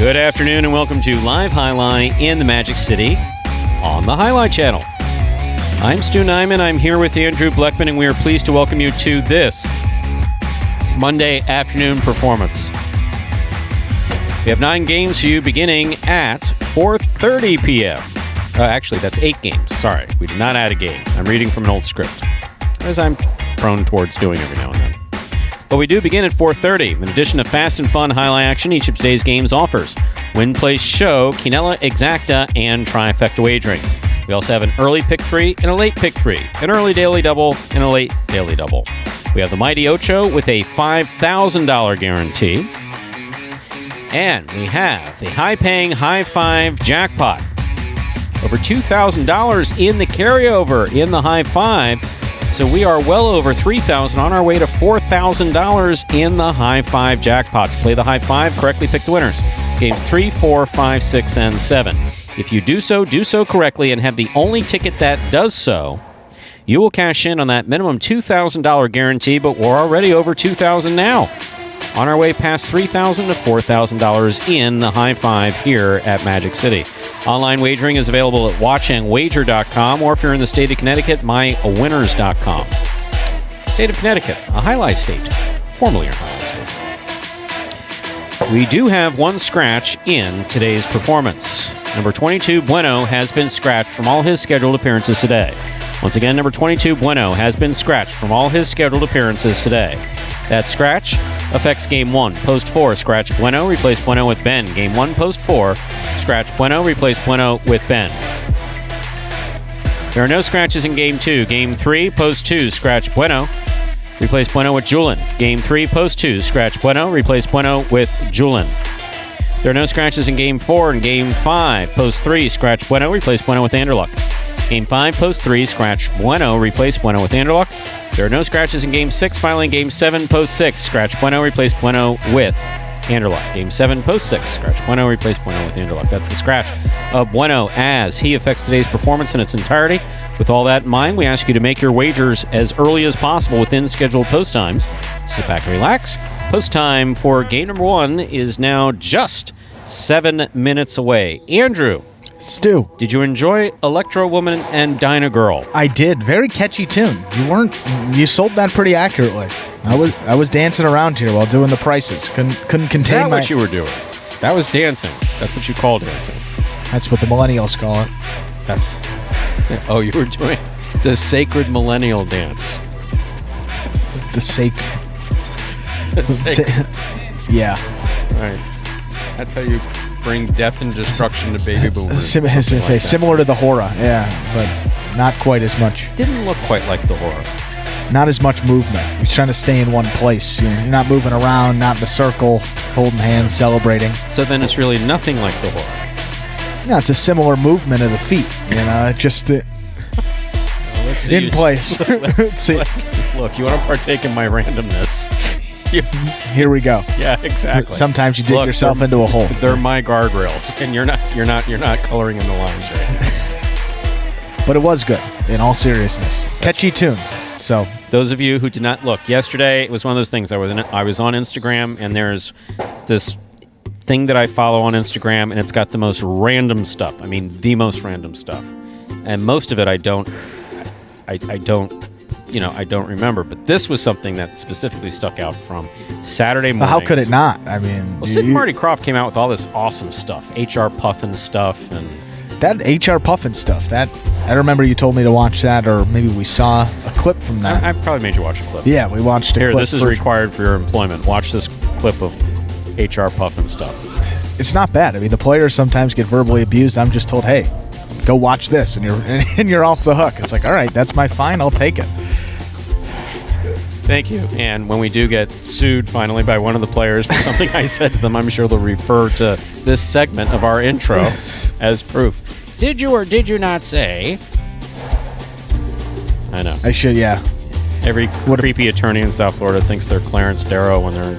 Good afternoon and welcome to Live Jai-Alai in the Magic City on the Jai-Alai channel. I'm Stu Nyman. I'm here with Andrew Bleckman, and we are pleased to welcome you to this Monday afternoon performance. We have 9 games for you beginning at 4:30 p.m. Actually, that's 8 games. Sorry, we did not add a game. I'm reading from an old script, as I'm prone towards doing every now and then. But we do begin at 4:30. In addition to fast and fun Jai-Alai action, each of today's games offers Win, Place, Show, Quinella, Exacta, and Trifecta wagering. We also have an early pick 3 and a late pick 3, an early daily double and a late daily double. We have the Mighty Ocho with a $5,000 guarantee. And we have the high-paying High Five Jackpot. Over $2,000 in the carryover in the High Five. So we are well over $3,000 on our way to $4,000 in the High Five Jackpot. To play the High Five, correctly pick the winners. Games 3, 4, 5, 6, and 7. If you do so correctly and have the only ticket that does so, you will cash in on that minimum $2,000 guarantee, but we're already over $2,000 now. On our way past $3,000 to $4,000 in the High Five here at Magic City. Online wagering is available at watchandwager.com, or if you're in the state of Connecticut, mywinners.com. State of Connecticut, a Jai-Alai state, formerly a Jai-Alai state. We do have one scratch in today's performance. Number 22, Bueno, has been scratched from all his scheduled appearances today. Once again, number 22, Bueno, has been scratched from all his scheduled appearances today. That scratch affects Game 1. Post 4, scratch Bueno, replace Bueno with Ben. Game 1, Post 4, scratch Bueno, replace Bueno with Ben. There are no scratches in Game 2. Game 3, Post 2, scratch Bueno, replace Bueno with Julin. Game 3, Post 2, scratch Bueno, replace Bueno with Julin. There are no scratches in Game 4 and Game 5. Post 3, scratch Bueno, replace Bueno with Anderluck. Game 5, Post 3, scratch Bueno, replace Bueno with Anderluck. There are no scratches in Game 6. Finally, Game 7, Post 6, scratch Bueno, replace Bueno with Anderluck. Game 7, Post 6, scratch Bueno, replace Bueno with Anderluck. That's the scratch of Bueno as he affects today's performance in its entirety. With all that in mind, we ask you to make your wagers as early as possible within scheduled post times. Sit back and relax. Post time for game number 1 is now just 7 minutes away. Andrew. Stu, Did you enjoy Electro Woman and Dyna Girl? I did. Very catchy tune. You sold that pretty accurately. I was dancing around here while doing the prices. Couldn't contain Is that my... what you were doing? That was dancing. That's what you call dancing. That's what the millennials call it. Oh, you were doing the sacred millennial dance. The sacred... Sacred. Yeah. All right. That's how you bring death and destruction to baby boomers. Similar to the horror, yeah, but not quite as much. Didn't look quite like the horror. Not as much movement. He's trying to stay in one place. You're not moving around, not in a circle, holding hands, celebrating. So then it's really nothing like the horror. No, it's a similar movement of the feet. Just Let's see. in place. Let's see. Look, you want to partake in my randomness? Here we go. Yeah, exactly. Sometimes you dig yourself into a hole. They're my guardrails, and you're not coloring in the lines right. But it was good, in all seriousness. Catchy tune. So those of you who did not look, yesterday it was one of those things. I was on Instagram, and there's this thing that I follow on Instagram, and it's got the most random stuff. I mean, the most random stuff, and most of it I don't remember. But this was something that specifically stuck out from Saturday morning. How could it not? I mean, Sid and Marty Krofft came out with all this awesome stuff, HR Puffin stuff, and that HR Puffin stuff. That I remember you told me to watch that, or maybe we saw a clip from that. I probably made you watch a clip. Yeah, we watched a clip. Here, this is required for your employment. Watch this clip of HR Puffin stuff. It's not bad. I mean, the players sometimes get verbally abused. I'm just told, hey, go watch this, and you're off the hook. It's like, all right, that's my fine. I'll take it. Thank you. And when we do get sued finally by one of the players for something I said to them, I'm sure they'll refer to this segment of our intro as proof. Did you or did you not say? I know. I should, yeah. Every creepy attorney in South Florida thinks they're Clarence Darrow when they're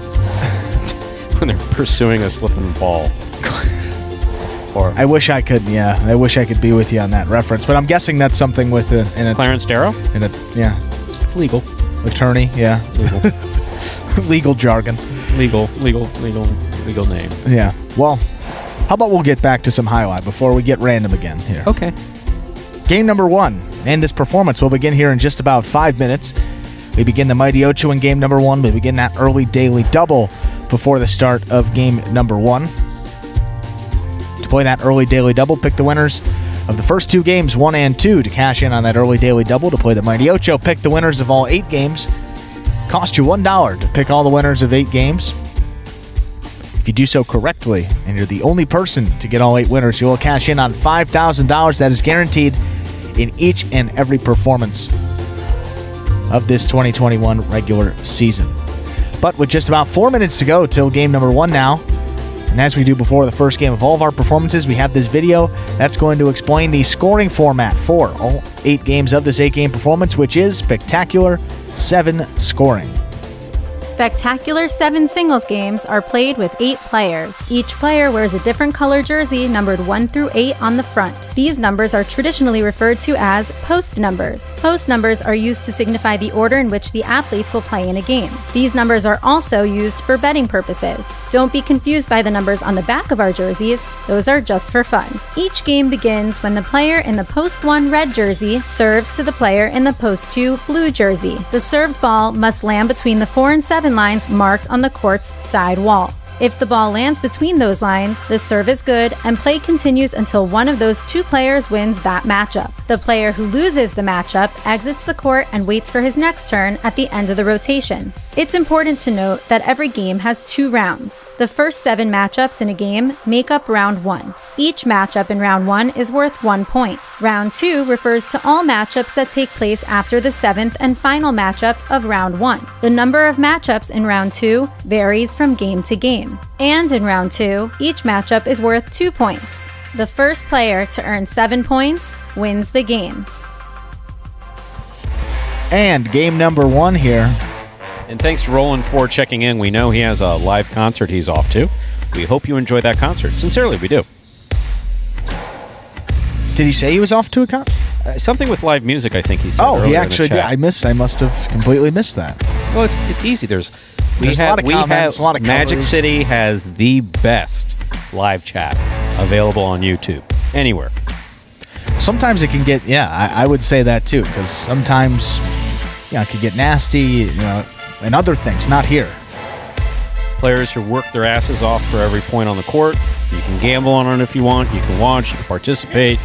pursuing a slip and fall. Or I wish I could, yeah. I wish I could be with you on that reference, but I'm guessing that's something with a Clarence Darrow? Yeah. It's legal. Attorney, yeah. Legal. Legal jargon. Legal name. Yeah. Well, How about we'll get back to some highlight before we get random again here. Okay. Game number 1, and this performance will begin here in just about 5 minutes. We begin the Mighty Ocho in game number 1. We begin that early daily double before the start of game number 1. To play that early daily double, pick the winners of the first 2 games, 1 and 2, to cash in on that early daily double. To play the Mighty Ocho, pick the winners of all 8 games. Cost you $1 to pick all the winners of 8 games. If you do so correctly, and you're the only person to get all 8 winners, you will cash in on $5,000. That is guaranteed in each and every performance of this 2021 regular season. But with just about 4 minutes to go till game number 1 now, and as we do before the first game of all of our performances, we have this video that's going to explain the scoring format for all 8 games of this 8-game performance, which is Spectacular 7 scoring. Spectacular 7 singles games are played with 8 players. Each player wears a different color jersey numbered 1 through 8 on the front. These numbers are traditionally referred to as post numbers. Post numbers are used to signify the order in which the athletes will play in a game. These numbers are also used for betting purposes. Don't be confused by the numbers on the back of our jerseys. Those are just for fun. Each game begins when the player in the post 1 red jersey serves to the player in the post 2 blue jersey. The served ball must land between the 4 and 7 lines marked on the court's side wall. If the ball lands between those lines, the serve is good and play continues until one of those 2 players wins that matchup. The player who loses the matchup exits the court and waits for his next turn at the end of the rotation. It's important to note that every game has 2 rounds. The first 7 matchups in a game make up round 1. Each matchup in round 1 is worth 1 point. Round 2 refers to all matchups that take place after the 7th and final matchup of round 1. The number of matchups in round 2 varies from game to game. And in round 2, each matchup is worth 2 points. The first player to earn 7 points wins the game. And game number 1 here. And thanks to Roland for checking in. We know he has a live concert he's off to. We hope you enjoy that concert. Sincerely, we do. Did he say he was off to a concert? Something with live music, I think he said. Oh, he earlier actually in the did. chat. I must have completely missed that. Well, it's easy. There's a lot of comments, a lot of Magic covers. City has the best live chat available on YouTube. Anywhere. Sometimes it can get, I would say that too, because sometimes, it can get nasty, and other things, not here. Players who work their asses off for every point on the court. You can gamble on it if you want. You can watch. You can participate.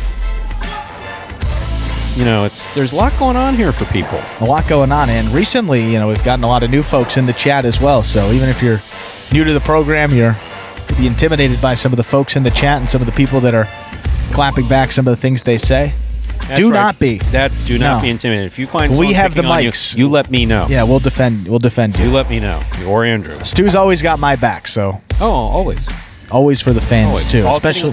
There's a lot going on here for people. A lot going on, and recently, we've gotten a lot of new folks in the chat as well, so even if you're new to the program, you'll be intimidated by some of the folks in the chat and some of the people that are clapping back some of the things they say. That's do right. not be. Do not be intimidated. If you find we someone have the picking on mics. you let me know. Yeah, we'll defend you. You let me know. Or Andrew. Stu's always got my back, so Oh, always. always for the fans Always. too, All especially.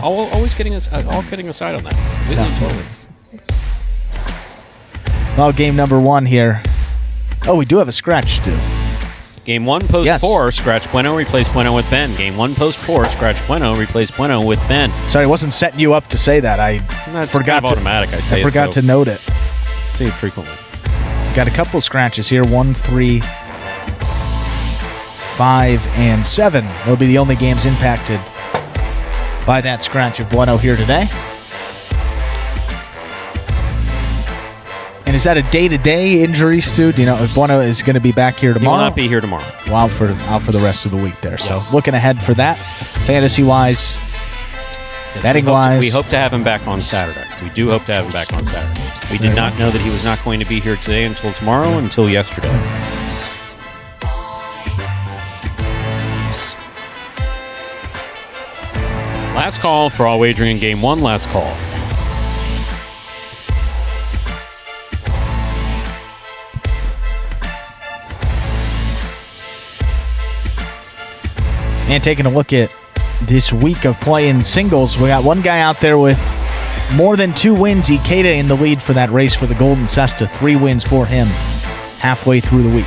kidding aside on that. Yeah. Totally. Well, game number 1 here. Oh, we do have a scratch, Stu. Game 1, post Yes. 4, scratch Bueno, replace Bueno with Ben. Game 1, post 4, scratch Bueno, replace Bueno with Ben. Sorry, I wasn't setting you up to say that. I That's forgot kind of automatic. I say I forgot it, to note it. say it frequently. Got a couple scratches here. 1, 3, 5, and 7. They'll be the only games impacted by that scratch of Bueno here today. And is that a day-to-day injury, Stu? Do you know if Bueno is going to be back here He tomorrow? will not be here tomorrow. Well, out for the rest of the week there. So Yes. looking ahead for that, fantasy-wise, Yes, betting-wise. we hope to have him back on Saturday. We do hope to have him back on Saturday. We did not know that he was not going to be here today until tomorrow, until yesterday. Last call for all wagering in game 1. Last call. And taking a look at this week of playing singles, we got one guy out there with more than 2 wins. Ikeda in the lead for that race for the Golden Cesta. 3 wins for him halfway through the week.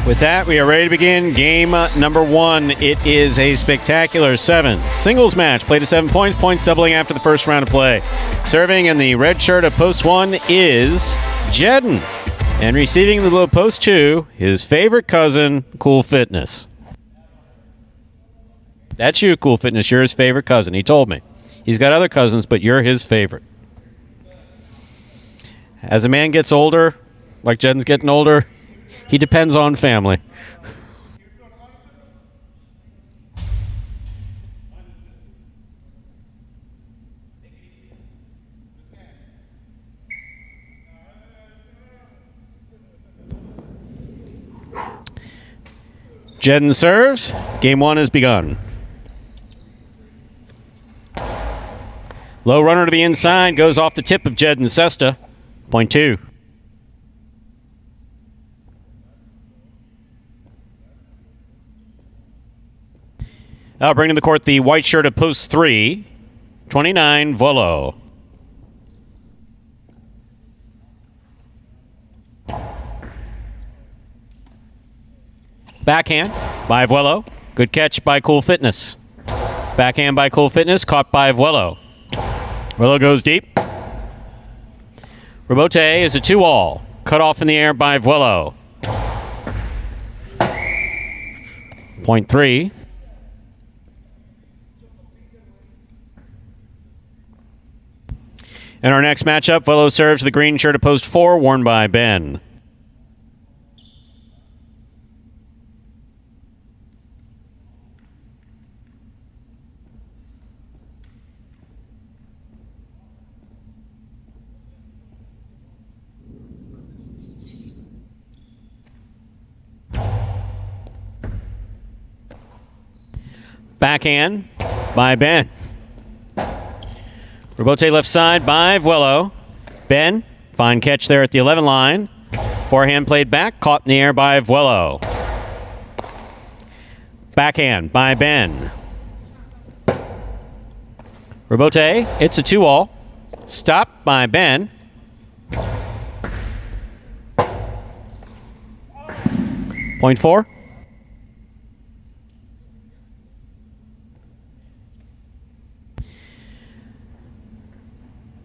With that, we are ready to begin game number 1. It is a spectacular 7 singles match. Played to 7 points. Points doubling after the first round of play. Serving in the red shirt of post 1 is Jedden. And receiving the blue of post 2, his favorite cousin, Cool Fitness. That's you, Cool Fitness. You're his favorite cousin. He told me. He's got other cousins, but you're his favorite. As a man gets older, like Jedden's getting older, he depends on family. Jedden serves. Game 1 has begun. Low runner to the inside goes off the tip of Jedden Cesta. Point 2. Now bringing to the court the white shirt of post 3. 29, Volo. Backhand by Vuelo. Good catch by Cool Fitness. Backhand by Cool Fitness, caught by Vuelo. Vuelo goes deep. Rebote is a 2-all. Cut off in the air by Vuelo. Point 3. In our next matchup, Vuelo serves the green shirt of post 4, worn by Ben. Backhand by Ben. Rebote left side by Vuelo. Ben, fine catch there at the 11 line. Forehand played back, caught in the air by Vuelo. Backhand by Ben. Rebote, it's a 2-all. Stopped by Ben. Point 4.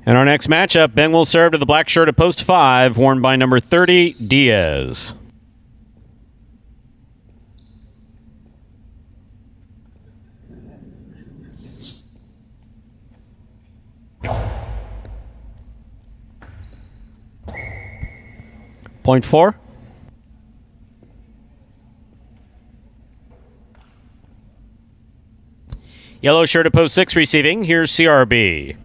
In our next matchup, Ben will serve to the black shirt of post 5, worn by number 30, Diaz. Point 4. Yellow shirt of post 6 receiving. Here's CRB.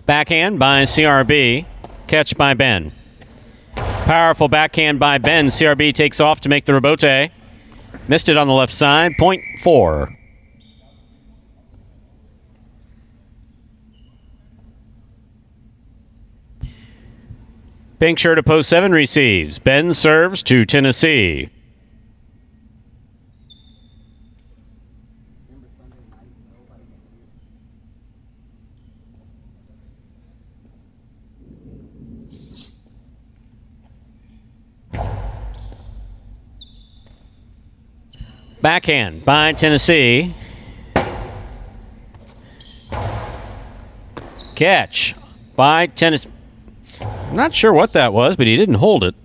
Backhand by CRB. Catch by Ben. Powerful backhand by Ben. CRB takes off to make the rebote. Missed it on the left side. Point 4. Pink shirt of post 7 receives. Ben serves to Tennessee. Backhand by Tennessee. Catch by Tennessee. I'm not sure what that was, but he didn't hold it.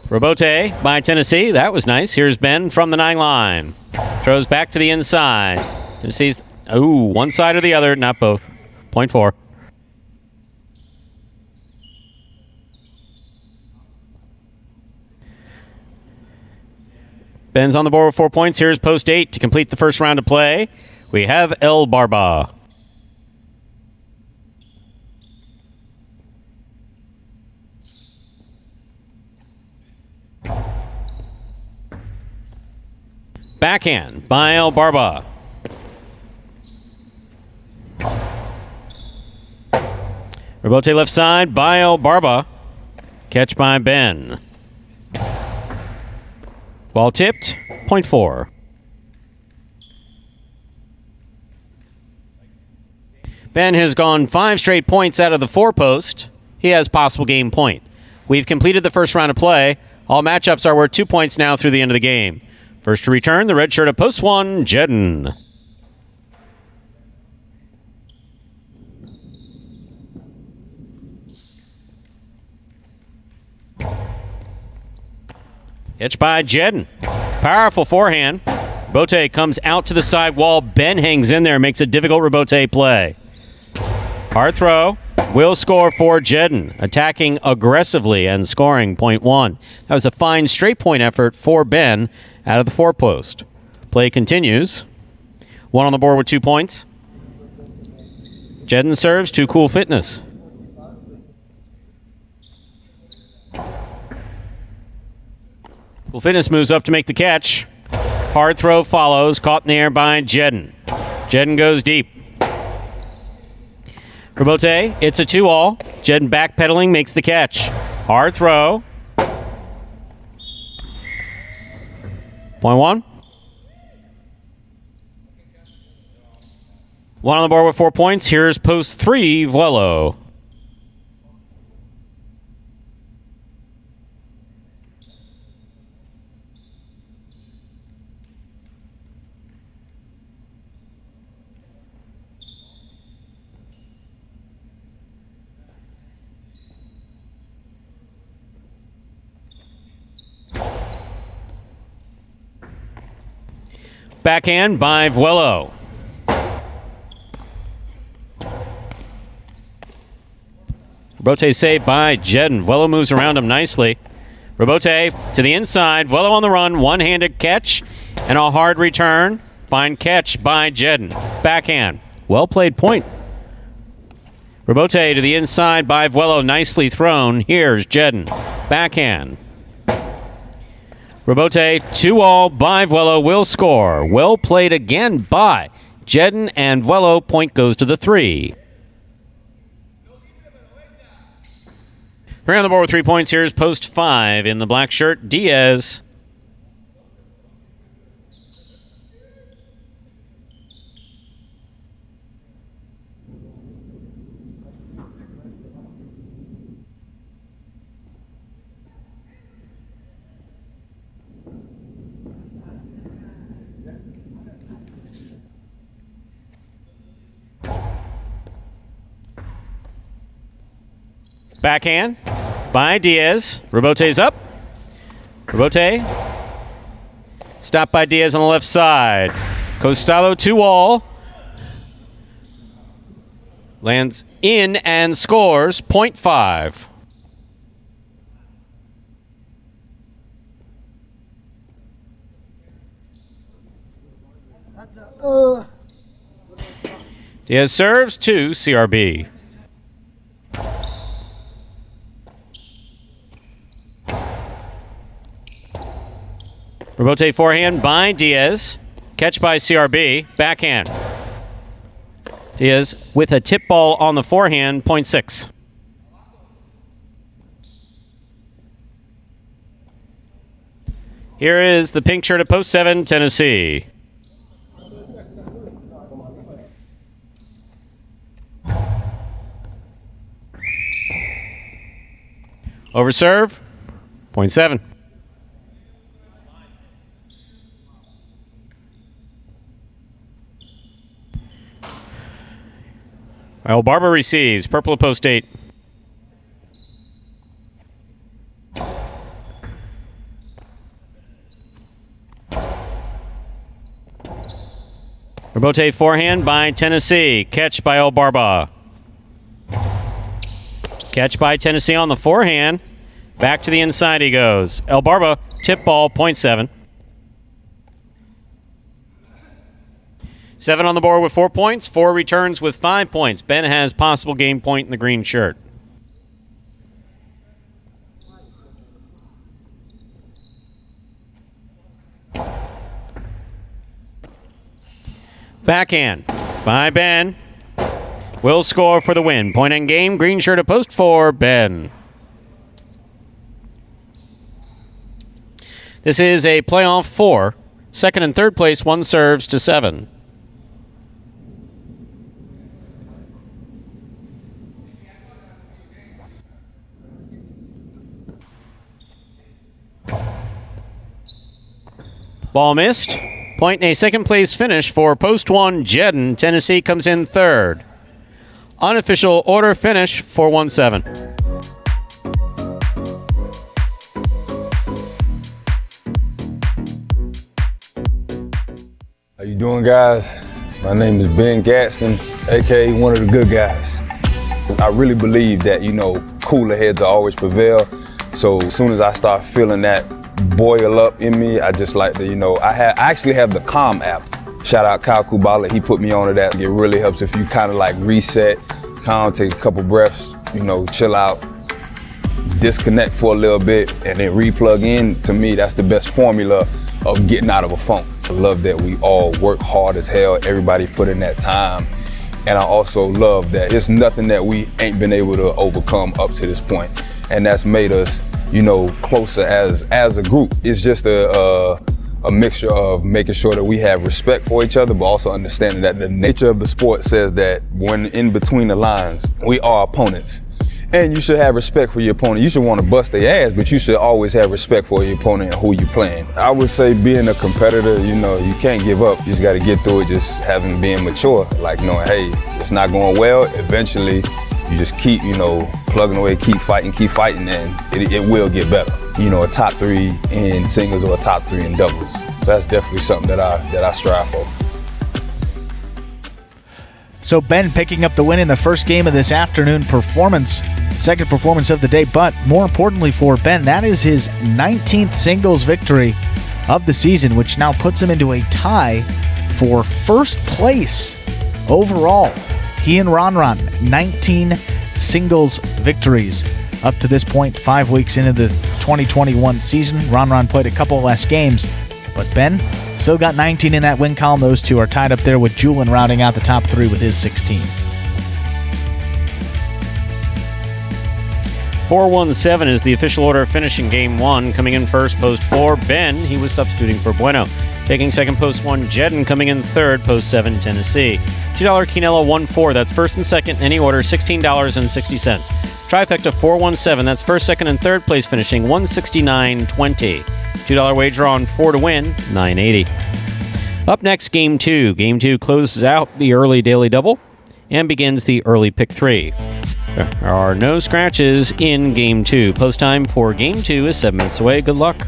Rebote by Tennessee. That was nice. Here's Ben from the 9 line. Throws back to the inside. Tennessee's, one side or the other, not both. Point 4. Ben's on the board with 4 points. Here's post 8 to complete the first round of play. We have El Barba. Backhand by El Barba. Rebote left side by El Barba. Catch by Ben. Ball tipped. Point 4. Ben has gone 5 straight points out of the 4 post. He has possible game point. We've completed the first round of play. All matchups are worth 2 points now through the end of the game. First to return, the red shirt of post 1, Jedden. Pitch by Jedden. Powerful forehand. Rebote comes out to the side wall. Ben hangs in there, makes a difficult Rebote play. Hard throw. Will score for Jedden, attacking aggressively and scoring point one. That was a fine straight point effort for Ben out of the four post. Play continues. One on the board with 2 points. Jedden serves to Cool Fitness. Cool Fitness moves up to make the catch. Hard throw follows, caught in the air by Jedden. Jedden goes deep. Rebote, it's a 2-all. Jedden backpedaling, makes the catch. Hard throw. Point one. One on the board with 4 points. Here's post 3, Vuelo. Backhand by Vuelo. Rebote saved by Jedden. Vuelo moves around him nicely. Rebote to the inside. Vuelo on the run. One-handed catch and a hard return. Fine catch by Jedden. Backhand. Well played point. Rebote to the inside by Vuelo. Nicely thrown. Here's Jedden. Backhand. Rebote, 2-all by Vuelo, will score. Well played again by Jedden and Vuelo. Point goes to the 3. 3 on the board with 3 points. Here's post 5 in the black shirt, Diaz. Backhand by Diaz. Rebote's up. Rebote. Stopped by Diaz on the left side. Costello 2-all. Lands in and scores. Point 5. Diaz serves to CRB. Rebote forehand by Diaz. Catch by CRB. Backhand. Diaz with a tip ball on the forehand. Point 6. Here is the pink shirt at post 7, Tennessee. Over serve. Point 7. Well, Barber receives. Purple at post 8. Rebote forehand by Tennessee. Catch by El Barba. Catch by Tennessee on the forehand. Back to the inside he goes. El Barba, tip ball, point 7. 7 on the board with 4 points. 4 returns with 5 points. Ben has possible game point in the green shirt. Backhand by Ben. Will score for the win. Point and game. Green shirt at post 4, Ben. This is a playoff 4. Second and third place, 1 serves to 7. Ball missed. Point and a second place finish for post 1, Jedden. Tennessee comes in third. Unofficial order finish for 1-7. you doing, guys? My name is Ben Gadsden, aka one of the good guys. I really believe that, cooler heads will always prevail. So as soon as I start feeling that boil up in me, I just like to, I actually have the Calm app. Shout out Kyle Kubala, he put me onto that. It really helps if you kind of like reset, calm, take a couple breaths, chill out, disconnect for a little bit, and then re-plug in. To me, that's the best formula of getting out of a funk. I love that we all work hard as hell, everybody put in that time. And I also love that there's nothing that we ain't been able to overcome up to this point. And that's made us, closer as a group. It's just a mixture of making sure that we have respect for each other, but also understanding that the nature of the sport says that when in between the lines, we are opponents. And you should have respect for your opponent. You should want to bust their ass, but you should always have respect for your opponent and who you're playing. I would say being a competitor, you can't give up. You just got to get through it, just being mature, like knowing, hey, it's not going well. Eventually, you just keep, plugging away, keep fighting, and it will get better. A top 3 in singles or a top 3 in doubles. That's definitely something that I strive for. So Ben picking up the win in the first game of this afternoon performance, second performance of the day, but more importantly for Ben, that is his 19th singles victory of the season, which now puts him into a tie for first place overall. He and Ron 19 singles victories up to this point, 5 weeks into the 2021 season. Ron played a couple less games, but Ben still got 19 in that win column. Those two are tied up there with Julian rounding out the top 3 with his 16. 4-1-7 is the official order of finishing Game 1. Coming in first, post 4, Ben. He was substituting for Bueno. Taking second, post 1, Jedden. Coming in third, post 7, Tennessee. $2 Quinella 1-4. That's first and second. Any order, $16.60. Trifecta 4-1-7. That's first, second, and third place finishing $169.20. $2 wager on 4 to win, $9.80. Up next, Game 2. Game 2 closes out the early daily double and begins the early pick 3. There are no scratches in Game 2. Post time for Game 2 is 7 minutes away. Good luck.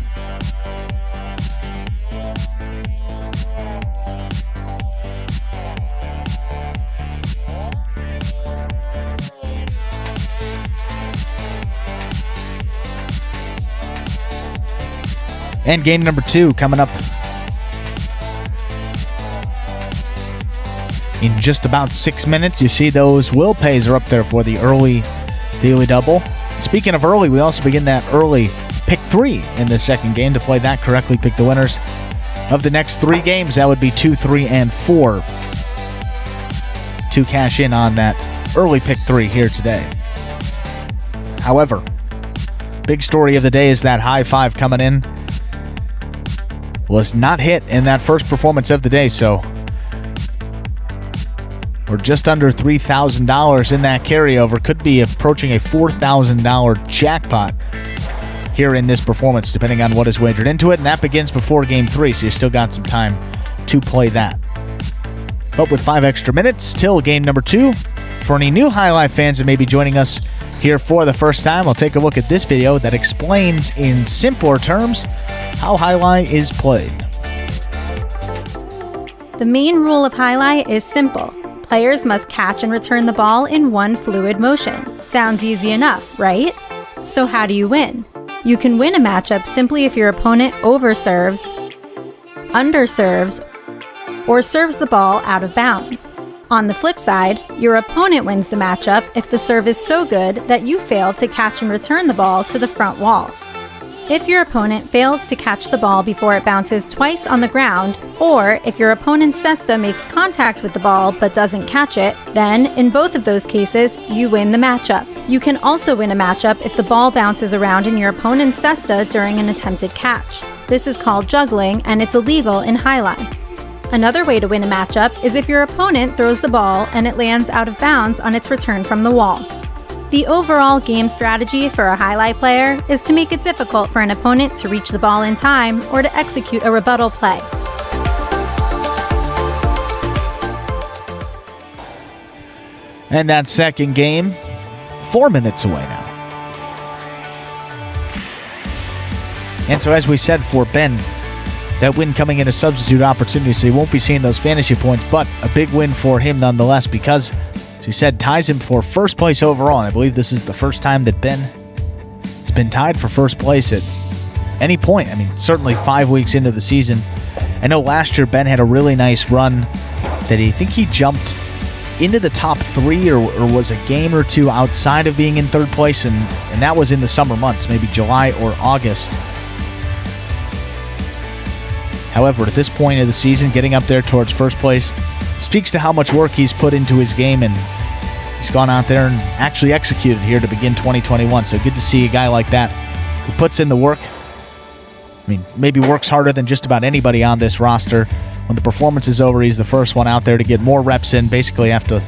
And game number 2 coming up in just about 6 minutes. You see those will pays are up there for the early daily double. Speaking of early, we also begin that early pick 3 in the second game. To play that correctly, pick the winners of the next 3 games. That would be 2, 3, and 4 to cash in on that early pick 3 here today. However, big story of the day is that high 5 coming in was not hit in that first performance of the day, so we're just under $3,000 in that carryover. Could be approaching a $4,000 jackpot here in this performance, depending on what is wagered into it, and that begins before Game 3, so you still got some time to play that. But with 5 extra minutes till game number 2, for any new Highlight fans that may be joining us here for the first time, I'll take a look at this video that explains in simpler terms how Highlight is played. The main rule of Highlight is simple. Players must catch and return the ball in one fluid motion. Sounds easy enough, right? So how do you win? You can win a matchup simply if your opponent overserves, underserves, or serves the ball out of bounds. On the flip side, your opponent wins the matchup if the serve is so good that you fail to catch and return the ball to the front wall. If your opponent fails to catch the ball before it bounces twice on the ground, or if your opponent's cesta makes contact with the ball but doesn't catch it, then in both of those cases, you win the matchup. You can also win a matchup if the ball bounces around in your opponent's cesta during an attempted catch. This is called juggling, and it's illegal in Highlight. Another way to win a matchup is if your opponent throws the ball and it lands out of bounds on its return from the wall. The overall game strategy for a Highlight player is to make it difficult for an opponent to reach the ball in time or to execute a rebuttal play. And that second game, 4 minutes away now. And so as we said for Ben, That win coming in a substitute opportunity, so he won't be seeing those fantasy points, but a big win for him nonetheless because, as he said, ties him for first place overall. And I believe this is the first time that Ben has been tied for first place at any point. I mean, certainly 5 weeks into the season. I know last year Ben had a really nice run that I think he jumped into the top 3 or was a game or two outside of being in third place, and that was in the summer months, maybe July or August. However, at this point of the season, getting up there towards first place speaks to how much work he's put into his game, and he's gone out there and actually executed here to begin 2021. So good to see a guy like that who puts in the work. I mean, maybe works harder than just about anybody on this roster. When the performance is over, he's the first one out there to get more reps in. Basically, have to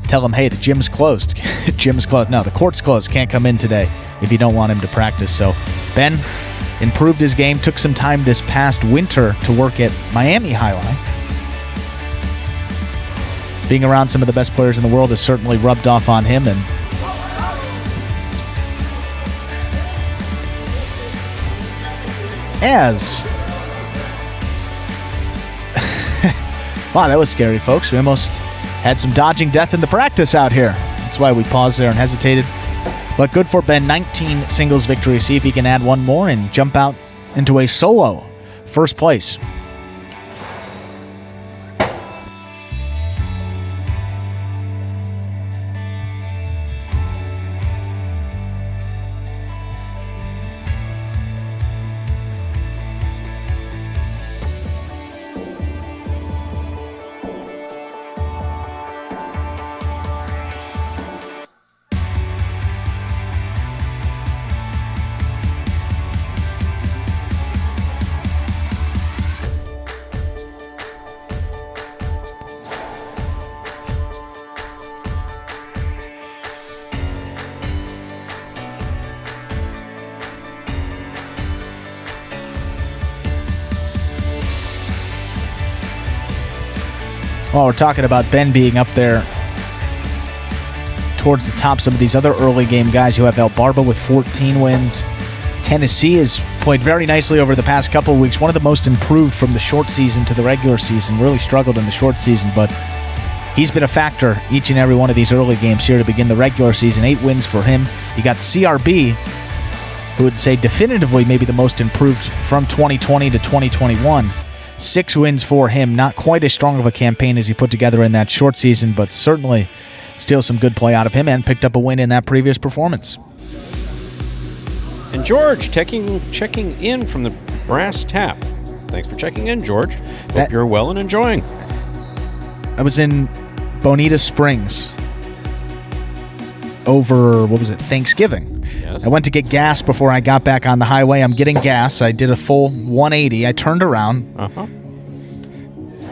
tell him, hey, the gym's closed. Gym's closed. No, the court's closed. Can't come in today if you don't want him to practice. So Ben improved his game, took some time this past winter to work at Miami Jai-Alai. Being around some of the best players in the world has certainly rubbed off on him, and wow, that was scary, folks. We almost had some dodging death in the practice out here. That's why we paused there and hesitated. But good for Ben, 19 singles victories. See if he can add one more and jump out into a solo first place. While we're talking about Ben being up there towards the top, some of these other early game guys, you have El Barba with 14 wins. Tennessee has played very nicely over the past couple of weeks. One of the most improved from the short season to the regular season. Really struggled in the short season, but he's been a factor each and every one of these early games here to begin the regular season. 8 wins for him. You got CRB, who would say definitively maybe the most improved from 2020 to 2021. 6 wins for him. Not quite as strong of a campaign as he put together in that short season, but certainly still some good play out of him, and picked up a win in that previous performance. And George checking in from the brass tap. Thanks for checking in, George. Hope you're well and enjoying. I was in Bonita Springs over, Thanksgiving. Yes. I went to get gas before I got back on the highway. I'm getting gas. I did a full 180. I turned around. Uh-huh.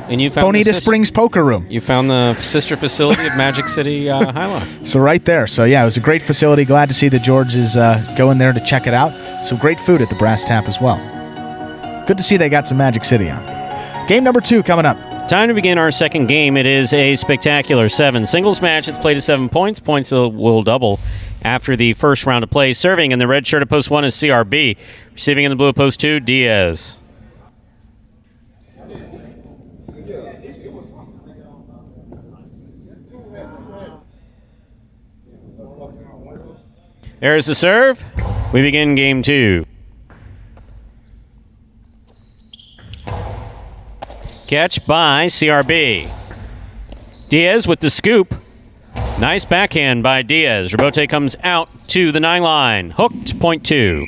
And you found Bonita Springs Poker Room. You found the sister facility of Magic City Jai-Alai. So right there. So yeah, it was a great facility. Glad to see that George is going there to check it out. Some great food at the Brass Tap as well. Good to see they got some Magic City on. Game number 2 coming up. Time to begin our second game. It is a spectacular 7 singles match. It's played at 7 points. Points will double after the first round of play. Serving in the red shirt at post 1 is CRB. Receiving in the blue at post 2, Diaz. There's the serve. We begin game 2. Catch by CRB. Diaz with the scoop. Nice backhand by Diaz. Rabote comes out to the 9 line. Hooked, point 2.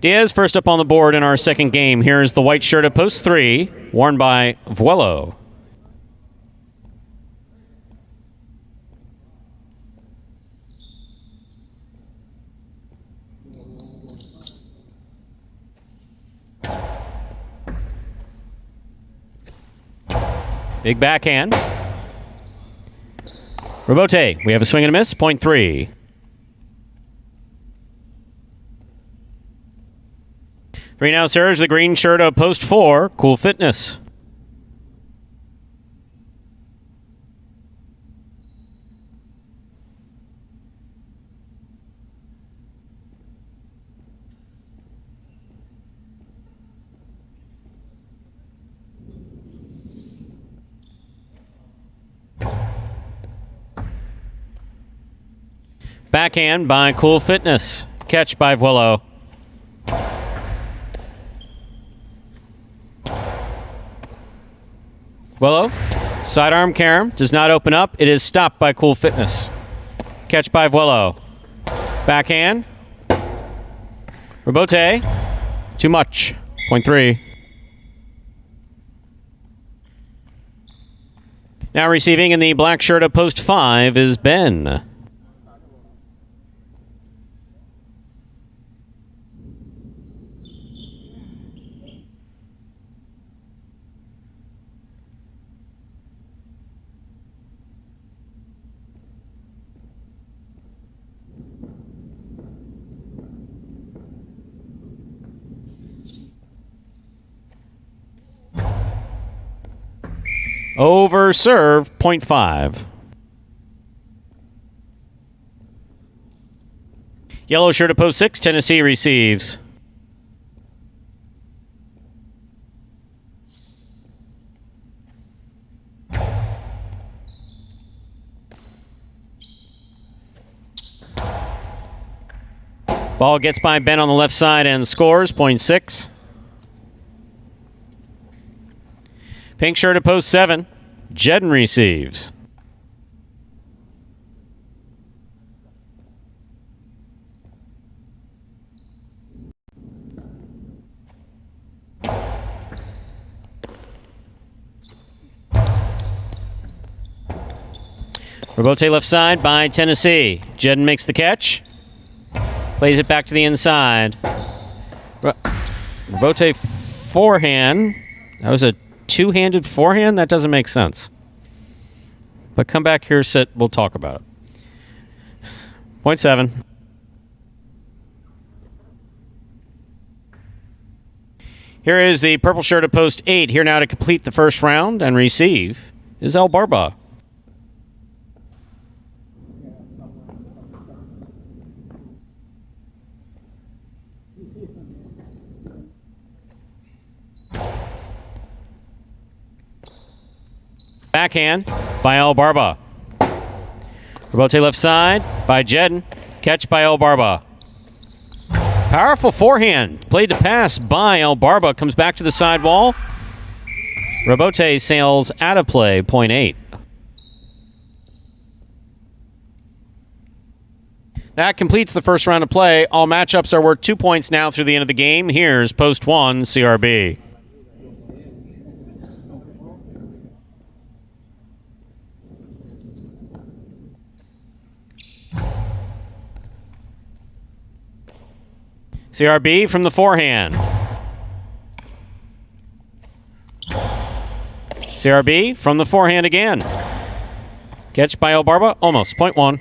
Diaz first up on the board in our second game. Here's the white shirt at post 3, worn by Vuelo. Big backhand. Rabote, we have a swing and a miss, point 3. 3 now serves the green shirt of post 4, Cool Fitness. Backhand by Cool Fitness. Catch by Vuelo. Vuelo. Sidearm carom. Does not open up. It is stopped by Cool Fitness. Catch by Vuelo. Backhand. Rebote. Too much. Point 3. Now receiving in the black shirt of post 5 is Ben. Over serve, 0.5. Yellow shirt of post 6, Tennessee receives. Ball gets by Ben on the left side and scores, 0.6. Pink shirt at post 7. Jedden receives. Rebote left side by Tennessee. Jedden makes the catch. Plays it back to the inside. Rebote forehand. That was a two-handed forehand? That doesn't make sense. But come back here, sit. We'll talk about it. 0.7. Here is the purple shirt at post 8. Here now to complete the first round and receive is El Barba. Backhand by El Barba. Rebote left side by Jedden. Catch by El Barba. Powerful forehand. Played to pass by El Barba. Comes back to the sidewall. Rebote sails out of play. 0.8. That completes the first round of play. All matchups are worth 2 points now through the end of the game. Here's post 1, CRB. CRB from the forehand. CRB from the forehand again. Catch by El Barba, almost, 0.1.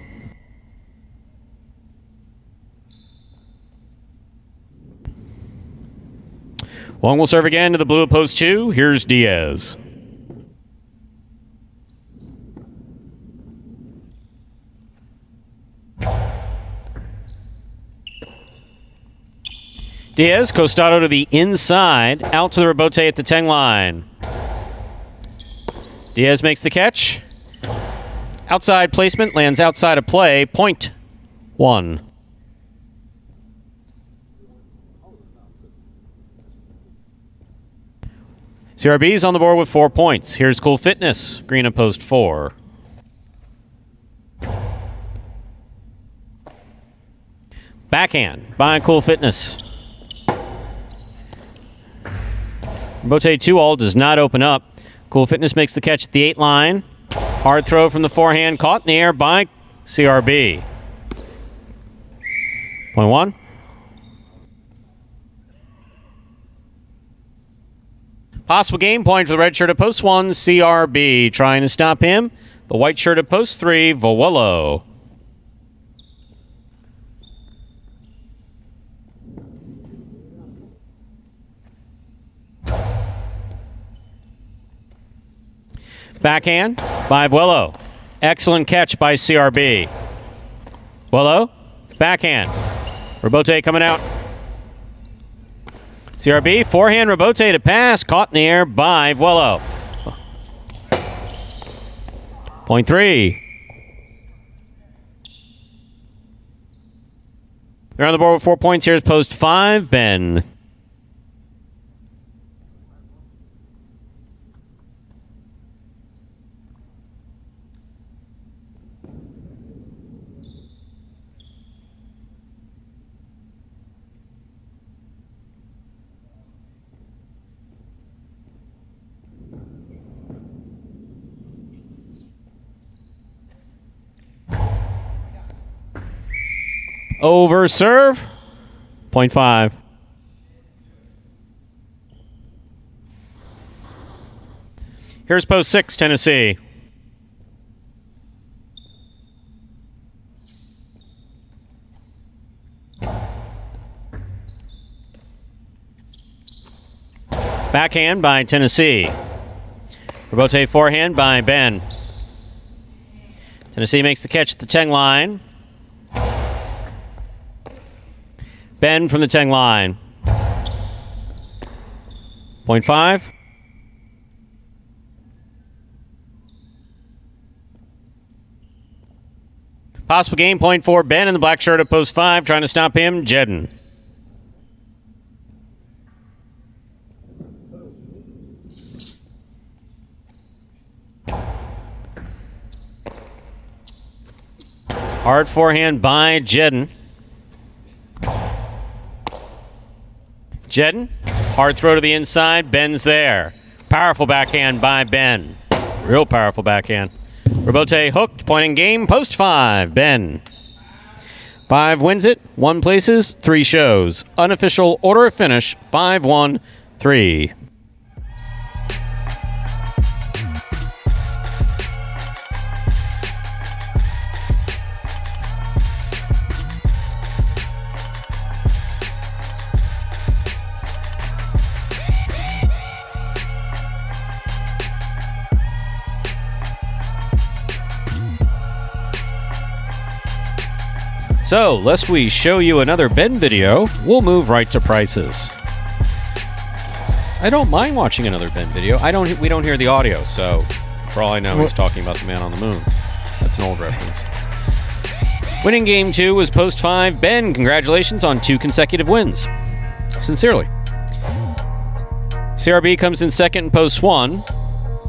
Wong will serve again to the blue at post 2. Here's Diaz. Diaz, Costado to the inside, out to the rebote at the 10 line. Diaz makes the catch. Outside placement, lands outside of play, 0.1. CRB's on the board with 4 points. Here's Cool Fitness, green at post 4. Backhand by Cool Fitness. Rebote 2-all does not open up. Cool Fitness makes the catch at the 8 line. Hard throw from the forehand, caught in the air by CRB. 0.1. Possible game point for the red shirt at post 1, CRB. Trying to stop him. The white shirt at post 3, Vuelo. Backhand by Vuelo. Excellent catch by CRB. Vuelo, backhand. Rebote coming out. CRB, forehand Rebote to pass. Caught in the air by Vuelo. 0.3. They're on the board with 4 points. Here's post 5, Ben. Over serve. 0.5. Here's post 6, Tennessee. Backhand by Tennessee. Rebote forehand by Ben. Tennessee makes the catch at the 10 line. Ben from the 10 line. 0.5. Possible game, 0.4. Ben in the black shirt at post 5, trying to stop him, Jedden. Hard forehand by Jedden. Jedden, hard throw to the inside. Ben's there. Powerful backhand by Ben. Real powerful backhand. Rebote hooked, point in game, post 5. Ben. 5 wins it, 1 places, 3 shows. Unofficial order of finish, 5-1-3. So, lest we show you another Ben video, we'll move right to prices. I don't mind watching another Ben video. We don't hear the audio, so for all I know, he's talking about the man on the moon. That's an old reference. Winning game 2 was post 5. Ben, congratulations on 2 consecutive wins. Sincerely. CRB comes in second in post 1.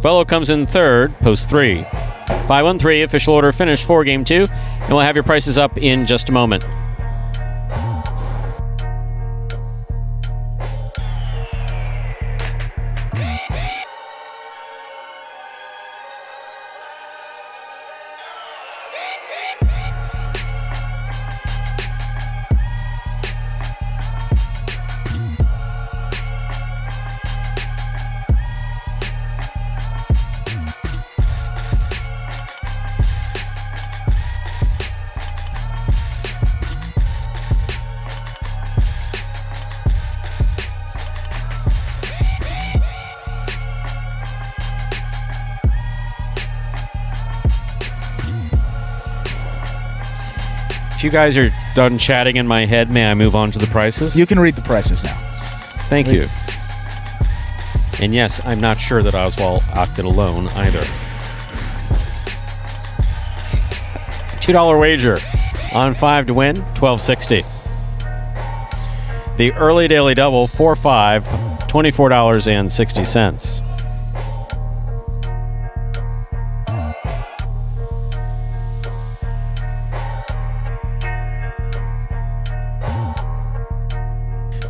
Fellow comes in third, post 3. 5-1-3, official order finish for game 2. And we'll have your prices up in just a moment. If you guys are done chatting in my head, may I move on to the prices? You can read the prices now. Thank you. And yes, I'm not sure that Oswald opted alone either. $2 wager on 5 to win, $12.60. The early daily double, 4-5, $24.60.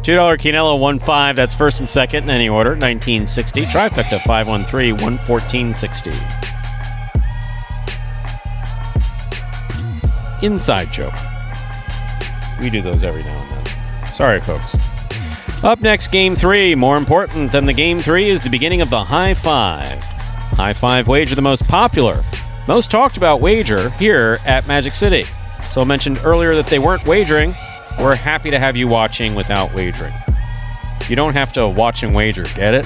$2 Quinello 1-5. That's first and second in any order. $19.60. Trifecta 5-1-3. $114.60. Inside joke. We do those every now and then. Sorry, folks. Up next, game 3. More important than the game 3 is the beginning of the high 5. High 5 wager, the most popular, most talked about wager here at Magic City. So I mentioned earlier that they weren't wagering. We're happy to have you watching without wagering. You don't have to watch and wager. Get it?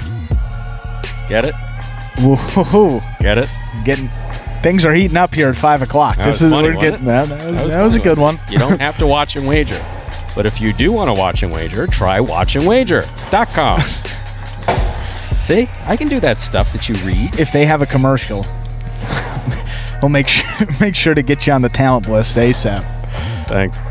Get it? Whoa. Get it? Things are heating up here at 5 o'clock. That was funny, wasn't it? That was a good one. You don't have to watch and wager. But if you do want to watch and wager, try watchandwager.com. See? I can do that stuff that you read. If they have a commercial, we'll make sure to get you on the talent list ASAP. Thanks.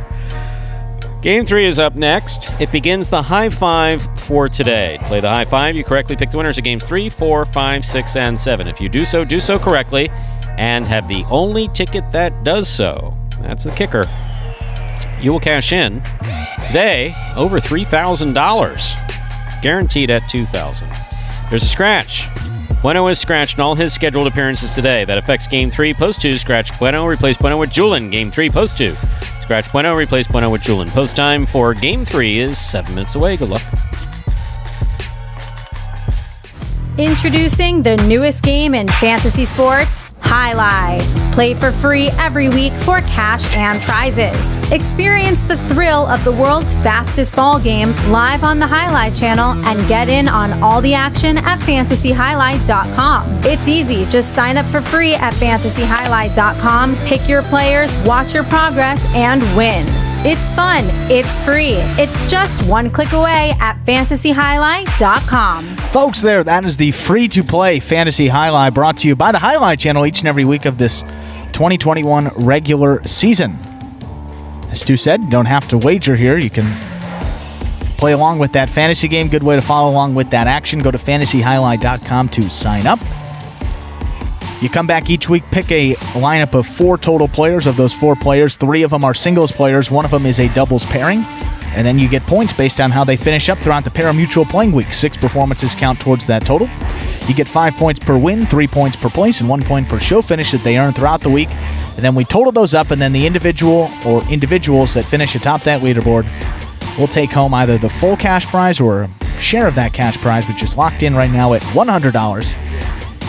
Game 3 is up next. It begins the high five for today. Play the high five. You correctly pick the winners of games 3, 4, 5, 6, and 7. If you do so correctly and have the only ticket that does so. That's the kicker. You will cash in today over $3,000. Guaranteed at $2,000. There's a scratch. Bueno is scratched in all his scheduled appearances today. That affects Game 3. Post 2, scratch Bueno, replace Bueno with Julian. Game 3, Post 2. Scratch Bueno, replace Bueno with Julian. Post time for Game 3 is 7 minutes away. Good luck. Introducing the newest game in fantasy sports, Jai-Alai. Play for free every week for cash and prizes. Experience the thrill of the world's fastest ball game live on the Jai-Alai channel and get in on all the action at fantasyjai-alai.com. It's easy. Just sign up for free at fantasyjai-alai.com, pick your players, watch your progress, and win. It's fun. It's free. It's just one click away at fantasyjai-alai.com. Folks, that is the free-to-play Fantasy Jai-Alai brought to you by the Jai-Alai channel each and every week of this 2021 regular season. As Stu said, you don't have to wager here. You can play along with that fantasy game. Good way to follow along with that action. Go to fantasyjai-alai.com to sign up. You come back each week, pick a lineup of 4 total players. Of those 4 players, 3 of them are singles players. 1 of them is a doubles pairing. And then you get points based on how they finish up throughout the Parimutuel playing week. 6 performances count towards that total. You get 5 points per win, 3 points per place, and 1 point per show finish that they earn throughout the week. And then we total those up, and then the individual or individuals that finish atop that leaderboard will take home either the full cash prize or a share of that cash prize, which is locked in right now at $100.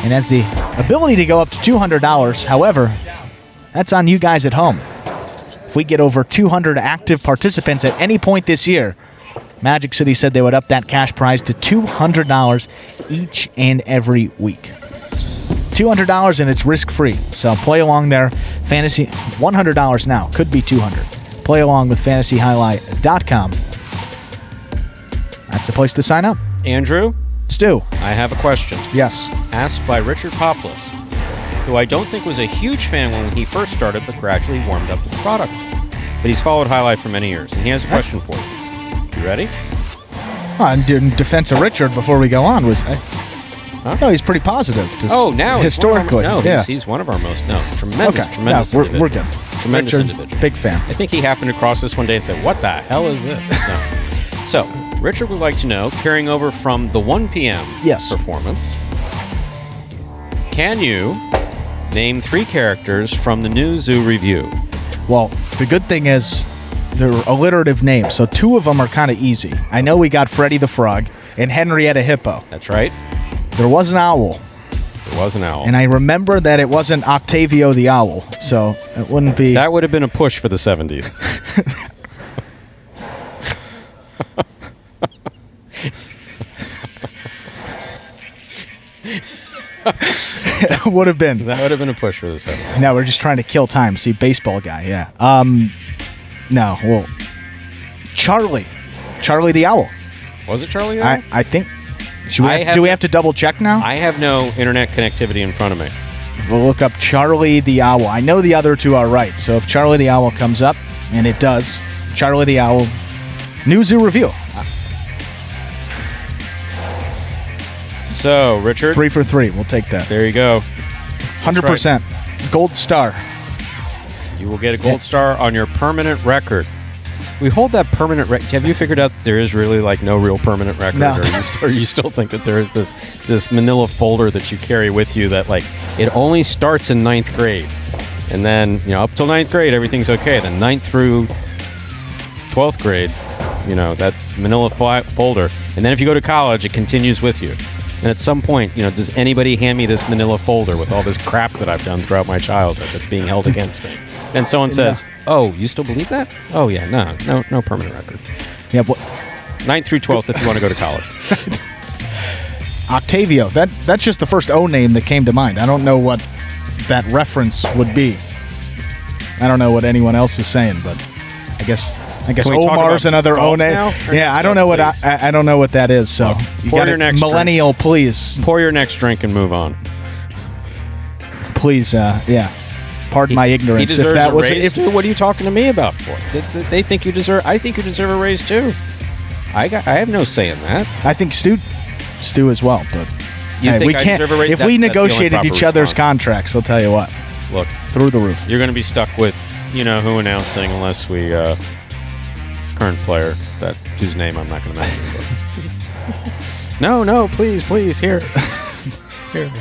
And has the ability to go up to $200. However, that's on you guys at home. If we get over 200 active participants at any point this year, Magic City said they would up that cash prize to $200 each and every week. $200 and it's risk-free. So play along there. Fantasy, $100 now. Could be $200. Play along with fantasyjai-alai.com. That's the place to sign up. Andrew? Stu? I have a question. Yes. Asked by Richard Poplis, who I don't think was a huge fan when he first started, but gradually warmed up to the product. But he's followed Jai-Alai for many years, and he has a question for you. You ready? In defense of Richard, before we go on, no, he's pretty positive. Now historically, he's one of our most tremendous individual. We're good. Tremendous Richard, individual. Big fan. I think he happened across this one day and said, "What the hell is this?" No. So, Richard would like to know, carrying over from the 1 p.m. performance, can you name 3 characters from the new Zoo review? Well, the good thing is they're alliterative names, so 2 of them are kind of easy. I know we got Freddy the Frog and Henrietta Hippo. That's right. There was an owl. There was an owl. And I remember that it wasn't Octavio the Owl, so it wouldn't be... That would have been a push for the 70s. It would have been. That would have been a push for the 70s. No, we're just trying to kill time. See, baseball guy, yeah. No, well, Charlie the Owl. Was it Charlie the Owl? I think... do we have to double check now? I have no internet connectivity in front of me. We'll look up Charlie the Owl. I know the other 2 are right, so if Charlie the Owl comes up, and it does, Charlie the Owl, new Zoo review. So, Richard. 3 for 3. We'll take that. There you go. 100%. Right. Gold star. You will get a gold star on your permanent record. We hold that permanent record. Have you figured out that there is really no real permanent record? No. Or you still think that there is this manila folder that you carry with you that it only starts in 9th grade. And then, up till 9th grade, everything's okay. Then 9th through 12th grade, that manila folder. And then if you go to college, it continues with you. And at some point, does anybody hand me this manila folder with all this crap that I've done throughout my childhood that's being held against me? And someone says, "Oh, you still believe that?" Oh yeah, no permanent record. Yeah, well, 9th through 12th if you want to go to college. Octavio. That's just the first O name that came to mind. I don't know what that reference would be. I don't know what anyone else is saying, but I guess Omar's another O name. Yeah, I don't know I don't know what that is. So well, you got it, millennial, please. Pour your next drink and move on. Please, yeah. Pardon my ignorance. He deserves if that a was raise too. What are you talking to me about for? They think you deserve. I think you deserve a raise too. I have no say in that. I think Stu as well. But You think we I can't. deserve a raise? If That's we the only negotiated proper each other's response. contracts, I'll tell you what, Look, through the roof. you're going to be stuck with, who announcing unless we current player whose name I'm not going to mention. No, please, here,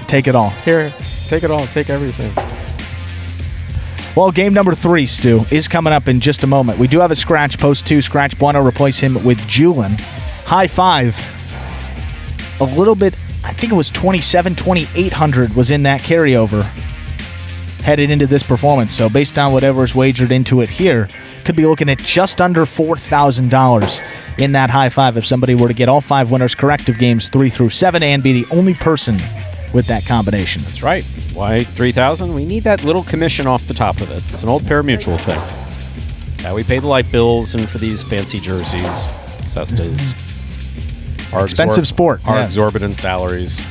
Take it all. here, take it all, take everything. Well, game number 3, Stu, is coming up in just a moment. We do have a scratch post 2. Scratch Bueno, replace him with Julian. High 5. A little bit, I think it was 2,800 was in that carryover headed into this performance. So based on whatever's wagered into it here, could be looking at just under $4,000 in that high 5 if somebody were to get all 5 winners correct of games 3 through 7 and be the only person with that combination. That's right. Why 3,000? We need that little commission off the top of it. It's an old Parimutuel thing. Yeah, we pay the light bills and for these fancy jerseys, cestas. Our Expensive sport. Our Yeah. exorbitant salaries.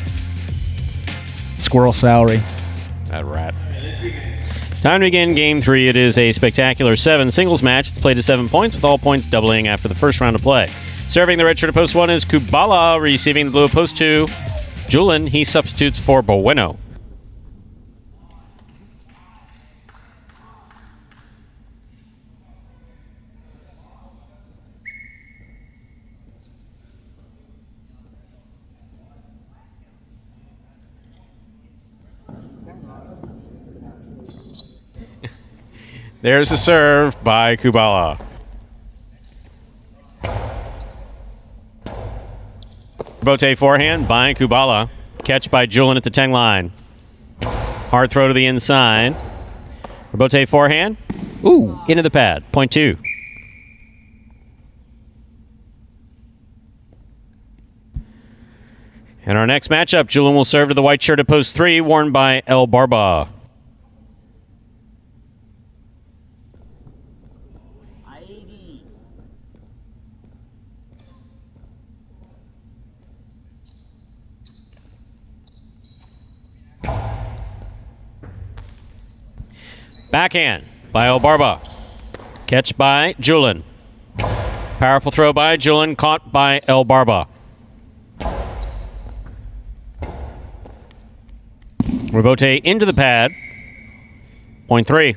Squirrel salary. That rat. Time to begin Game 3. It is a spectacular 7 singles match. It's played to 7 points, with all points doubling after the first round of play. Serving the red shirt at post 1 is Kubala. Receiving the blue at post 2, Julian. He substitutes for Bueno. There's a serve by Kubala. Bote forehand by Kubala. Catch by Julian at the 10 line. Hard throw to the inside. Bote forehand. Ooh, into the pad. Point 2. In our next matchup, Julian will serve to the white shirt at post 3, worn by El Barba. Backhand by El Barba. Catch by Julian. Powerful throw by Julian, caught by El Barba. Rebote into the pad. Point 3.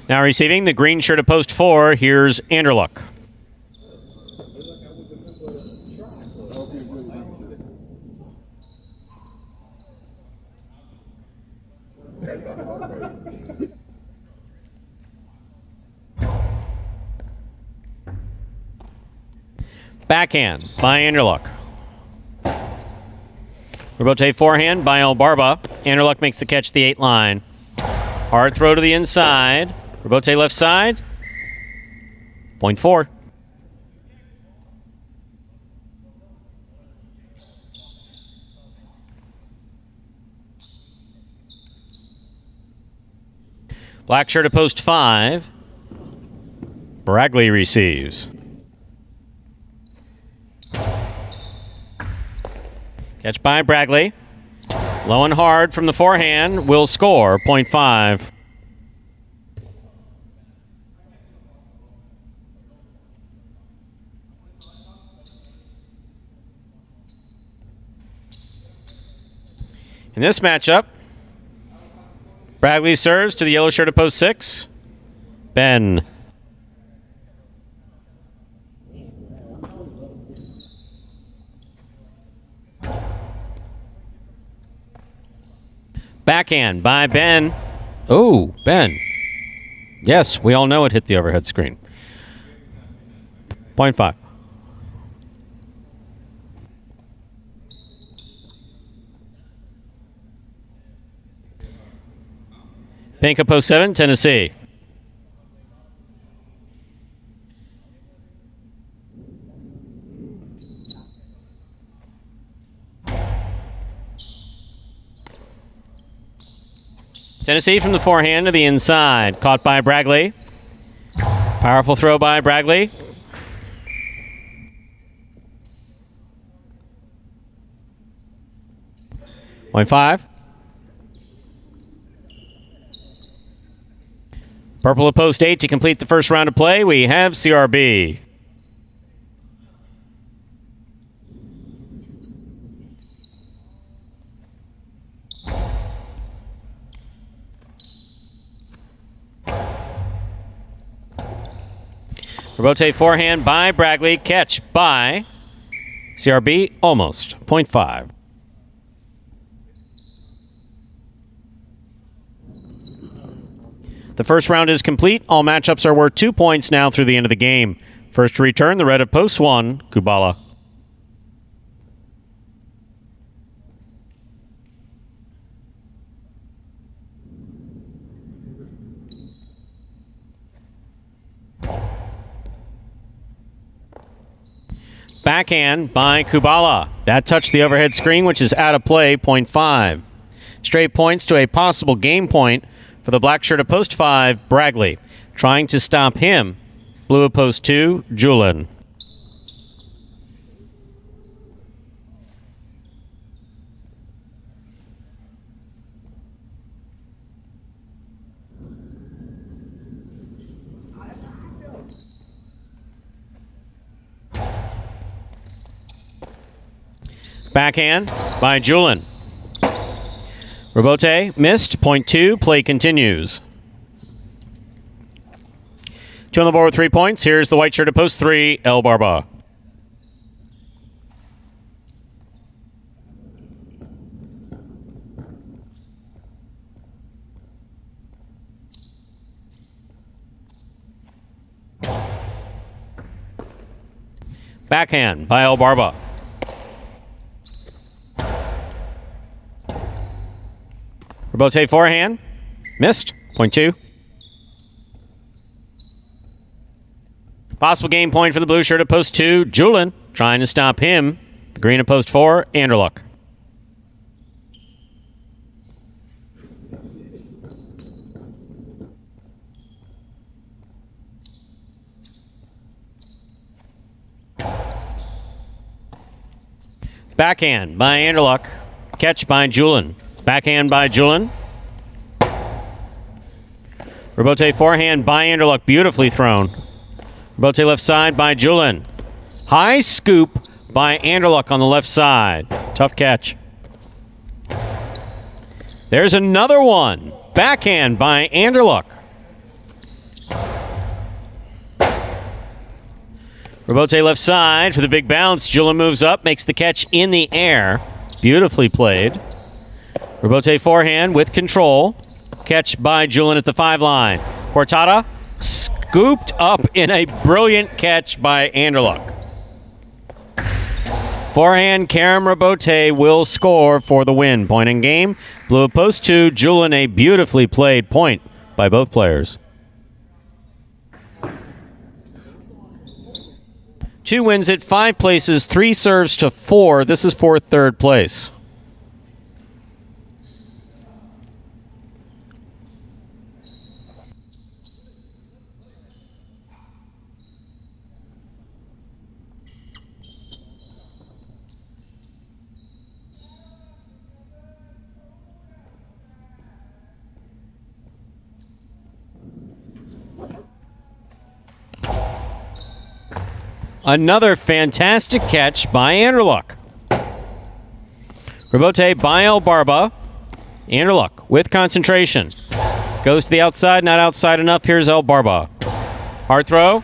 Now receiving the green shirt at post 4, here's Anderluck. Backhand by Anderluck. Rebote forehand by El Barba. Anderluck makes the catch at the 8 line. Hard throw to the inside. Rebote left side. Point 4. Black shirt at post 5. Bragley receives. Catch by Bragley. Low and hard from the forehand. Will score. Point 5. In this matchup, Bragley serves to the yellow shirt at post 6. Ben. Backhand by Ben. Oh, Ben. Yes, we all know it hit the overhead screen. Point 5. Pink at post 7, Tennessee. Tennessee from the forehand to the inside. Caught by Bragley. Powerful throw by Bragley. Point 5. Purple at post 8 to complete the first round of play. We have CRB. Rebote forehand by Bragley. Catch by CRB. Almost. Point 5. The first round is complete. All matchups are worth 2 points now through the end of the game. First to return, the red of post 1, Kubala. Backhand by Kubala. That touched the overhead screen, which is out of play, point 5. Straight points to a possible game point for the black shirt of post 5, Bragley. Trying to stop him, blue of post 2, Julin. Backhand by Julin. Rebote missed. Point 2. Play continues. 2 on the board with 3 points. Here's the white shirt at post 3, El Barba. Backhand by El Barba. Rebote forehand. Missed. Point 2. Possible game point for the blue shirt at post 2. Julin trying to stop him. The green at post 4. Anderluck. Backhand by Anderluck. Catch by Julin. Backhand by Julin. Rebote forehand by Anderluck. Beautifully thrown. Rebote left side by Julin. High scoop by Anderluck on the left side. Tough catch. There's another one. Backhand by Anderluck. Rebote left side for the big bounce. Julin moves up, makes the catch in the air. Beautifully played. Rebote forehand with control. Catch by Julin at the 5 line. Cortada scooped up in a brilliant catch by Anderluck. Forehand, Karam Rebote will score for the win. Point in game. Blue at post 2. Julin, a beautifully played point by both players. 2 wins at 5 places, 3 serves to 4. This is for 3rd place. Another fantastic catch by Anderluck. Rebote by El Barba. Anderluck with concentration. Goes to the outside, not outside enough. Here's El Barba. Hard throw.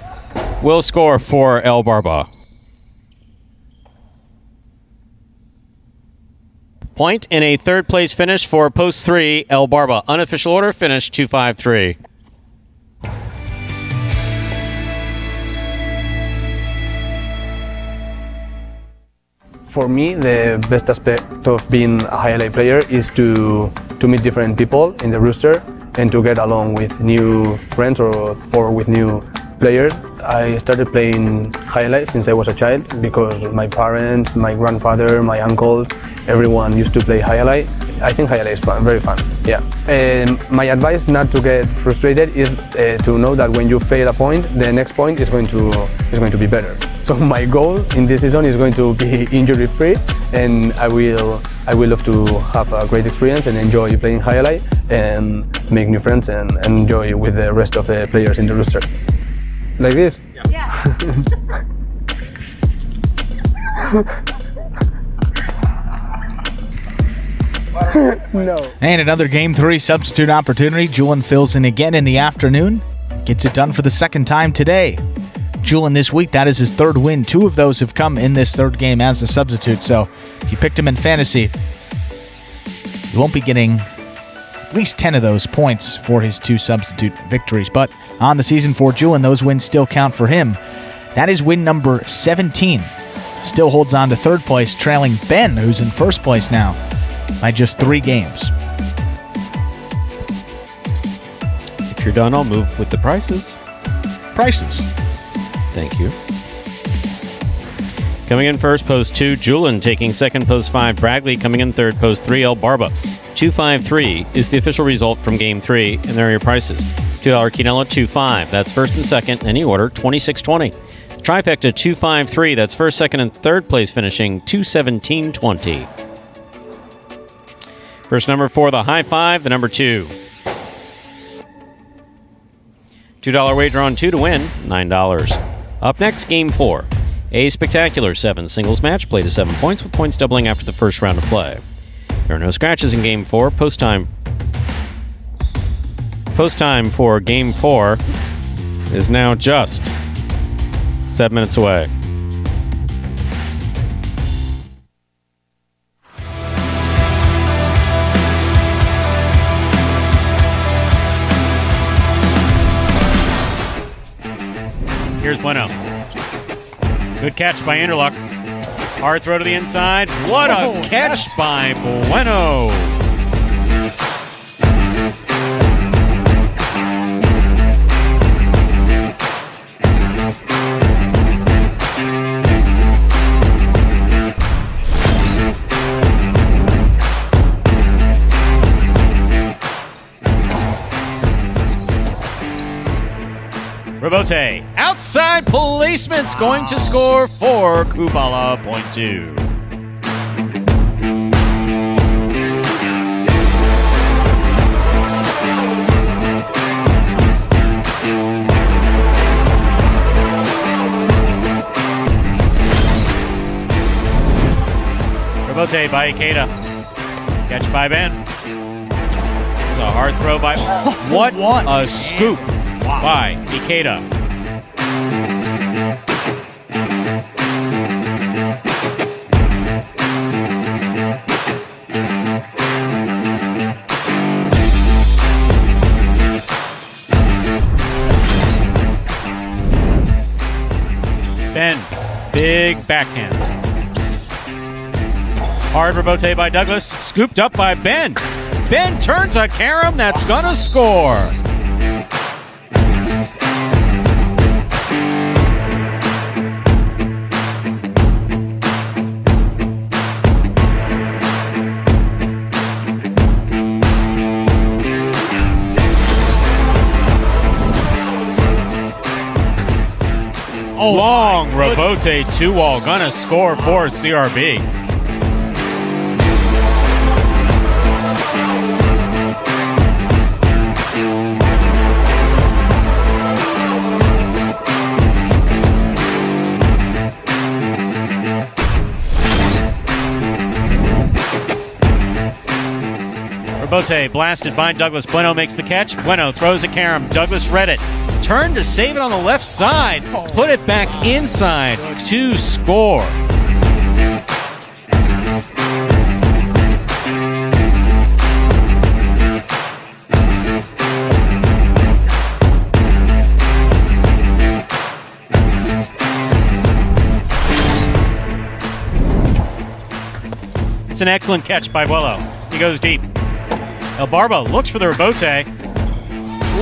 Will score for El Barba. Point in a 3rd place finish for post 3, El Barba. Unofficial order finish 2-5-3. For me, the best aspect of being a Jai-Alai player is to meet different people in the roster and to get along with new friends or with new players. I started playing Jai-Alai since I was a child because my parents, my grandfather, my uncles, everyone used to play Jai-Alai. I think Jai-Alai is fun, very fun. Yeah. And my advice not to get frustrated is to know that when you fail a point, the next point is going to be better. So my goal in this season is going to be injury-free, and I will I would love to have a great experience and enjoy playing Jai-Alai and make new friends and enjoy with the rest of the players in the roster. Like this? Yeah. No. And another Game 3 substitute opportunity. Julian fills in again in the afternoon. Gets it done for the second time today. Julian this week, that is his third win. 2 of those have come in this third game as a substitute. So if you picked him in fantasy, you won't be getting at least 10 of those points for his 2 substitute victories. But on the season for Julian, those wins still count for him. That is win number 17. Still holds on to third place, trailing Ben, who's in first place now by just 3 games. If you're done, I'll move with the prices. Prices. Thank you. Coming in first, post 2, Julian. Taking second, post 5, Bradley. Coming in third, post 3, El Barba. 253 is the official result from Game 3, and there are your prices. $2 Quinella, 2.5. That's first and second. Any order, 26.20. Trifecta, 253. That's first, second, and third place finishing, 217.20. First number for the high five, the number 2. $2 wager on 2 to win, $9. Up next, Game 4. A spectacular 7 singles match, played to 7 points, with points doubling after the first round of play. There are no scratches in Game 4. Post time for Game 4 is now just 7 minutes away. Here's Bueno. Good catch by Interlock. Hard throw to the inside. What a catch by Bueno. Robote, outside placement's going to score for Kubala, point 2. Robote by Ikeda. Catch by Ben. There's a hard throw by... What a scoop by Ikeda. Ben, big backhand. Hard rebote by Douglas, scooped up by Ben. Ben turns a carom that's gonna score. Long rebote 2-wall, gonna score for CRB. Rebote blasted by Douglas. Bueno makes the catch. Bueno throws a carom. Douglas read it. Turned to save it on the left side. Put it back inside to score. It's an excellent catch by Wello. He goes deep. El Barba looks for the rebote.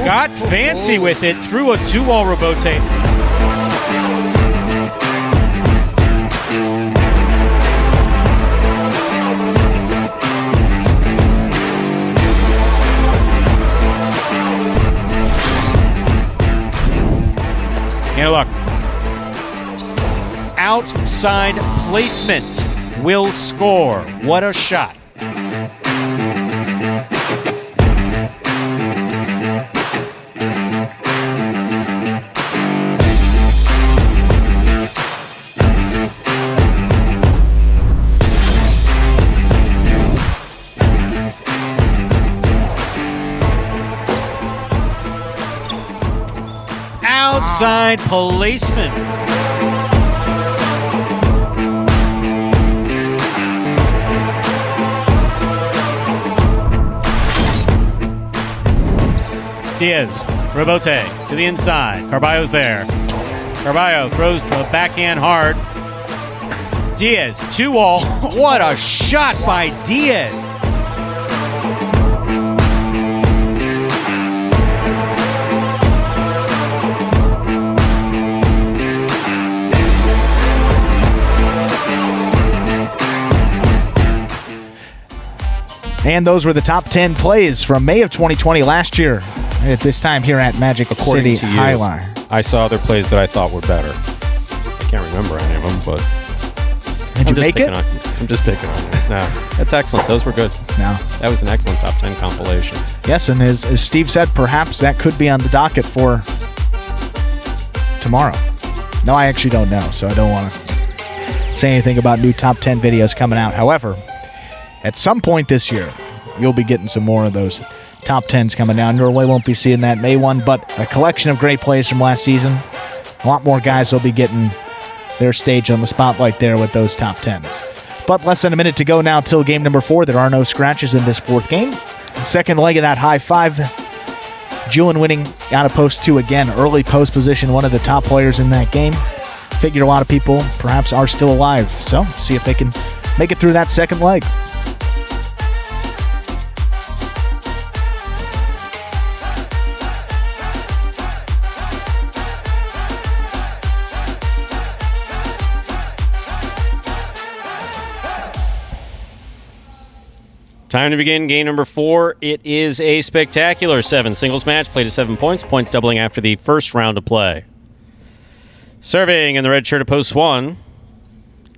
Got fancy with it, threw a 2-wall rebote. And look. Outside placement. will score. What a shot. Outside policeman. Diaz, Robote to the inside. Carballo's there. Carballo throws the backhand hard. Diaz, 2-all. What a shot by Diaz. And those were the top 10 plays from May of 2020 last year, at this time here at Magic City Jai-Alai. I saw other plays that I thought were better. I can't remember any of them, but Did you make it? I'm just picking on you. No, that's excellent. Those were good. No. That was an excellent top 10 compilation. Yes, and as Steve said, perhaps that could be on the docket for tomorrow. No, I actually don't know, so I don't want to say anything about new top 10 videos coming out. However, at some point this year, you'll be getting some more of those top 10s coming down. Norway won't be seeing that May one, but a collection of great plays from last season. A lot more guys will be getting their stage on the spotlight there with those top 10s. But less than a minute to go now till game number 4. There are no scratches in this fourth game. Second leg of that high five. Julian winning out of post 2 again. Early post position, one of the top players in that game. Figure a lot of people perhaps are still alive. So see if they can make it through that second leg. Time to begin game number 4. It is a spectacular 7 singles match, played at 7 points, points doubling after the first round of play. Serving in the red shirt at post 1,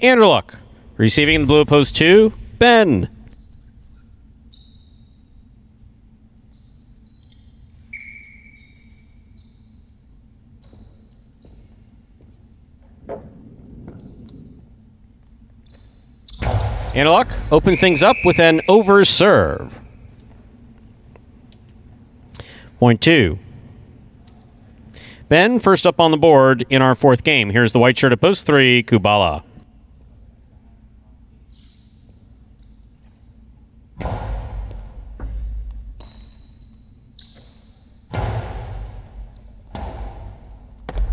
Andrew Luck. Receiving in the blue at post 2, Ben. Analog opens things up with an over serve. Point 2. Ben first up on the board in our fourth game. Here's the white shirt at post 3, Kubala.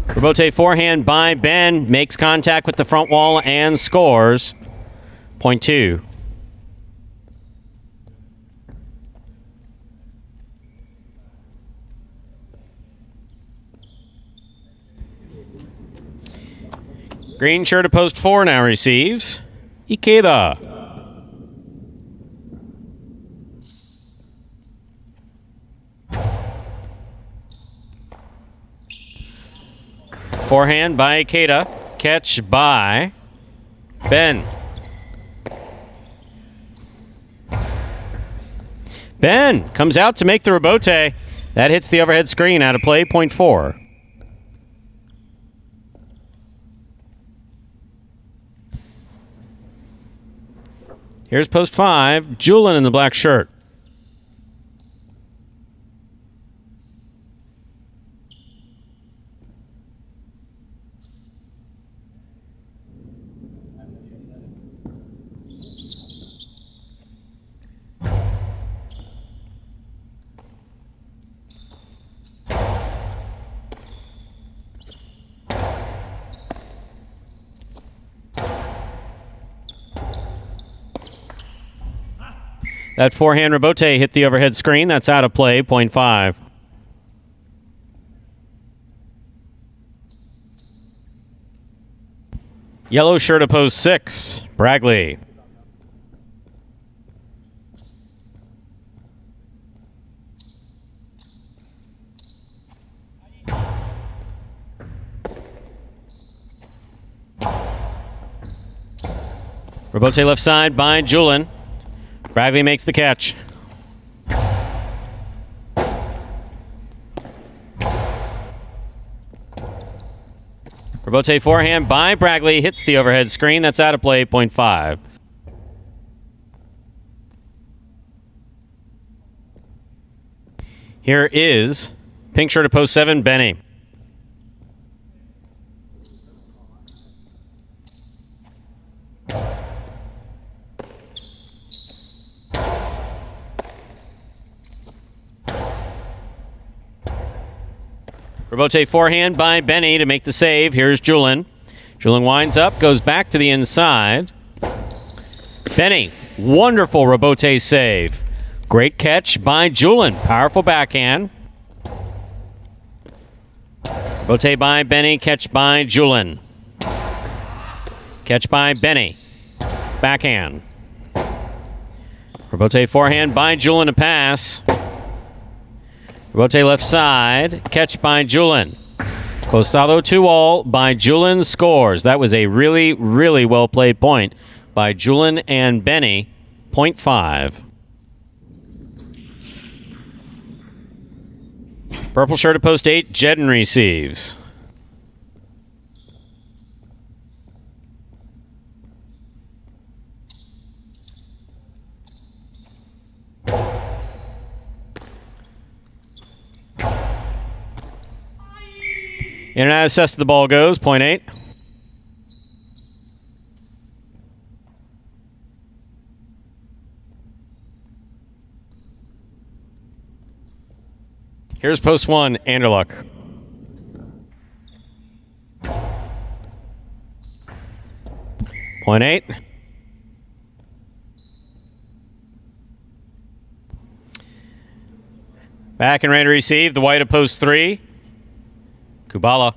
Robote forehand by Ben, makes contact with the front wall and scores. Point 2. Green shirt at post 4 now receives. Ikeda. Forehand by Ikeda. Catch by Ben. Ben comes out to make the rebote. That hits the overhead screen out of play, point 4. Here's post 5, Julian in the black shirt. That forehand rebote hit the overhead screen. That's out of play, point 5. Yellow shirt opposed 6, Bragley. Robote left side by Julin. Bragley makes the catch. Robote forehand by Bragley hits the overhead screen. That's out of play, 0.5. Here is pink shirt at post 7, Benny. Robote forehand by Benny to make the save. Here's Julin. Julin winds up, goes back to the inside. Benny, wonderful Robote save. Great catch by Julin. Powerful backhand. Robote by Benny, catch by Julin. Catch by Benny. Backhand. Robote forehand by Julin to pass. Robote left side, catch by Julin. Costado 2-all by Julin scores. That was a really, really well played point by Julin and Benny, 0.5. Purple shirt at post 8, Jedden receives. In and out of cess, the ball goes, 0.8. Here's post 1, Anderluck. Point 8. Back and ready to receive. The white at post 3. Kubala.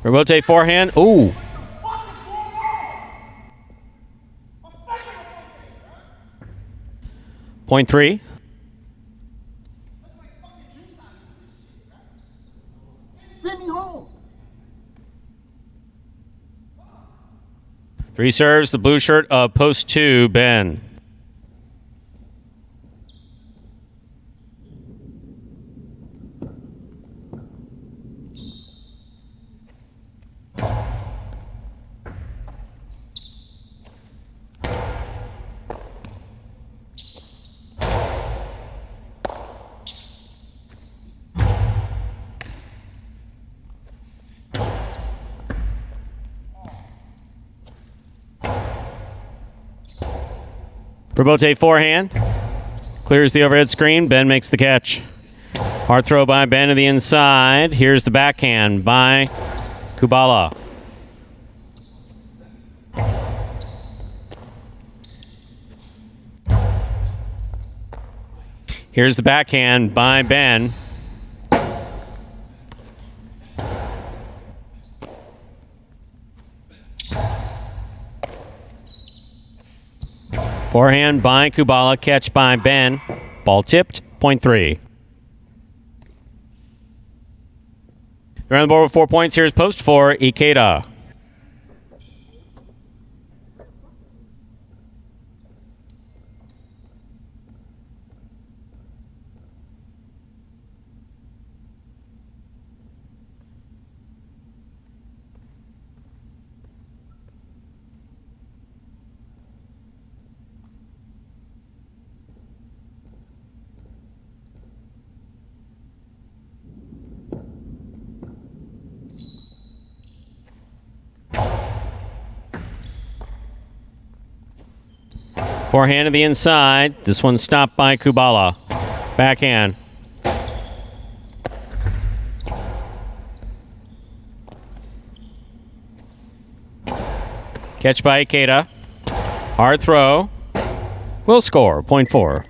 Robote forehand. Ooh. Point 3. Three serves, the blue shirt of post 2, Ben. Robote forehand. Clears the overhead screen. Ben makes the catch. Hard throw by Ben to the inside. Here's the backhand by Kubala. Here's the backhand by Ben. Forehand by Kubala, catch by Ben. Ball tipped, 0.3. They're on the board with 4 points. Here's post 4, Ikeda. Forehand to the inside. This one stopped by Kubala. Backhand. Catch by Ikeda. Hard throw. Will score, 0.4.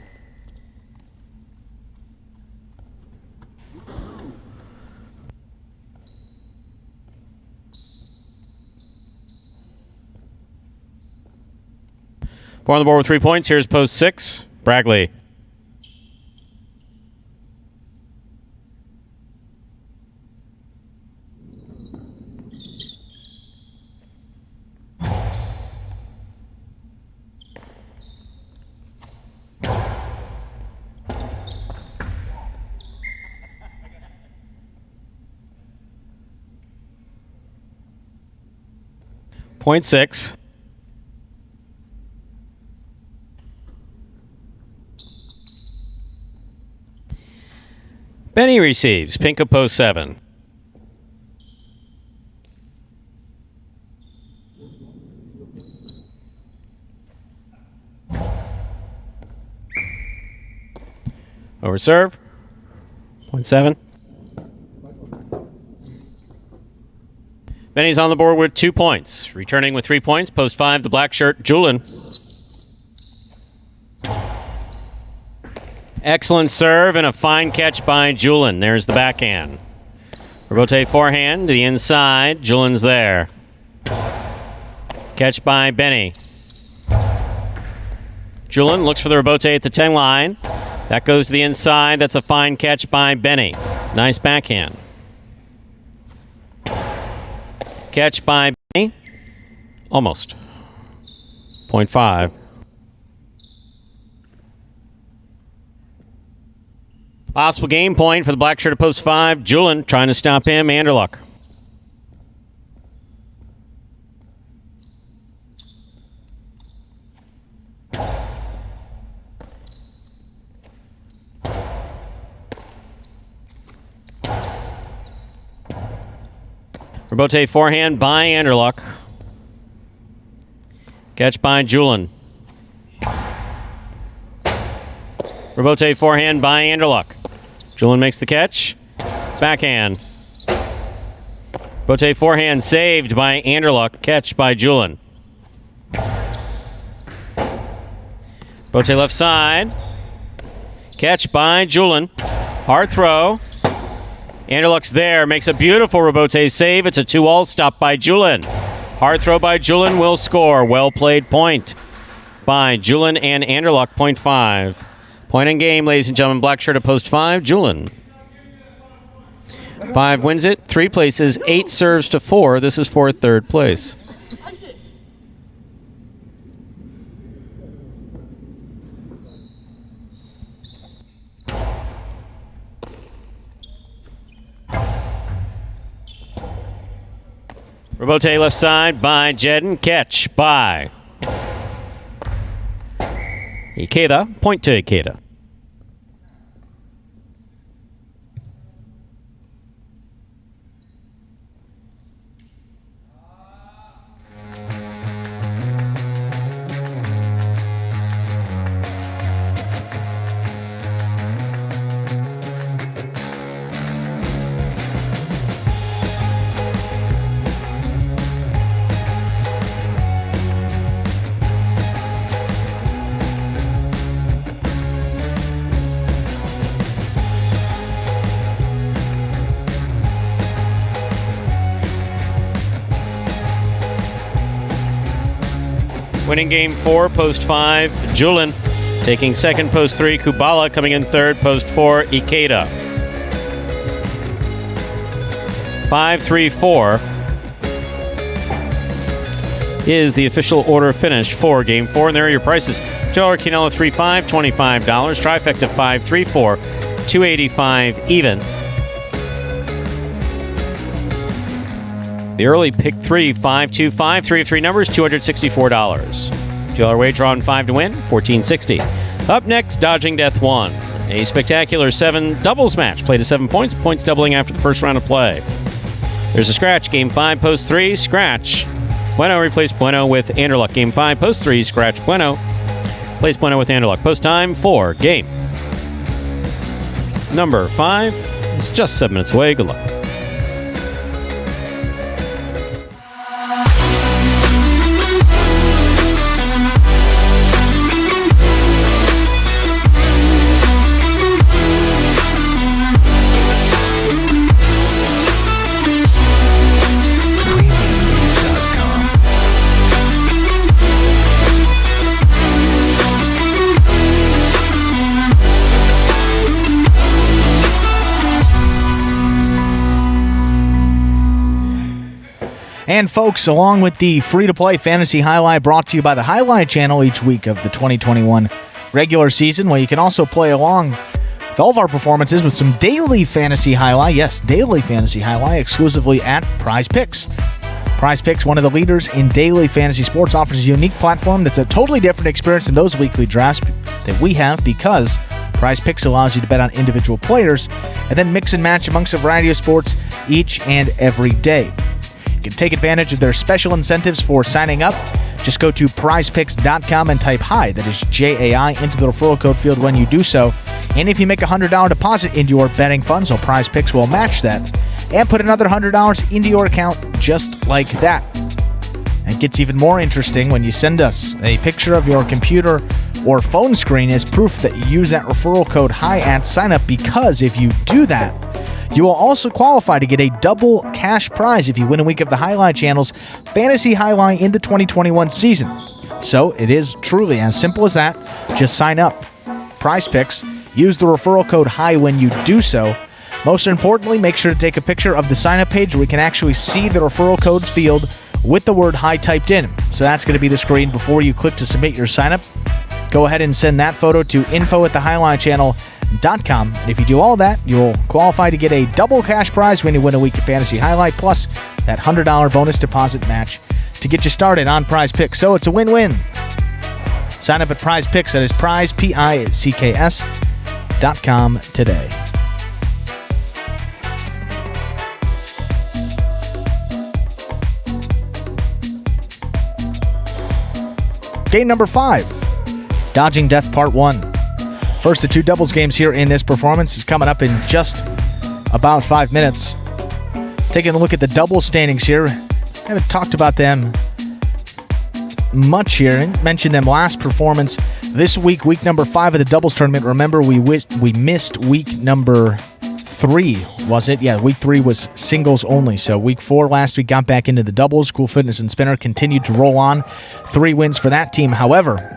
Four on the board with 3 points. Here's post 6, Bragley. 0.6. Benny receives. Pink of post 7. Over serve. 0.7. Benny's on the board with 2 points. Returning with 3 points. Post 5, the black shirt, Julin. Excellent serve and a fine catch by Julin. There's the backhand. Rebote forehand to the inside. Julin's there. Catch by Benny. Julin looks for the rebote at the 10 line. That goes to the inside. That's a fine catch by Benny. Nice backhand. Catch by Benny. Almost. 0.5. Possible game point for the black shirt at post 5. Julin trying to stop him. Anderluck. Rebote forehand by Anderluck. Catch by Julin. Rebote forehand by Anderluck. Julin makes the catch. Backhand. Rebote forehand saved by Anderluck. Catch by Julin. Rebote left side. Catch by Julin. Hard throw. Anderluck's there. Makes a beautiful rebote save. It's a 2-all stop by Julin. Hard throw by Julin will score. Well played point by Julin and Anderluck. 0.5. Point in game, ladies and gentlemen. Black shirt at post 5. Julin. 5 wins it. 3 places. 8 serves to 4. This is for third place. Rebote left side by Jedden. Catch by Ikeda. Point to Ikeda. Winning game 4, post 5, Julin. Taking second, post 3, Kubala. Coming in third, post 4, Ikeda. 5-3-4 is the official order finish for game 4. And there are your prices. $2 Quinella 3-5, $25. Trifecta 5-3-4, $285 even. The early pick 3, 5-2-5, 3 of 3 numbers, $264. $2 wager on 5 to win, $1460. Up next, Dodging Death 1. A spectacular 7 doubles match. Played to 7 points, points doubling after the first round of play. There's a scratch. Game 5, post 3, scratch. Bueno replaced Bueno with Anderluck. Game 5, post 3, scratch Bueno. Plays Bueno with Anderluck. Post time for game number 5. It's just 7 minutes away. Good luck. And folks, along with the free-to-play Fantasy Highlight brought to you by the Highlight channel each week of the 2021 regular season, where you can also play along with all of our performances with some daily Fantasy Highlight. Yes, daily Fantasy Highlight exclusively at Prize Picks. Prize Picks, one of the leaders in daily fantasy sports, offers a unique platform that's a totally different experience than those weekly drafts that we have because Prize Picks allows you to bet on individual players and then mix and match amongst a variety of sports each and every day. You can take advantage of their special incentives for signing up. Just go to prizepicks.com and type HI, that is J-A-I, into the referral code field when you do so. And if you make a $100 deposit into your betting fund, so Prize Picks will match that and put another $100 into your account just like that. It gets even more interesting when you send us a picture of your computer or phone screen as proof that you use that referral code HI at sign up, because if you do that, you will also qualify to get a double cash prize if you win a week of the Highlight Channel's Fantasy Highlight in the 2021 season. So it is truly as simple as that. Just sign up. Prize Picks. Use the referral code HI when you do so. Most importantly, make sure to take a picture of the sign-up page where we can actually see the referral code field with the word HI typed in. So that's going to be the screen before you click to submit your sign-up. Go ahead and send that photo to info@thehighlightchannel.com. And if you do all that, you'll qualify to get a double cash prize when you win a week of Fantasy Highlight, plus that $100 bonus deposit match to get you started on Prize Picks. So it's a win-win. Sign up at Prize Picks. That is Prize, Picks.com today. Game number 5, Dodging Death Part 1. First of 2 doubles games here in this performance is coming up in just about 5 minutes. Taking a look at the double standings here. Haven't talked about them much here. Mentioned them last performance. This week, week number 5 of the doubles tournament. Remember, we missed week number 3, was it? Yeah, week 3 was singles only. So week 4 last week got back into the doubles. Cool Fitness and Spinner continued to roll on. 3 wins for that team. However,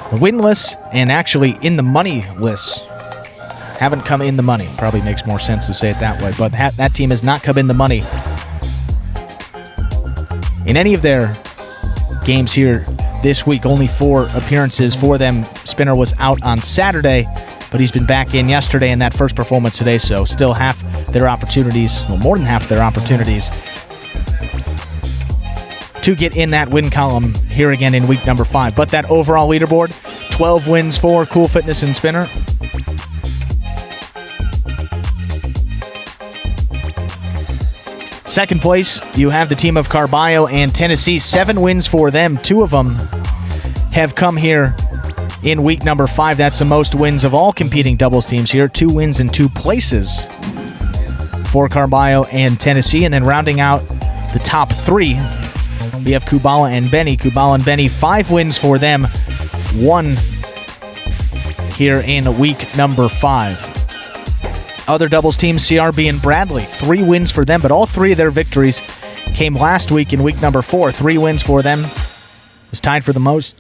winless and actually in the money lists haven't come in the money. Probably makes more sense to say it that way. But that team has not come in the money in any of their games here this week. Only 4 appearances for them. Spinner was out on Saturday, but he's been back in yesterday in that first performance today, so still half their opportunities, well, more than half their opportunities to get in that win column here again in week number 5. But that overall leaderboard, 12 wins for Cool Fitness and Spinner. Second place, you have the team of Carballo and Tennessee. 7 wins for them. 2 of them have come here in week number 5. That's the most wins of all competing doubles teams here. 2 wins in 2 places for Carballo and Tennessee. And then rounding out the top 3, we have Kubala and Benny. Kubala and Benny, 5 wins for them. 1 here in week number 5. Other doubles teams, CRB and Bradley, 3 wins for them, but all 3 of their victories came last week in week number 4. 3 wins for them. It was tied for the most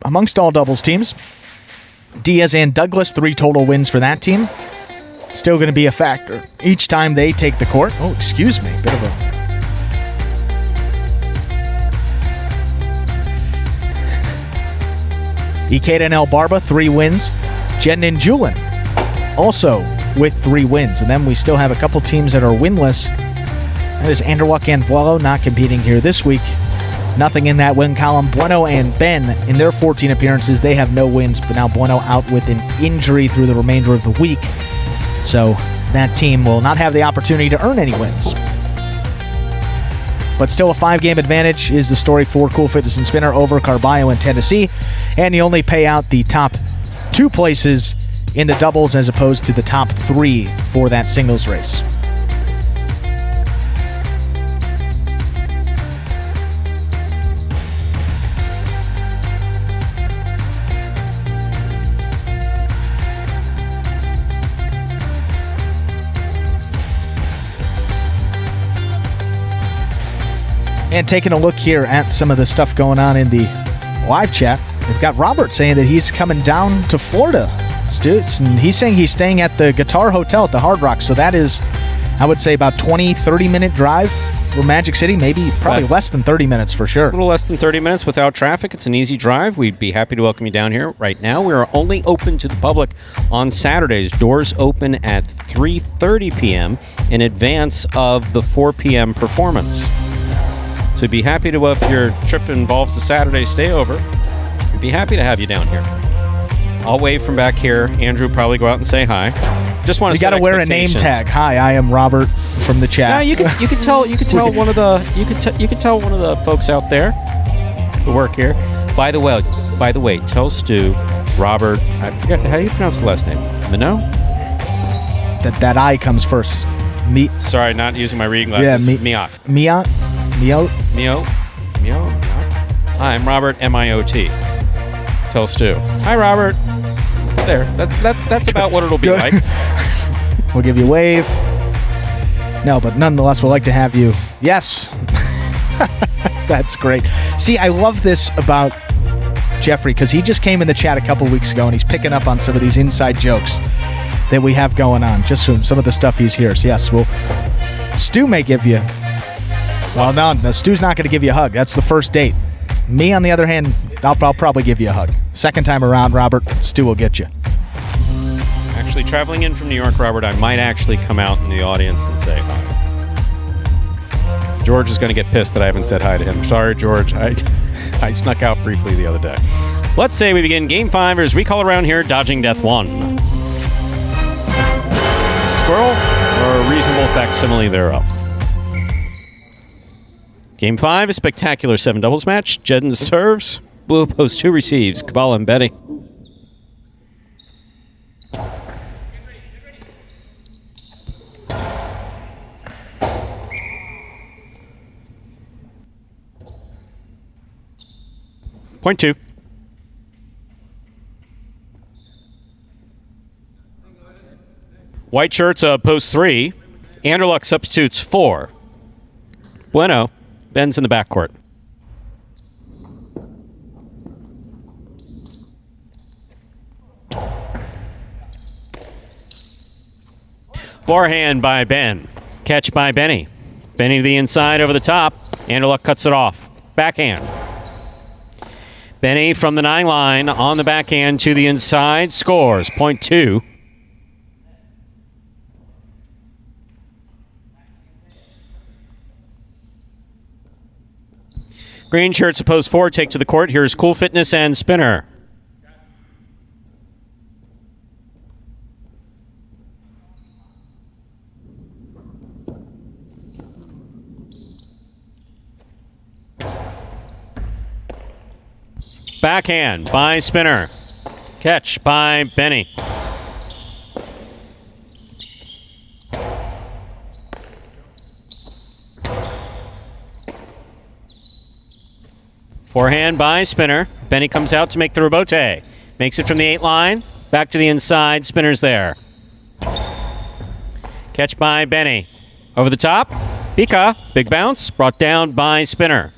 amongst all doubles teams. Diaz and Douglas, 3 total wins for that team. Still going to be a factor each time they take the court. Oh, excuse me. Bit of a... Ikeda and El Barba, 3 wins. Jen and Julin also with 3 wins. And then we still have a couple teams that are winless. That is Anderwalk and Vuelo not competing here this week. Nothing in that win column. Bueno and Ben, in their 14 appearances, they have no wins, but now Bueno out with an injury through the remainder of the week. So that team will not have the opportunity to earn any wins. But still a 5-game advantage is the story for Cool Fitness and Spinner over Carballo and Tennessee. And you only pay out the top 2 places in the doubles as opposed to the top 3 for that singles race. And taking a look here at some of the stuff going on in the live chat, we've got Robert saying that he's coming down to Florida, and he's saying he's staying at the Guitar Hotel at the Hard Rock. So that is, I would say, about 30-minute drive for Magic City, probably less than 30 minutes for sure. A little less than 30 minutes without traffic. It's an easy drive. We'd be happy to welcome you down here. Right now, we are only open to the public on Saturdays. Doors open at 3:30 p.m. in advance of the 4 p.m. performance. So actually be happy to, if your trip involves a Saturday stay over, we'd be happy to have you down here. I'll wave from back here. Andrew probably go out and say hi. Just want to. You got to wear a name tag. Hi, I am Robert from the chat. No, you could tell one of the folks out there who work here. By the way, tell Stu, Robert. I forget how do you pronounce the last name. Minot? That I comes first. Sorry, not using my reading glasses. Miot. Hi, I'm Robert, M-I-O-T. Tell Stu. Hi, Robert. There. That's about what it'll be like. We'll give you a wave. No, but nonetheless, we'd like to have you. Yes. That's great. See, I love this about Jeffrey because he just came in the chat a couple weeks ago and he's picking up on some of these inside jokes that we have going on, just from some of the stuff he's here. So yes, Stu may give you. Well, no, Stu's not going to give you a hug. That's the first date. Me, on the other hand, I'll probably give you a hug. Second time around, Robert, Stu will get you. Actually, traveling in from New York, Robert, I might actually come out in the audience and say hi. George is going to get pissed that I haven't said hi to him. Sorry, George. I snuck out briefly the other day. Let's say we begin Game 5, or as we call it around here, Dodging Death 1. Squirrel, or a reasonable facsimile thereof. Game 5, a spectacular 7 doubles match. Jedden serves. Blue post 2 receives. Kabbalah and Betty. Point 2. White shirts, post 3. Anderluck substitutes 4. Bueno. Ben's in the backcourt. Forehand by Ben. Catch by Benny. Benny to the inside over the top. Anderluck cuts it off. Backhand. Benny from the 9 line on the backhand to the inside. Scores. Point 2. Green shirts opposed 4 take to the court. Here's Cool Fitness and Spinner. Backhand by Spinner. Catch by Benny. Forehand by Spinner. Benny comes out to make the rebote. Makes it from the 8 line. Back to the inside. Spinner's there. Catch by Benny. Over the top. Pika. Big bounce. Brought down by Spinner.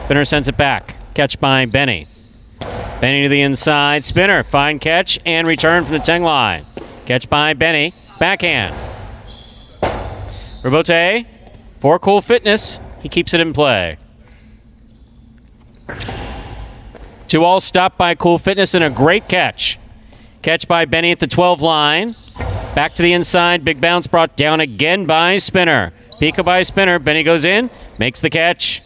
Spinner sends it back. Catch by Benny. Benny to the inside. Spinner. Fine catch and return from the 10 line. Catch by Benny. Backhand. Rebote for Cool Fitness. He keeps it in play. 2-all stop by Cool Fitness and a great catch. Catch by Benny at the 12 line. Back to the inside. Big bounce brought down again by Spinner. Pika by Spinner. Benny goes in. Makes the catch.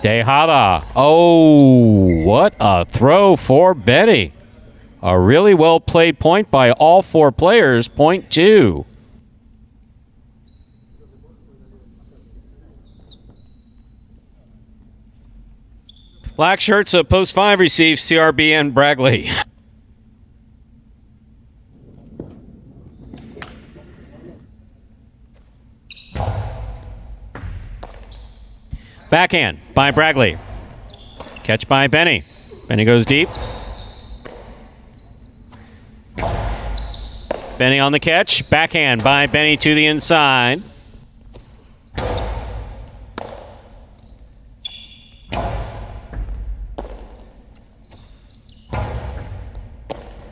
Tejada. Oh, what a throw for Benny. A really well played point by all 4 players. Point 2. Black shirts, post 5 receives CRB and Bragley. Backhand by Bragley. Catch by Benny. Benny goes deep. Benny on the catch. Backhand by Benny to the inside.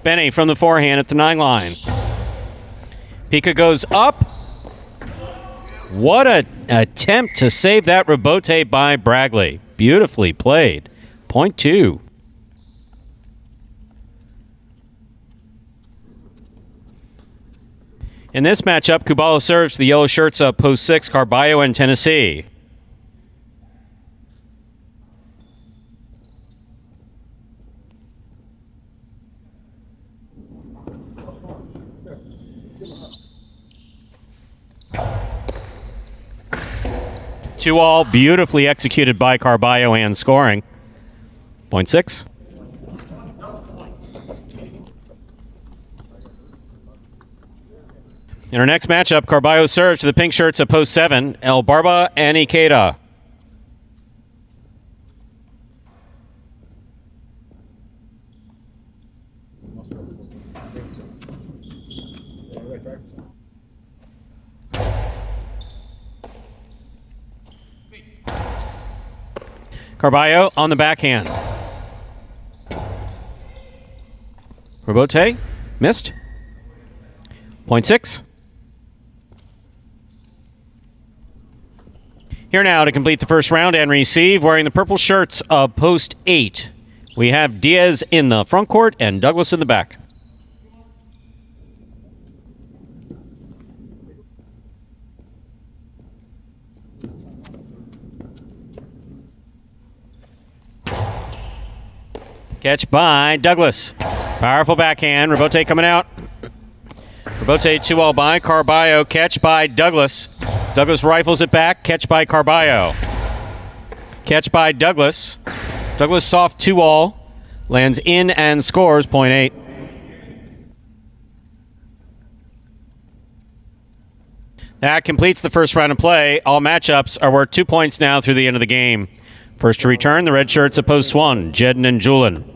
Benny from the forehand at the 9 line. Pika goes up. What an attempt to save that rebote by Bragley. Beautifully played. Point 2. In this matchup, Kubala serves the yellow shirts up post 6, Carballo and Tennessee. 2-all, beautifully executed by Carballo and scoring. 0.6. In our next matchup, Carballo serves to the pink shirts at post 7, El Barba and Ikeda. Carballo on the backhand. Robote missed. 0.6. Here now to complete the first round and receive, wearing the purple shirts of post 8. We have Diaz in the front court and Douglas in the back. Catch by Douglas. Powerful backhand. Robote coming out. Robote 2-all by Carballo. Catch by Douglas. Douglas rifles it back. Catch by Carballo. Catch by Douglas. Douglas soft 2-all. Lands in and scores 0.8. That completes the first round of play. All matchups are worth 2 points now through the end of the game. First to return, the red shirts at post 1, Jedden and Julian.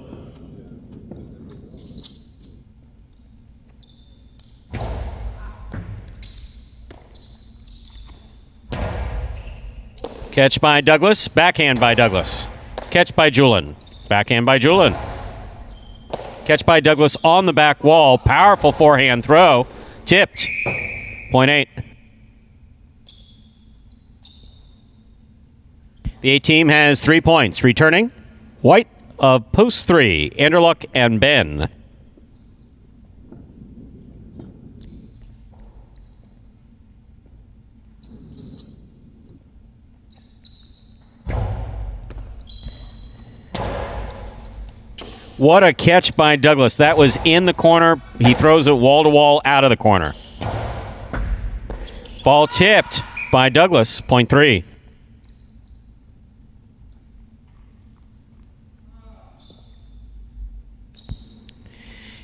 Catch by Douglas, backhand by Douglas. Catch by Julian, backhand by Julian. Catch by Douglas on the back wall, powerful forehand throw, tipped, 0.8. The A team has 3 points. Returning, White of post 3, Anderluck and Ben. What a catch by Douglas. That was in the corner. He throws it wall to wall out of the corner. Ball tipped by Douglas, 0.3.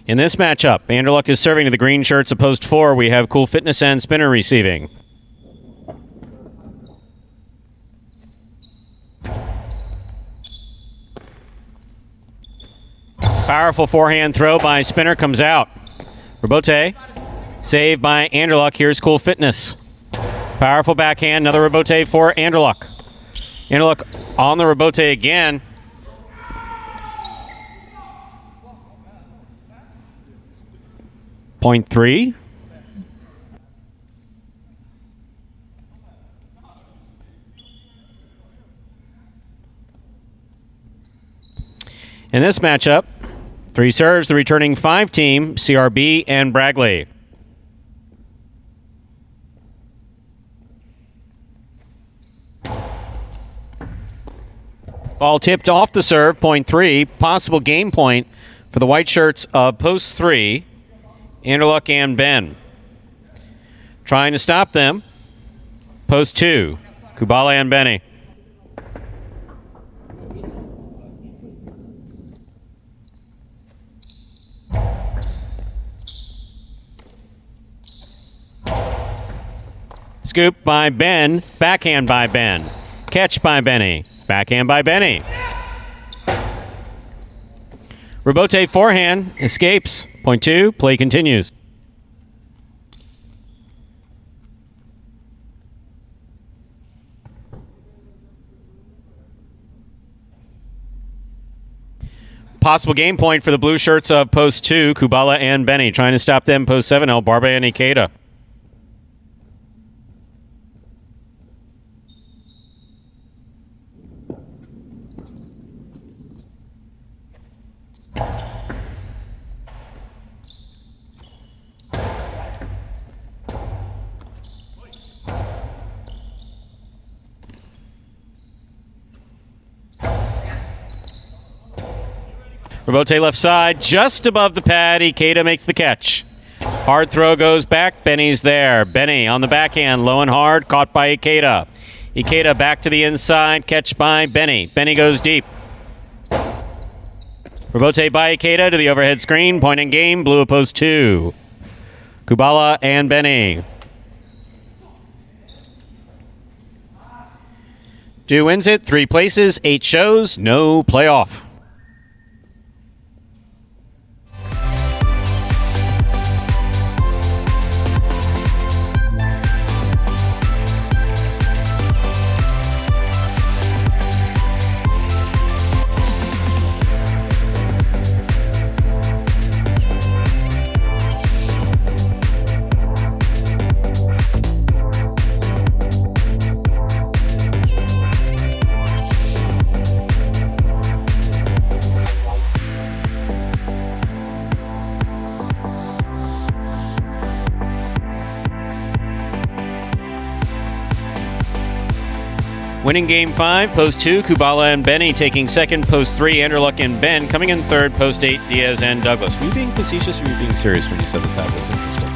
In this matchup, Anderluck is serving to the green shirts of post 4. We have Cool Fitness and Spinner receiving. Powerful forehand throw by Spinner comes out. Robote, saved by Anderluck. Here's Cool Fitness. Powerful backhand, another Robote for Anderluck. Anderluck on the Robote again. Point 3. In this matchup, 3 serves, the returning 5 team, CRB and Bragley. Ball tipped off the serve, 0.3. Possible game point for the white shirts of post 3, Anderluck and Ben. Trying to stop them, post 2, Kubala and Benny. Scoop by Ben, backhand by Ben. Catch by Benny, backhand by Benny. Robote forehand, escapes, 0.2, play continues. Possible game point for the blue shirts of post 2, Kubala and Benny. Trying to stop them, post 7, El Barba and Ikeda. Robote left side, just above the pad. Ikeda makes the catch. Hard throw goes back. Benny's there. Benny on the backhand, low and hard, caught by Ikeda. Ikeda back to the inside. Catch by Benny. Benny goes deep. Rebote by Ikeda to the overhead screen. Point in game. Blue opposed 2. Kubala and Benny. Du wins it. 3 places, 8 shows, no playoff. Winning game 5, post 2, Kubala and Benny taking second, post 3, Anderluck and Ben. Coming in third, post 8, Diaz and Douglas. Were you being facetious or were you being serious when you said that was interesting?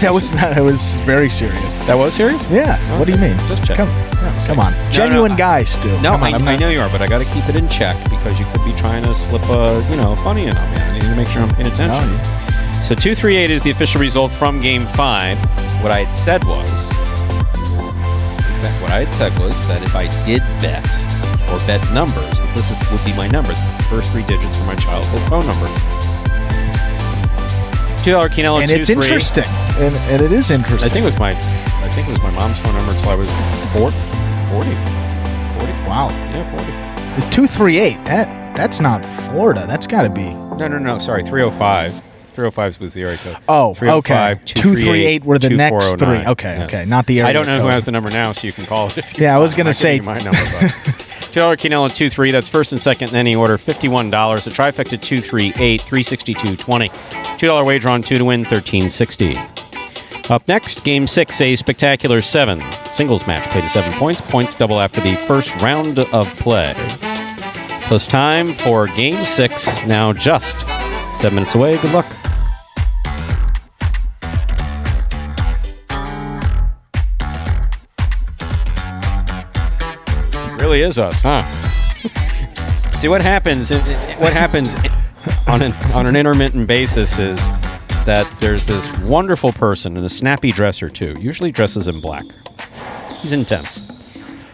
That was not. It was very serious. That was serious? Yeah. Okay. What do you mean? Just check. Come on. Genuine guy, Stu. No, I know you are, but I got to keep it in check because you could be trying to slip a, funny in on me. I need to make sure I'm paying attention. So 2-3-8 is the official result from game 5. What I had said was that if I did bet or bet numbers, that this would be my number. The first 3 digits for my childhood phone number. $2 Quinella, and it's interesting, and it is interesting. I think it was my mom's phone number until I was 40. Wow. Yeah, 40. It's 238. That's not Florida. That's got to be. No. Sorry, 305. 305 was the area code. Oh, okay. 238 were the next 3. Okay, yes. Okay. Not the area I don't know code. who has the number now, so you can call it if you I was going to say. My number, $2 Quinella 2-3. That's first and second in any order. $51. The trifecta 2-3-8. $362.20. $2 wager on 2 to win. $13.60. Up next, Game 6, a spectacular 7 singles match. Played to 7 points. Points double after the first round of play. Close time for Game 6. Now just 7 minutes away. Good luck. Really is us, huh? See what happens. What happens on an intermittent basis is that there's this wonderful person in a snappy dress or two. Usually dresses in black. He's intense.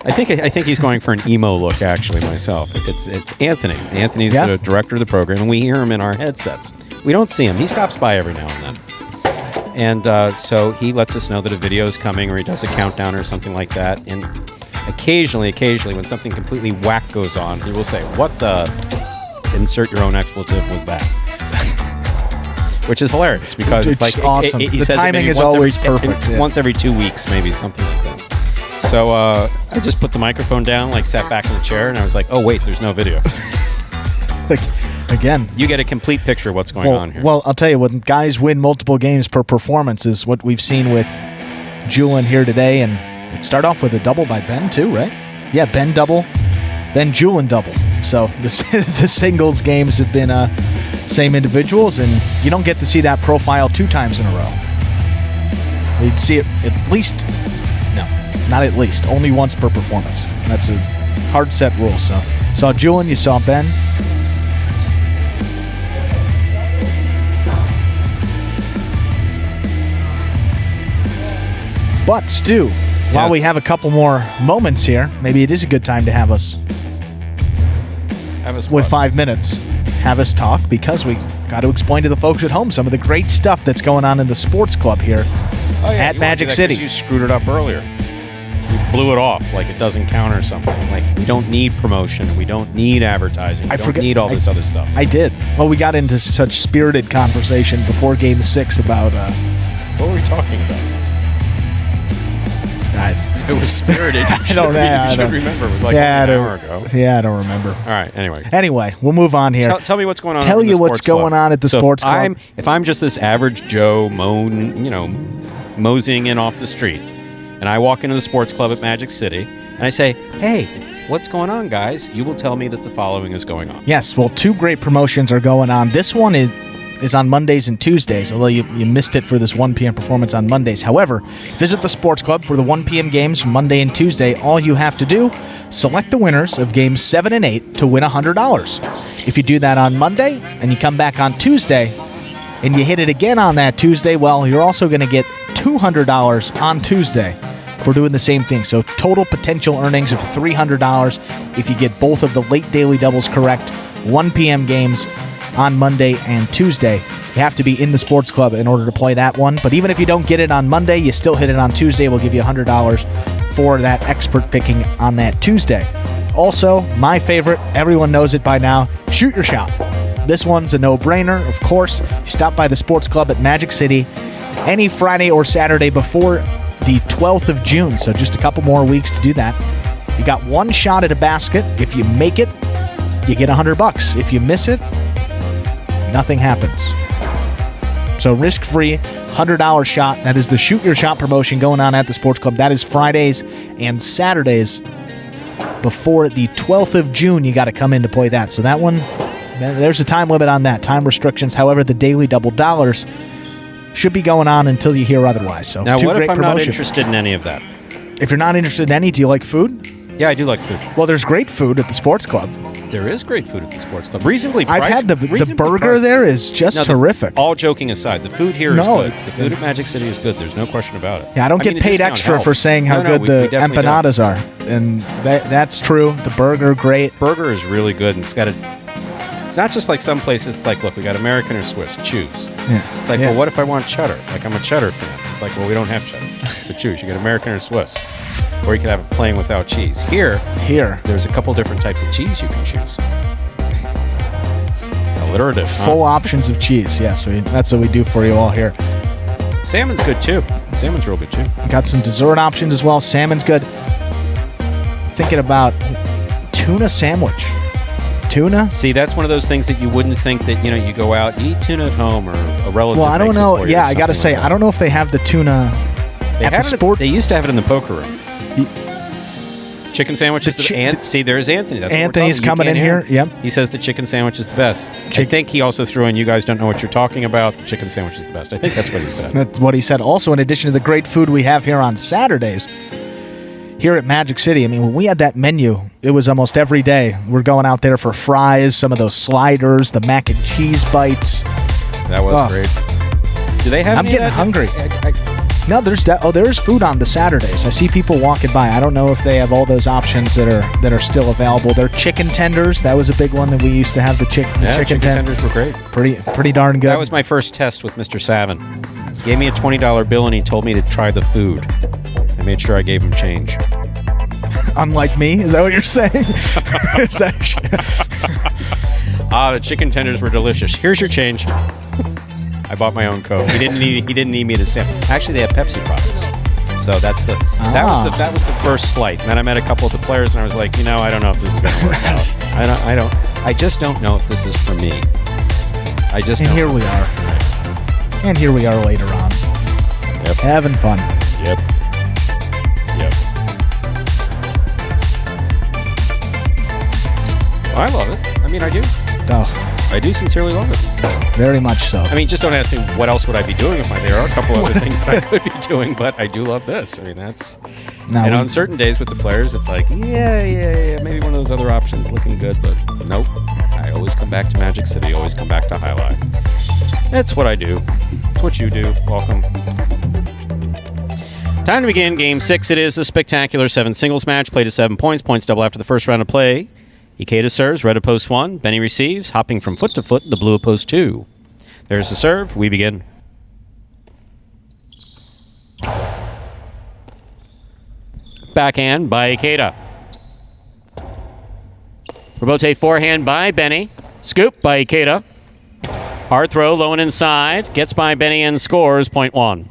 I think he's going for an emo look. Actually, myself, it's Anthony. Anthony's the director of the program, and we hear him in our headsets. We don't see him. He stops by every now and then, and so he lets us know that a video is coming, or he does a countdown or something like that, and. Occasionally, when something completely whack goes on, he will say, "What the?" Insert your own expletive was that, which is hilarious because it's like awesome. He the says timing is always perfect. Once every 2 weeks, maybe something like that. So I just put the microphone down, sat back in the chair, and I was like, "Oh wait, there's no video." Again, you get a complete picture of what's going on here. Well, I'll tell you, when guys win multiple games per performance is what we've seen with Julian here today, and. It started off with a double by Ben, too, right? Yeah, Ben double, then Julian double. So the singles games have been same individuals, and you don't get to see that profile 2 times in a row. You'd see it at least, no, not at least, only once per performance. That's a hard set rule. So saw Julian, you saw Ben. But Stu, while we have a couple more moments here, maybe it is a good time to have us with 5 minutes, have us talk, because we got to explain to the folks at home some of the great stuff that's going on in the sports club here at Magic City. You screwed it up earlier. You blew it off like it doesn't count or something. Like, we don't need promotion. We don't need advertising. We don't need all this other stuff. I did. Well, we got into such spirited conversation before Game 6 about... what were we talking about? It was spirited. You should remember. It was like an hour ago. Yeah, I don't remember. All right. Anyway, we'll move on here. Tell me what's going on. Tell you what's going on at the sports club. If I'm just this average Joe, moseying in off the street, and I walk into the sports club at Magic City, and I say, "Hey, what's going on, guys?" You will tell me that the following is going on. Yes. Well, 2 great promotions are going on. This one is is on Mondays and Tuesdays, although you missed it for this 1 p.m. performance on Mondays. However, visit the Sports Club for the 1 p.m. games Monday and Tuesday. All you have to do, select the winners of games 7 and 8 to win $100. If you do that on Monday and you come back on Tuesday and you hit it again on that Tuesday, well, you're also going to get $200 on Tuesday for doing the same thing. So total potential earnings of $300 if you get both of the late daily doubles correct. 1 p.m. games on Monday and Tuesday. You have to be in the Sports Club in order to play that one. But even if you don't get it on Monday, you still hit it on Tuesday. We'll give you $100 for that expert picking on that Tuesday. Also, my favorite, everyone knows it by now, Shoot Your Shot. This one's a no-brainer, of course. You stop by the Sports Club at Magic City any Friday or Saturday before the 12th of June, so just a couple more weeks to do that. You got one shot at a basket. If you make it, you get $100. If you miss it, nothing happens. So risk-free, $100 shot. That is the Shoot Your Shot promotion going on at the Sports Club. That is Fridays and Saturdays. Before the 12th of June, you got to come in to play that. So that one, there's a time limit on that. Time restrictions. However, the daily double dollars should be going on until you hear otherwise. So now, what if I'm promotions. not interested in any of that? If you're not interested in any, do you like food? Yeah, I do like food. Well, there's great food at the Sports Club. There is great food at the Sports Club. Reasonably priced. I've had the burger there is just terrific. All joking aside, the food here is good. The food at Magic City is good. There's no question about it. Yeah, I don't get paid extra for saying how good the empanadas are. And that's true. The burger, great. Burger is really good. And it's not just like some places. It's like, look, we got American or Swiss. Choose. Yeah. It's like, well, what if I want cheddar? Like, I'm a cheddar fan. It's like, well, we don't have cheddar. So choose. You get American or Swiss. Or you could have it plain without cheese. Here, there's a couple different types of cheese you can choose. Alliterative. Full options of cheese. Yes, that's what we do for you all here. Salmon's good too. Salmon's real good too. Got some dessert options as well. Salmon's good. Thinking about tuna sandwich. Tuna? See, that's one of those things that you wouldn't think that, you go out, eat tuna at home, or a relative. Well, I don't makes know. it for you Yeah, I got to say, I don't know if they have the tuna at the sport. They used to have it in the poker room. Chicken sandwiches. See, there's Anthony. That's Anthony's coming in here. Yep. He says the chicken sandwich is the best. I think he also threw in, you guys don't know what you're talking about. The chicken sandwich is the best. I think that's what he said. That's what he said. Also, in addition to the great food we have here on Saturdays, here at Magic City, I mean, when we had that menu, it was almost every day. We're going out there for fries, some of those sliders, the mac and cheese bites. That was great. Do they have? I'm getting hungry. No, there's food on the Saturdays. I see people walking by. I don't know if they have all those options that are still available. They're chicken tenders. That was a big one that we used to have. The chicken tenders were great. Pretty darn good. That was my first test with Mr. Savin. He gave me a $20 bill and he told me to try the food. I made sure I gave him change. Unlike me, is that what you're saying? Is that? The chicken tenders were delicious. Here's your change. I bought my own Coke. He didn't need me to sample. Actually, they have Pepsi products. So that was the first slight. And then I met a couple of the players, and I was like, I don't know if this is going to work out. I just don't know if this is for me. Here we are. And here we are later on. Yep. Having fun. Yep. Well, I love it. I mean, I do. Oh. I do sincerely love it. Very much so. I mean, just don't ask me what else would I be doing if there are a couple other things that I could be doing, but I do love this. I mean, that's... on certain days with the players, it's like, yeah, maybe one of those other options looking good, but nope. I always come back to Magic City, always come back to Jai-Alai. That's what I do. It's what you do. Welcome. Time to begin Game 6. It is a spectacular 7 singles match, played to 7 points. Points double after the first round of play. Ikeda serves, red oppost 1. Benny receives, hopping from foot to foot, the blue oppost 2. There's the serve. We begin. Backhand by Ikeda. Rebote forehand by Benny. Scoop by Ikeda. Hard throw, low and inside. Gets by Benny and scores, point 1.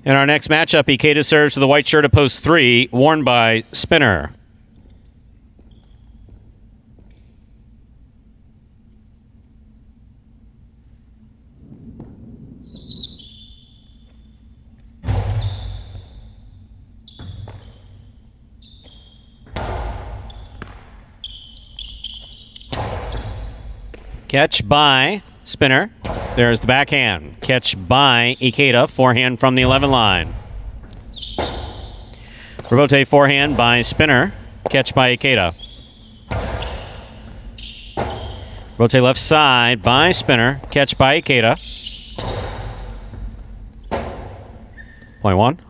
In our next matchup, Ikeda serves to the white shirt of post 3, worn by Spinner. Catch by Spinner. There's the backhand. Catch by Ikeda. Forehand from the 11 line. Rebote forehand by Spinner. Catch by Ikeda. Rebote left side by Spinner. Catch by Ikeda. Point 1.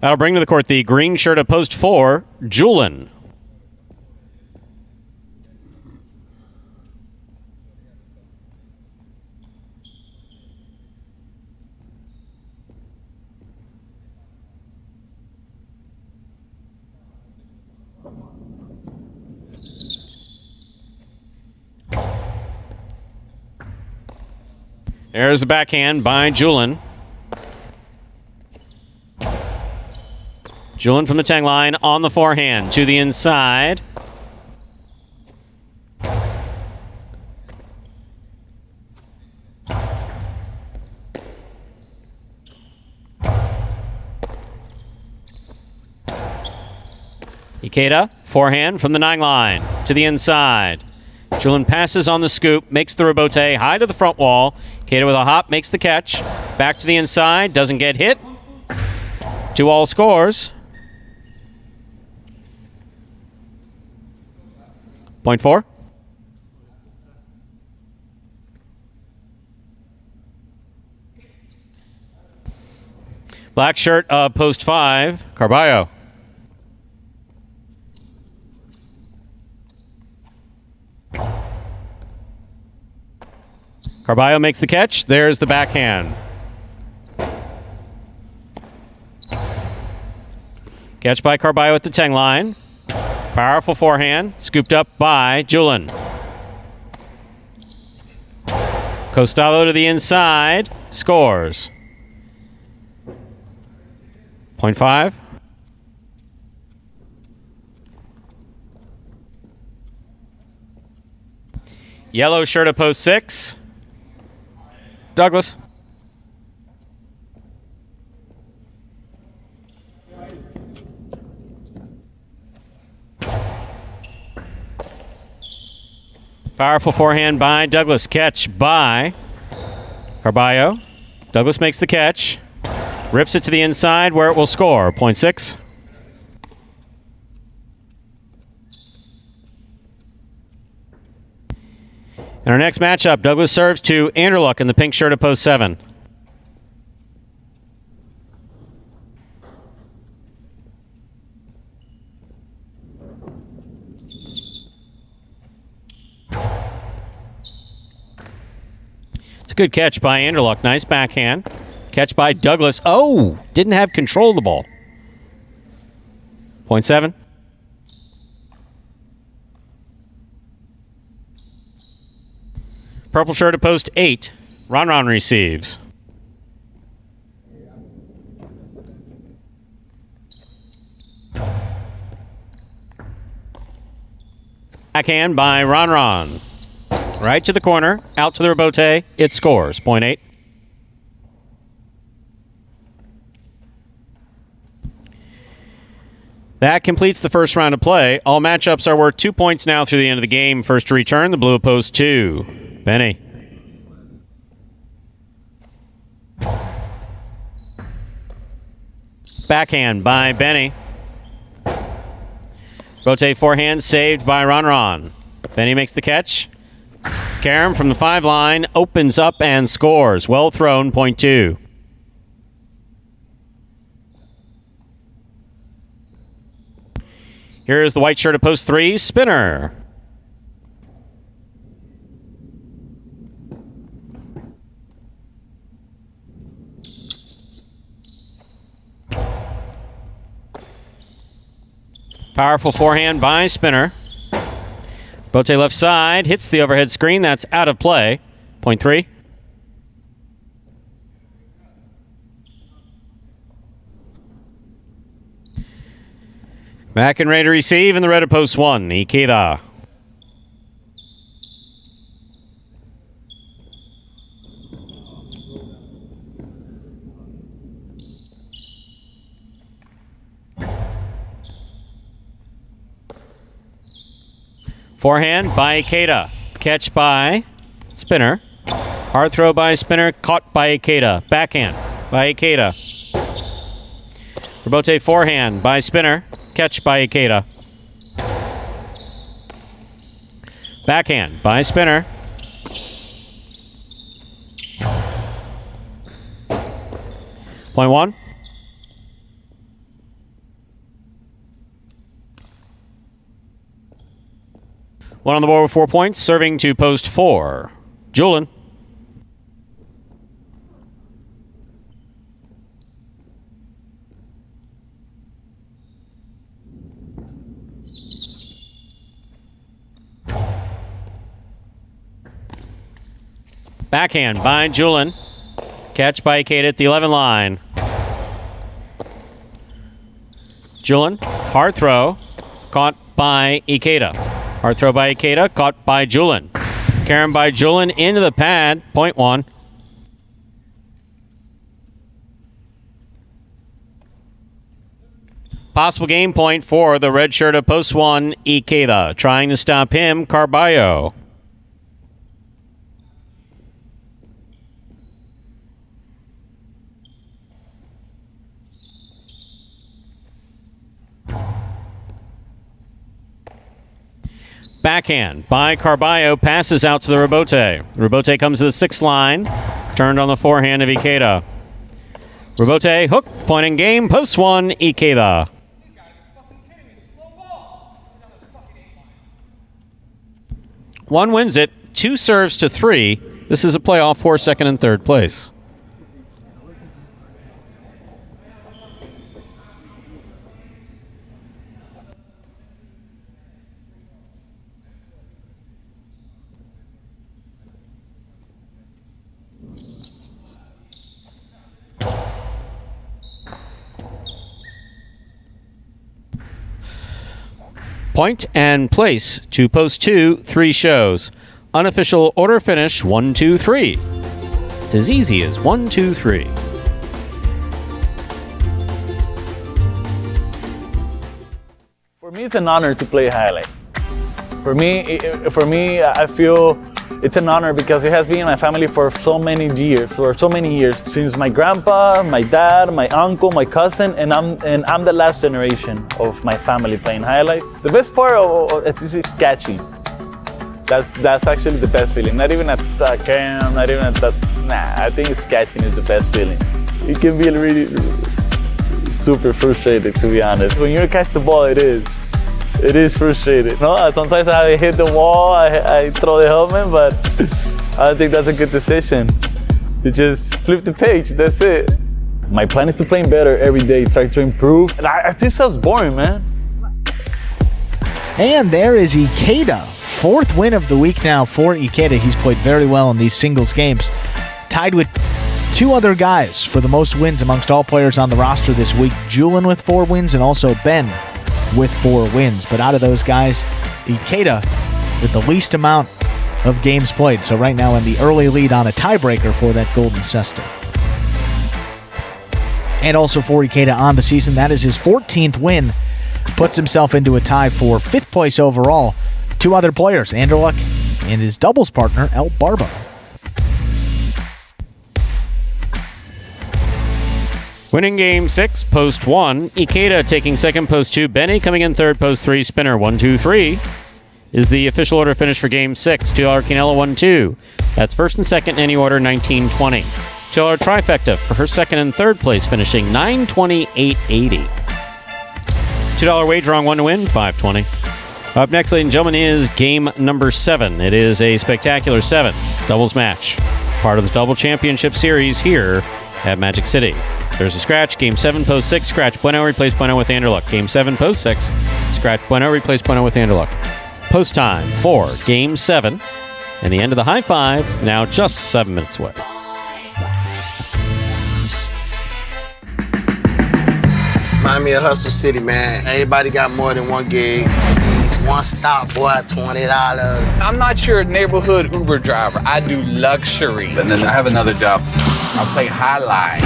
That'll bring to the court the green shirt of post 4, Julin. There's the backhand by Julin. Julin from the tang line on the forehand to the inside. Ikeda, forehand from the 9 line to the inside. Julin passes on the scoop, makes the rebote high to the front wall. Ikeda with a hop, makes the catch. Back to the inside, doesn't get hit. 2-all scores. Point 4. Black shirt, post 5, Carballo. Carballo makes the catch. There's the backhand. Catch by Carballo at the tang line. Powerful forehand. Scooped up by Julin. Costello to the inside. Scores. Point 5. Yellow shirt of post 6. Douglas. Powerful forehand by Douglas. Catch by Carballo. Douglas makes the catch. Rips it to the inside where it will score. Point 6. In our next matchup, Douglas serves to Anderluck in the pink shirt of post 7. It's a good catch by Anderluck. Nice backhand. Catch by Douglas. Oh, didn't have control of the ball. Point 7. Purple shirt of post 8. Ron receives. Backhand by Ron. Right to the corner. Out to the rebote. It scores. Point 8. That completes the first round of play. All matchups are worth 2 points now through the end of the game. First to return, the blue of post 2. Benny. Backhand by Benny. Rotate forehand saved by Ron. Benny makes the catch. Karam from the 5 line opens up and scores. Well thrown, point 2. Here's the white shirt of post 3, Spinner. Powerful forehand by Spinner. Bote left side, hits the overhead screen. That's out of play. Point 3. Back and ready to receive in the red of post 1. Ikeda. Forehand by Ikeda. Catch by Spinner. Hard throw by Spinner. Caught by Ikeda. Backhand by Ikeda. Rebote forehand by Spinner. Catch by Ikeda. Backhand by Spinner. Point one. One on the board with 4 points. Serving to post 4. Julian. Backhand by Julian. Catch by Ikeda at the 11 line. Julian, hard throw, caught by Ikeda. Hard throw by Ikeda, caught by Julian. Karen by Julian into the pad, point one. Possible game point for the red shirt of post one, Ikeda. Trying to stop him, Carballo. Backhand by Carballo, passes out to the Rebote. Rebote comes to the 6th line, turned on the forehand of Ikeda. Rebote, hook, point in game, post one, Ikeda. One wins it, 2 serves to 3. This is a playoff for second and third place. Point and place to post 2, 3 shows. Unofficial order finish 1, 2, 3. It's as easy as 1, 2, 3. For me, it's an honor to play Jai-Alai. For me, I feel it's an honor because it has been in my family for so many years. Since my grandpa, my dad, my uncle, my cousin, and I'm the last generation of my family playing Jai-Alai. The best part of this is catching. That's actually the best feeling. Not even at cam, not even at that. Nah, I think it's catching is the best feeling. It can be really super frustrated, to be honest. When you catch the ball, it is frustrating. No, sometimes I hit the wall, I throw the helmet, but I don't think that's a good decision. You just flip the page, that's it. My plan is to play better every day, try to improve. And I think sounds boring, man. And there is Ikeda. 4th win of the week now for Ikeda. He's played very well in these singles games. Tied with 2 other guys for the most wins amongst all players on the roster this week. Julian with 4 wins and also Ben with 4 wins. But out of those guys, Ikeda with the least amount of games played. So right now in the early lead on a tiebreaker for that Golden Cesta. And also for Ikeda on the season, that is his 14th win. Puts himself into a tie for 5th place overall. 2 other players, Anderluck and his doubles partner, El Barba. Winning game 6, post 1. Ikeda taking second, post 2. Benny coming in third, post 3. Spinner 1, 2, 3 is the official order finish for game 6. $2 Quinella 1, 2. That's first and second in any order, 19-20. $2 trifecta for her second and third place, finishing 9-20, 8-80. $2 wager on 1 to win, 5-20. Up next, ladies and gentlemen, is game number 7. It is a spectacular 7 doubles match, part of the Double Championship Series here at Magic City. There's a scratch. Game 7, post 6. Scratch Bueno, replace Bueno with Anderluck. Game 7, post 6. Scratch Bueno, replace Bueno with Anderluck. Post time for Game 7. And the end of the high five, now just 7 minutes away. Remind me of Hustle City, man. Everybody got more than one gig. One stop, boy, $20. I'm not your neighborhood Uber driver. I do luxury. And then I have another job. I'll play Jai-Alai.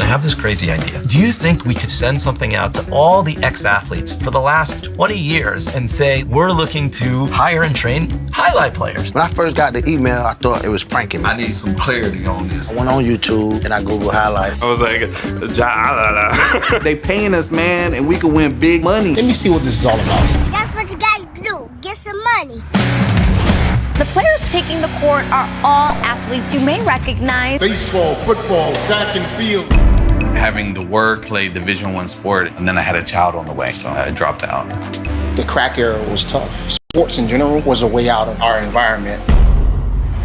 I have this crazy idea. Do you think we could send something out to all the ex-athletes for the last 20 years and say, we're looking to hire and train highlight players? When I first got the email, I thought it was pranking me. I need some clarity on this. I went on YouTube and I Googled highlight. I was like, Jai-Alai. They paying us, man, and we can win big money. Let me see what this is all about. That's what you gotta do. Get some money. The players taking the court are all athletes you may recognize. Baseball, football, track and field. Having the work, played Division I sport, and then I had a child on the way, so I dropped out. The crack era was tough. Sports in general was a way out of our environment.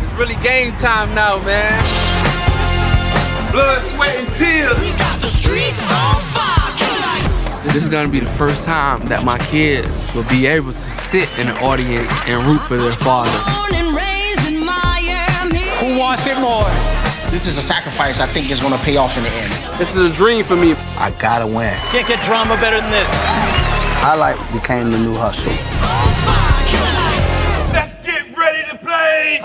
It's really game time now, man. Blood, sweat, and tears. We got the streets on fire. This is gonna be the first time that my kids will be able to sit in the audience and root for their father. Who wants it more? This is a sacrifice I think is going to pay off in the end. This is a dream for me. I gotta win. Can't get drama better than this. Highlight became the new hustle. Let's get ready to play.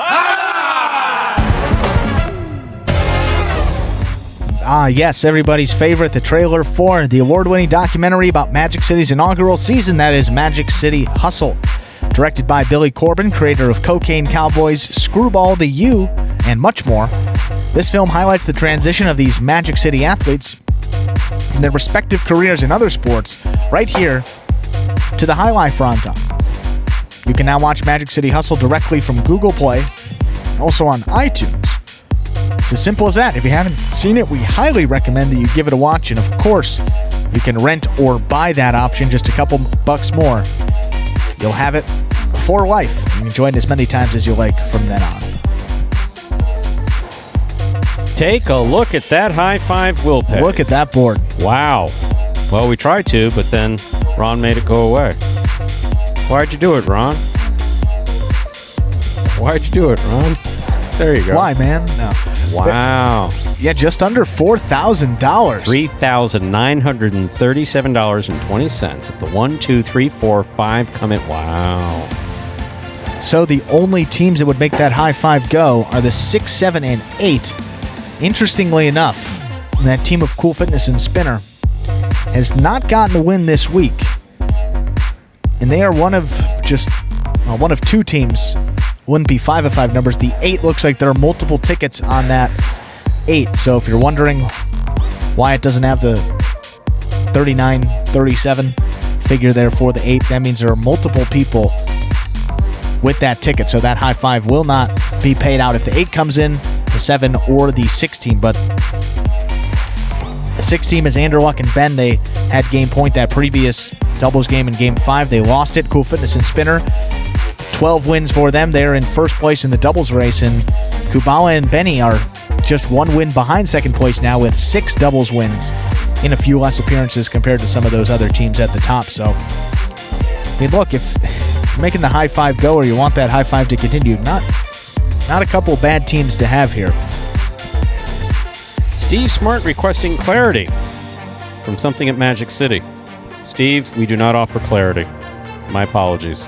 Yes, everybody's favorite, the trailer for the award-winning documentary about Magic City's inaugural season, that is Magic City Hustle. Directed by Billy Corben, creator of Cocaine Cowboys, Screwball, The U, and much more. This film highlights the transition of these Magic City athletes from their respective careers in other sports right here to the highlight fronton. You can now watch Magic City Hustle directly from Google Play, also on iTunes. It's as simple as that. If you haven't seen it, we highly recommend that you give it a watch. And of course, you can rent or buy that option, just a couple bucks more. You'll have it for life. You can join as many times as you like from then on. Take a look at that high five will pay. Look at that board. Wow. Well, we tried to, but then Ron made it go away. Why'd you do it, Ron? Why'd you do it, Ron? There you go. Why, man? No. Wow. Yeah, just under $4,000. $3,937.20. If the 1, 2, 3, 4, 5 come in. Wow. So the only teams that would make that high five go are the 6, 7, and 8. Interestingly enough, that team of Cool Fitness and Spinner has not gotten a win this week. And they are one of two teams. Wouldn't be 5 of 5 numbers. The 8 looks like there are multiple tickets on that 8. So if you're wondering why it doesn't have the 39-37 figure there for the 8, that means there are multiple people with that ticket. So that high five will not be paid out if the 8 comes in, the 7, or the 6 team. But the 6 team is Anderluck and Ben. They had game point that previous doubles game in game 5. They lost it. Cool Fitness and Spinner, 12 wins for them. They're in first place in the doubles race, and Kubala and Benny are just 1 win behind second place now with 6 doubles wins in a few less appearances compared to some of those other teams at the top. So, I mean, look, if you're making the high five go or you want that high five to continue, not a couple bad teams to have here. Steve Smart requesting clarity from something at Magic City. Steve, we do not offer clarity. My apologies.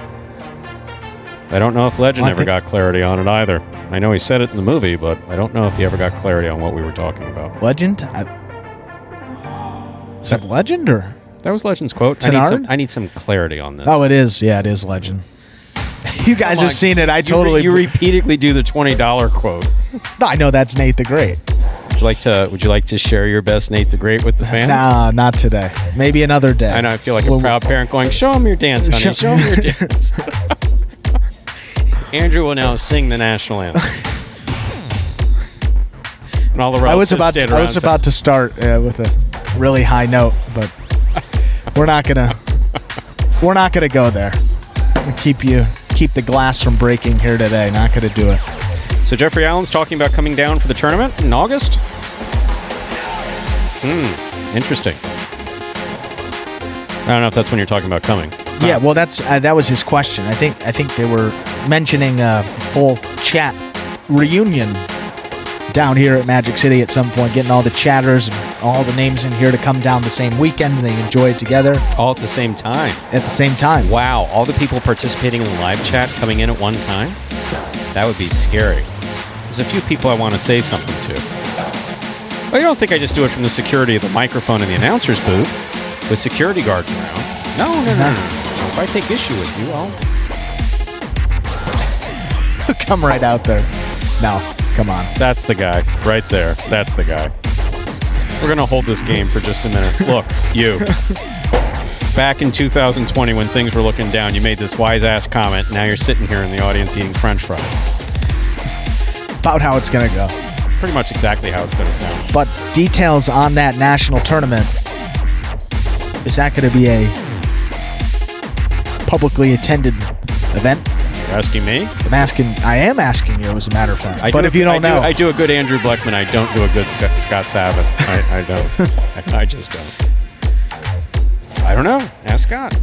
I don't know if Legend ever got clarity on it either. I know he said it in the movie, but I don't know if he ever got clarity on what we were talking about. Legend? Is that Legend or? That was Legend's quote. I need some clarity on this. Oh, it is. Yeah, it is Legend. You guys have seen it. You repeatedly do the $20 quote. I know that's Nate the Great. Would you like to share your best Nate the Great with the fans? Nah, not today. Maybe another day. I know. I feel like a proud parent going, "Show him your dance, honey. Show him your dance." Andrew will now sing the national anthem. And all the I was about to start with a really high note, but we're not gonna go there. Keep the glass from breaking here today. Not gonna do it. So Jeffrey Allen's talking about coming down for the tournament in August. Interesting. I don't know if that's when you're talking about coming. Yeah, well, that was his question. I think they were mentioning a full chat reunion down here at Magic City at some point, getting all the chatters and all the names in here to come down the same weekend and they enjoy it together. All at the same time. At the same time. Wow, all the people participating in the live chat coming in at one time? That would be scary. There's a few people I want to say something to. Well, you don't think I just do it from the security of the microphone in the announcer's booth with security guards around? No. If I take issue with you, I'll come right out there. No, come on. That's the guy right there. That's the guy. We're going to hold this game for just a minute. Look, you. Back in 2020 when things were looking down, you made this wise-ass comment. Now you're sitting here in the audience eating french fries. About how it's going to go. Pretty much exactly how it's going to sound. But details on that national tournament. Is that going to be a publicly attended event? You're asking me? I am asking you, as a matter of fact. But if you don't know. I do a good Andrew Bleckman. I don't do a good Scott Sabat. I don't. I just don't. I don't know. Ask Scott.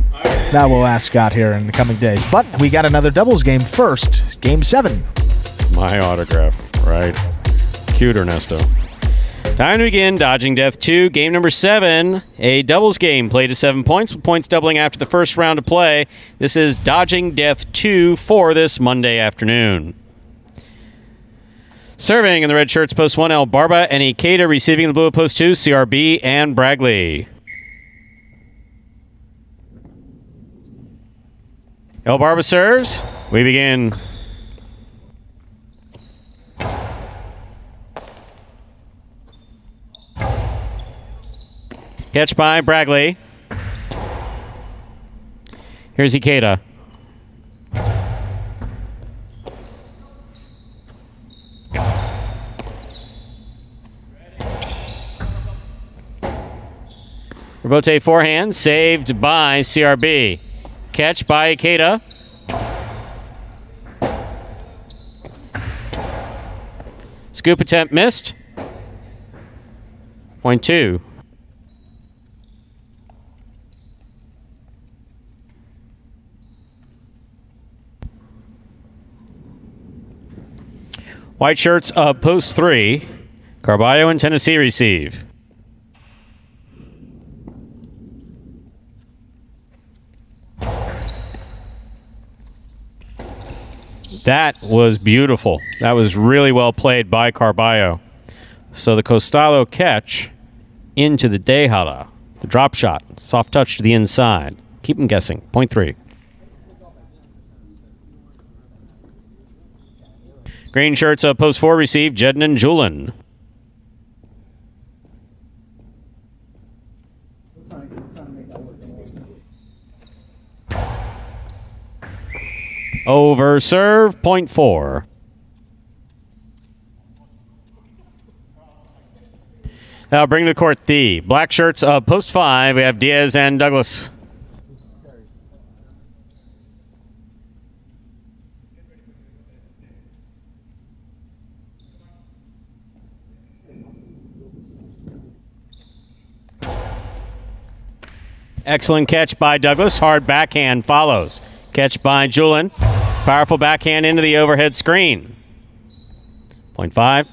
Now we'll ask Scott here in the coming days. But we got another doubles game first. Game 7. My autograph. Right. Cute, Ernesto. Time to begin Dodging Death 2, game number 7. A doubles game played to 7 points, with points doubling after the first round of play. This is Dodging Death 2 for this Monday afternoon. Serving in the red shirts, post 1, El Barba and Ikeda. Receiving in the blue, post 2, CRB and Bragley. El Barba serves. We begin. Catch by Bragley. Here's Ikeda. Robote forehand, saved by CRB. Catch by Ikeda. Scoop attempt missed. Point 2. White shirts up post 3. Carballo and Tennessee receive. That was beautiful. That was really well played by Carballo. So the Costalo catch into the Dejala. The drop shot. Soft touch to the inside. Keep them guessing. Point 3. Green shirts up post 4 receive. Jedden and Julin. Over serve, point 4. Now bring to the court the black shirts of post 5. We have Diaz and Douglas. Excellent catch by Douglas. Hard backhand follows. Catch by Julin. Powerful backhand into the overhead screen. Point 5.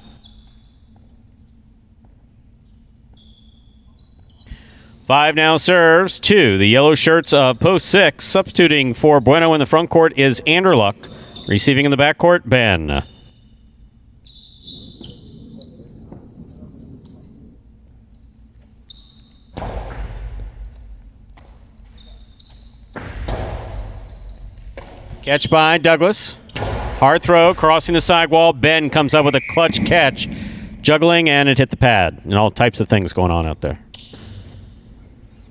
Five now serves 2. The yellow shirts of post 6. Substituting for Bueno in the front court is Anderluck. Receiving in the backcourt, Ben. Catch by Douglas. Hard throw, crossing the sidewall. Ben comes up with a clutch catch. Juggling, and it hit the pad. And all types of things going on out there.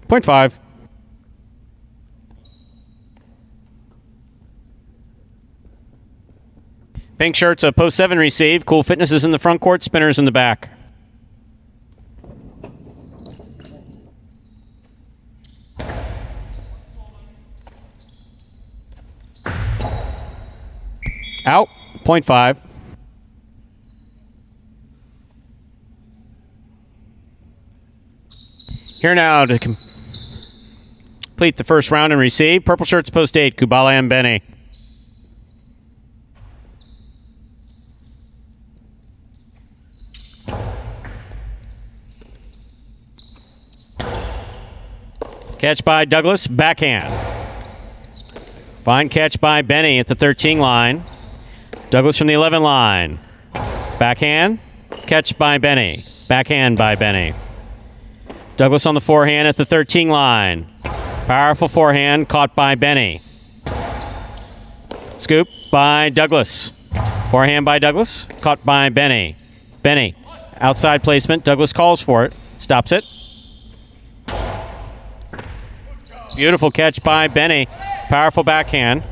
Point 5. Pink shirts of post 7 receive. Cool Fitness is in the front court. Spinners in the back. Out. Point 5. Here now to complete the first round and receive. Purple shirts post 8. Kubala and Benny. Catch by Douglas. Backhand. Fine catch by Benny at the 13 line. Douglas from the 11 line. Backhand. Catch by Benny. Backhand by Benny. Douglas on the forehand at the 13 line. Powerful forehand caught by Benny. Scoop by Douglas. Forehand by Douglas, caught by Benny. Benny, outside placement. Douglas calls for it, stops it. Beautiful catch by Benny. Powerful backhand.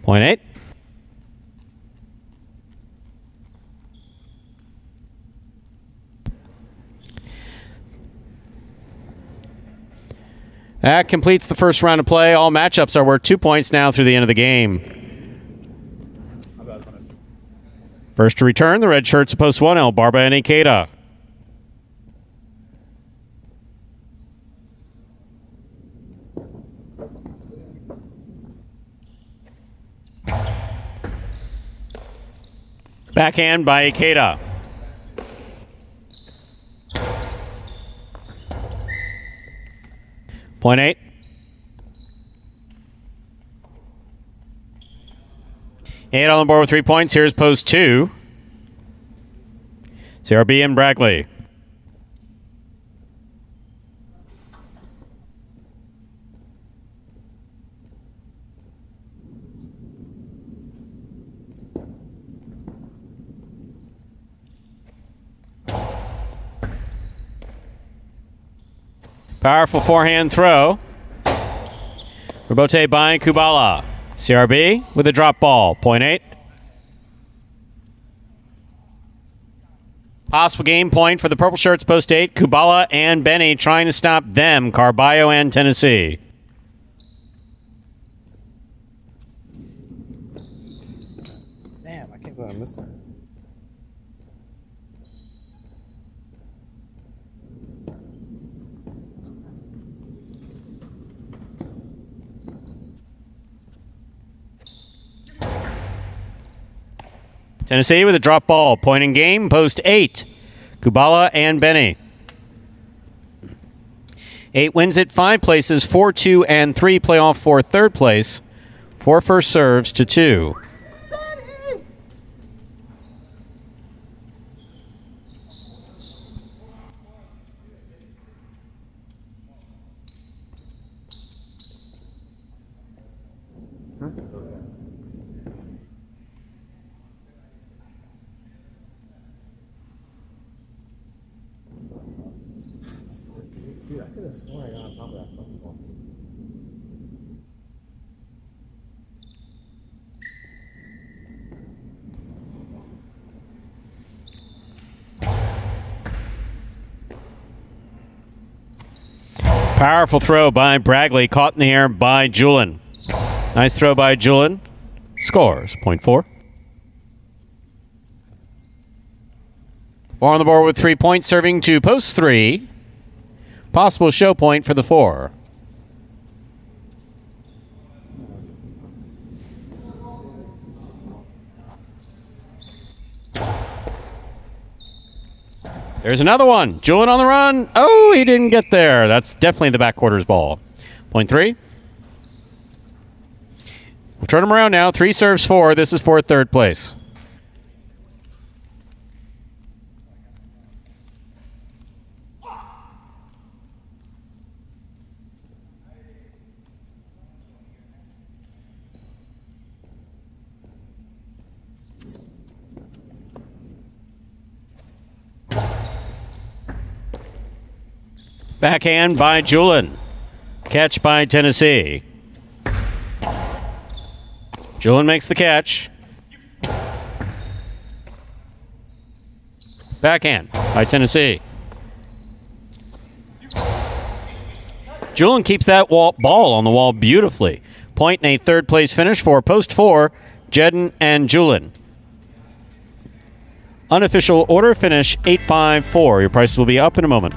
Point 8. That completes the first round of play. All matchups are worth 2 points now through the end of the game. First to return, the red shirts of Post 1L, Barba and Ikeda. Backhand by Ikeda. Point 8. Eight on the board with 3 points. Here's Post 2. CRB and Brackley. Powerful forehand throw. Robote by Kubala. CRB with a drop ball. Point 8. Possible game point for the purple shirts, Post 8. Kubala and Benny trying to stop them. Carballo and Tennessee. Damn, I can't believe I missed that. Tennessee with a drop ball. Point in game, Post 8. Kubala and Benny. 8 wins it 5 places. 4, 2, and 3 playoff for third place. 4 first serves to 2. Dude, I could have sworn I got on top of that fucking ball. Powerful throw by Brackley. Caught in the air by Julin. Nice throw by Julin. Scores. Point 4. 4 on the board with 3 points, serving to Post 3. Possible show point for the 4. There's another one. Julin on the run. Oh, he didn't get there. That's definitely the back quarters ball. Point 3. We'll turn them around now. 3 serves 4. This is for third place. Backhand by Julin. Catch by Tennessee. Julin makes the catch. Backhand by Tennessee. Julin keeps that ball on the wall beautifully. Point and a third place finish for Post 4, Jedden and Julin. Unofficial order finish 8-5-4. Your prices will be up in a moment.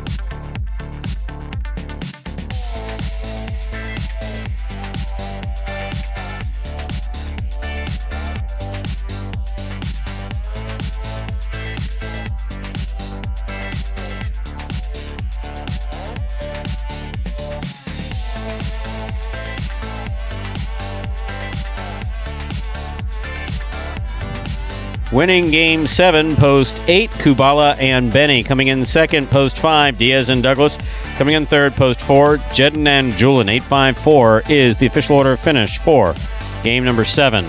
Winning game 7, post 8, Kubala and Benny. Coming in second, post 5, Diaz and Douglas. Coming in third, post 4, Jedden and Julian. 8-5-4 is the official order of finish for game number 7.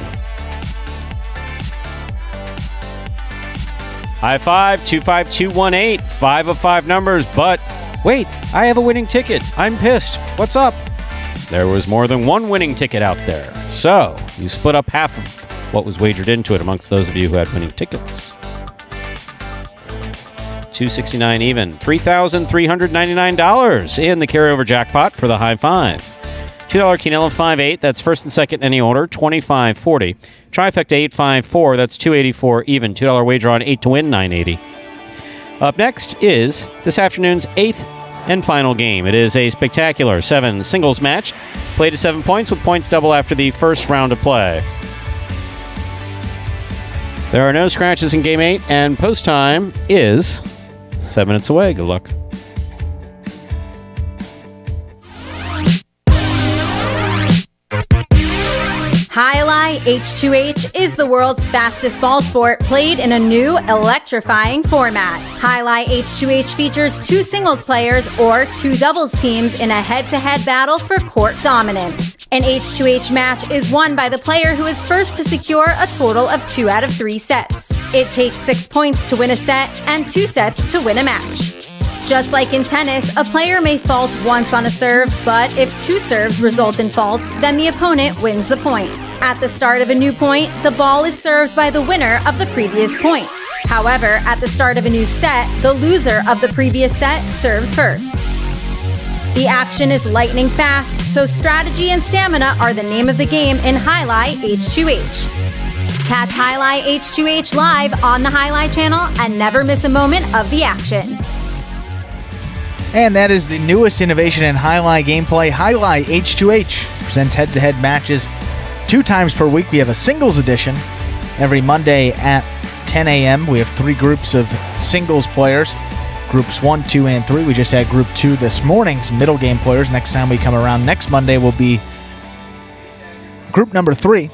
High five, 25218, 5 of 5 numbers, but wait, I have a winning ticket. I'm pissed. What's up? There was more than one winning ticket out there. So, you split up half of what was wagered into it amongst those of you who had winning tickets. 269 even. $3,399 in the carryover jackpot for the high five. $2 Quinella 5-8. That's first and second in any order. 25-40. Trifecta 8-5-4. That's 284 even. $2 wager on 8 to win. 980. Up next is this afternoon's 8th and final game. It is a spectacular 7 singles match. Played to 7 points with points double after the first round of play. There are no scratches in game 8, and post time is 7 minutes away. Good luck. Jai-Alai H2H is the world's fastest ball sport played in a new electrifying format. Jai-Alai H2H features 2 singles players or 2 doubles teams in a head-to-head battle for court dominance. An H2H match is won by the player who is first to secure a total of 2 out of 3 sets. It takes 6 points to win a set and 2 sets to win a match. Just like in tennis, a player may fault once on a serve, but if 2 serves result in faults, then the opponent wins the point. At the start of a new point, the ball is served by the winner of the previous point. However, at the start of a new set, the loser of the previous set serves first. The action is lightning fast, so strategy and stamina are the name of the game in Jai-Alai H2H. Catch Jai-Alai H2H live on the Jai-Alai channel and never miss a moment of the action. And that is the newest innovation in Jai-Alai gameplay. Jai-Alai H2H presents head-to-head matches 2 times per week. We have a singles edition every Monday at 10 a.m. We have 3 groups of singles players. Groups 1, 2, and 3. We just had Group 2 this morning's middle game players. Next time we come around next Monday will be Group number 3.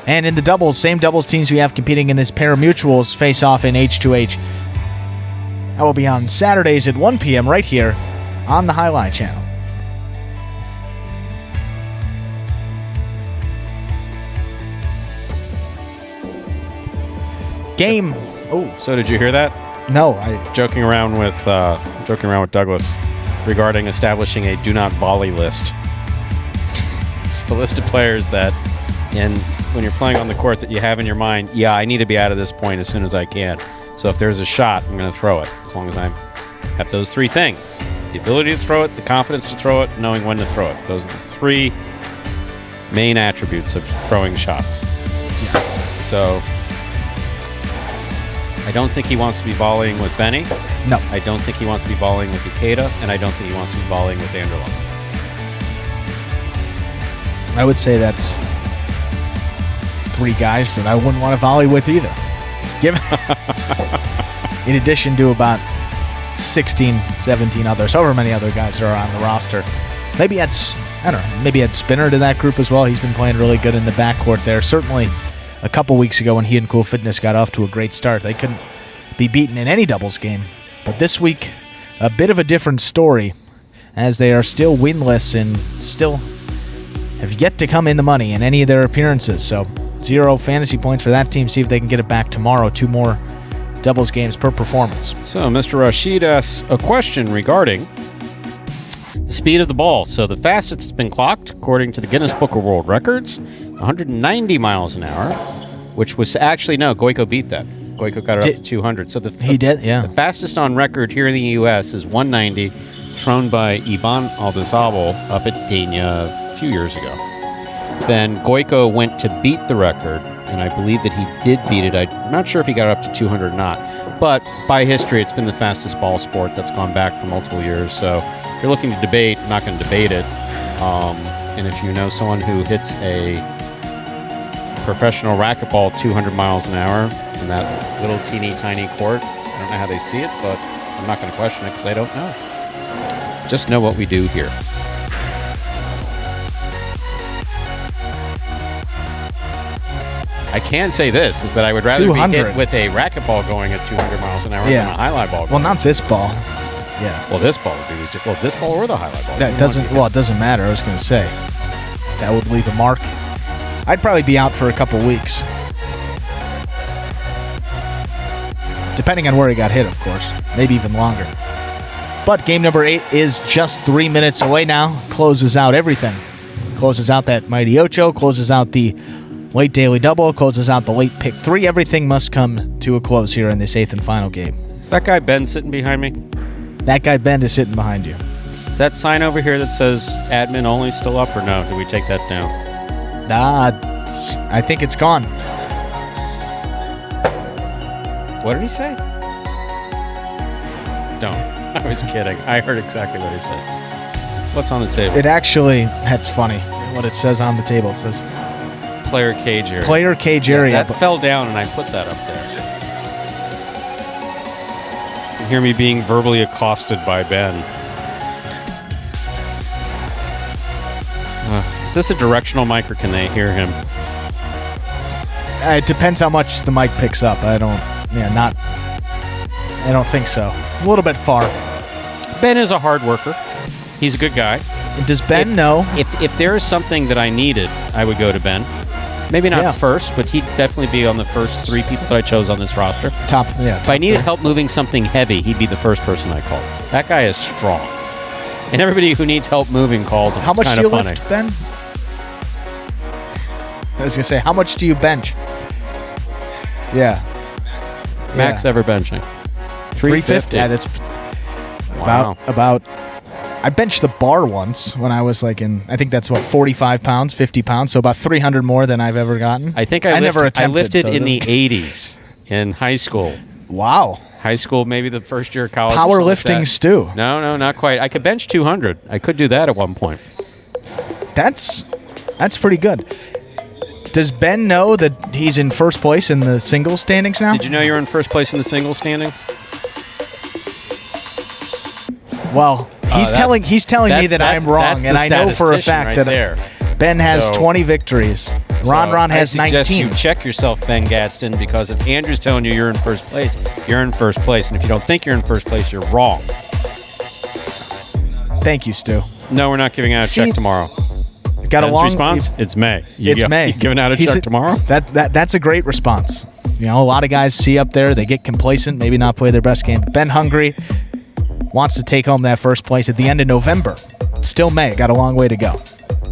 And in the doubles, same doubles teams we have competing in this Parimutuels face-off in H2H. That will be on Saturdays at 1 p.m. right here on the Jai-Alai channel. Game. Oh, so did you hear that? No, joking around with Douglas regarding establishing a do not volley list. It's a list of players that, when you're playing on the court, that you have in your mind. Yeah, I need to be out of this point as soon as I can. So if there's a shot, I'm going to throw it, as long as I have those 3 things. The ability to throw it, the confidence to throw it, knowing when to throw it. Those are the 3 main attributes of throwing shots. So I don't think he wants to be volleying with Benny. No. I don't think he wants to be volleying with Ikeda, and I don't think he wants to be volleying with Anderlo. I would say that's 3 guys that I wouldn't want to volley with either. In addition to about 16, 17 others, however many other guys are on the roster. Maybe add Spinner to that group as well. He's been playing really good in the backcourt there. Certainly a couple weeks ago when he and Cool Fitness got off to a great start, they couldn't be beaten in any doubles game. But this week, a bit of a different story, as they are still winless and still have yet to come in the money in any of their appearances. So 0 fantasy points for that team. See if they can get it back tomorrow. 2 more doubles games per performance. So Mr. Rashid asks a question regarding the speed of the ball. So the fastest it's been clocked, according to the Guinness Book of World Records, 190 miles an hour, which was actually, no, Goico beat that. Goico got it up to 200. So he did, yeah. The fastest on record here in the U.S. is 190, thrown by Iban Aldazabal up at Dania a few years ago. Then Goico went to beat the record, and I believe that he did beat it. I'm not sure if he got up to 200 or not. But by history, it's been the fastest ball sport that's gone back for multiple years. So if you're looking to debate, I'm not going to debate it. And if you know someone who hits a professional racquetball 200 miles an hour in that little teeny tiny court, I don't know how they see it, but I'm not going to question it because I don't know. Just know what we do here. I can say this, is that I would rather 200. be hit with a racquetball going at 200 miles an hour than a highlight ball. Well, not this ball. Yeah. Well, this ball would be ridiculous. Well, this ball or the highlight ball. That doesn't. Well, it doesn't matter. I was going to say that would leave a mark. I'd probably be out for a couple weeks, depending on where he got hit, of course. Maybe even longer. But game number 8 is just 3 minutes away now. Closes out everything. Closes out that Mighty Ocho. Closes out the late daily double. Closes out the late pick 3. Everything must come to a close here in this 8th and final game. Is that guy Ben sitting behind me? That guy Ben is sitting behind you. Is that sign over here that says admin only still up or no? Do we take that down? I think it's gone. What did he say? Don't. I was kidding. I heard exactly what he said. What's on the table? It actually, that's funny. What it says on the table. It says player cage area. Player cage area. That fell down and I put that up there. You hear me being verbally accosted by Ben. Is this a directional mic or can they hear him? It depends how much the mic picks up. I don't think so. A little bit far. Ben is a hard worker. He's a good guy. And does Ben know? If there is something that I needed, I would go to Ben. Maybe not first, but he'd definitely be on the first 3 people that I chose on this roster. If I needed help moving something heavy, he'd be the first person I called. That guy is strong. And everybody who needs help moving calls him. How much do you funny. lift, Ben? I was going to say, how much do you bench? Yeah. Max ever benching? 350. Yeah, that's Wow. about. I benched the bar once when I was like I think that's 45 pounds, 50 pounds, so about 300 more than I've ever gotten. I think I lifted in the 80s in high school. Wow. High school, maybe the first year of college. Powerlifting stew. No, not quite. I could bench 200. I could do that at one point. That's pretty good. Does Ben know that he's in first place in the singles standings now? Did you know you're in first place in the singles standings? Well, he's telling me that I'm wrong, and I know for a fact that Ben has 20 victories. Ron has 19. I suggest you check yourself, Ben Gadsden, because if Andrew's telling you you're in first place, you're in first place. And if you don't think you're in first place, you're wrong. Thank you, Stu. No, we're not giving out a check tomorrow. Got a long response? It's May. It's May. You giving out a check tomorrow? That's a great response. You know, a lot of guys see up there, they get complacent, maybe not play their best game. Ben hungry, wants to take home that first place at the end of November. Still May. Got a long way to go.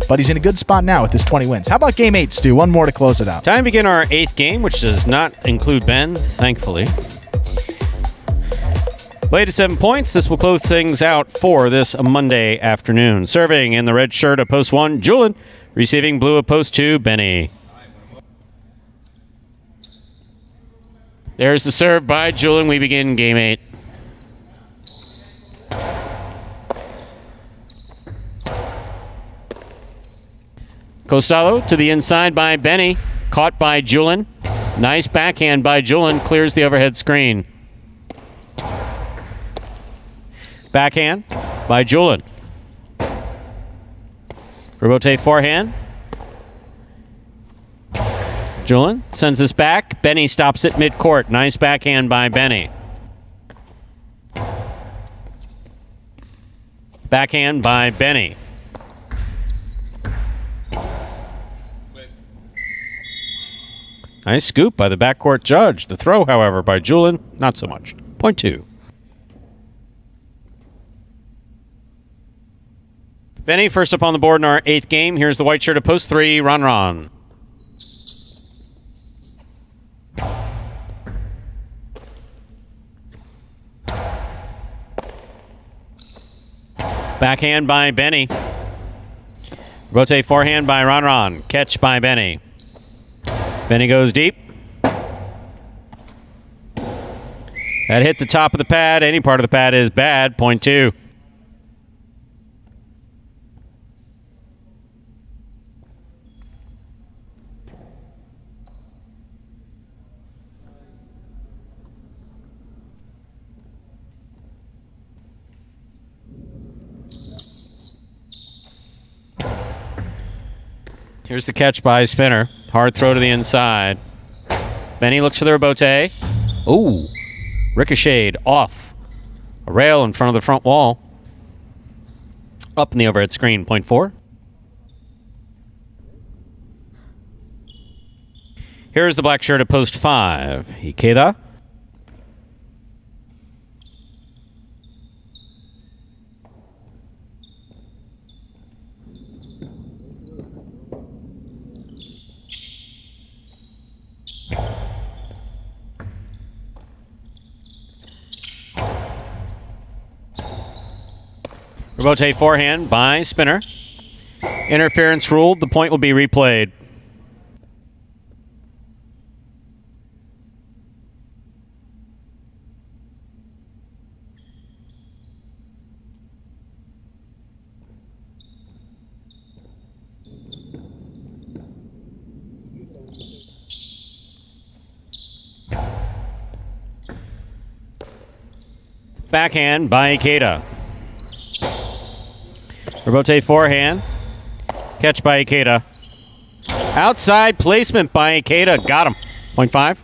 But he's in a good spot now with his 20 wins. How about game 8, Stu? One more to close it out. Time to begin our 8th game, which does not include Ben, thankfully. Played to 7 points. This will close things out for this Monday afternoon. Serving in the red shirt of post 1, Julian. Receiving blue of post 2, Benny. There's the serve by Julian. We begin game 8. Costello to the inside by Benny. Caught by Julian. Nice backhand by Julian. Clears the overhead screen. Backhand by Julian. Rebote forehand. Julian sends this back. Benny stops it midcourt. Nice backhand by Benny. Backhand by Benny. Nice scoop by the backcourt judge. The throw, however, by Julian, not so much. Point 2. Benny first up on the board in our 8th game. Here's the white shirt of post 3, Ron. Backhand by Benny. Rotate forehand by Ron. Catch by Benny. Benny goes deep. That hit the top of the pad. Any part of the pad is bad. Point 2. Here's the catch by Spinner. Hard throw to the inside. Benny looks for the rebote. Ooh. Ricocheted off a rail in front of the front wall. Up in the overhead screen, point 4. Here's the black shirt at post 5. Ikeda. Rebote forehand by Spinner. Interference ruled. The point will be replayed. Backhand by Ikeda. Rebote forehand. Catch by Ikeda. Outside placement by Ikeda. Got him. Point 5.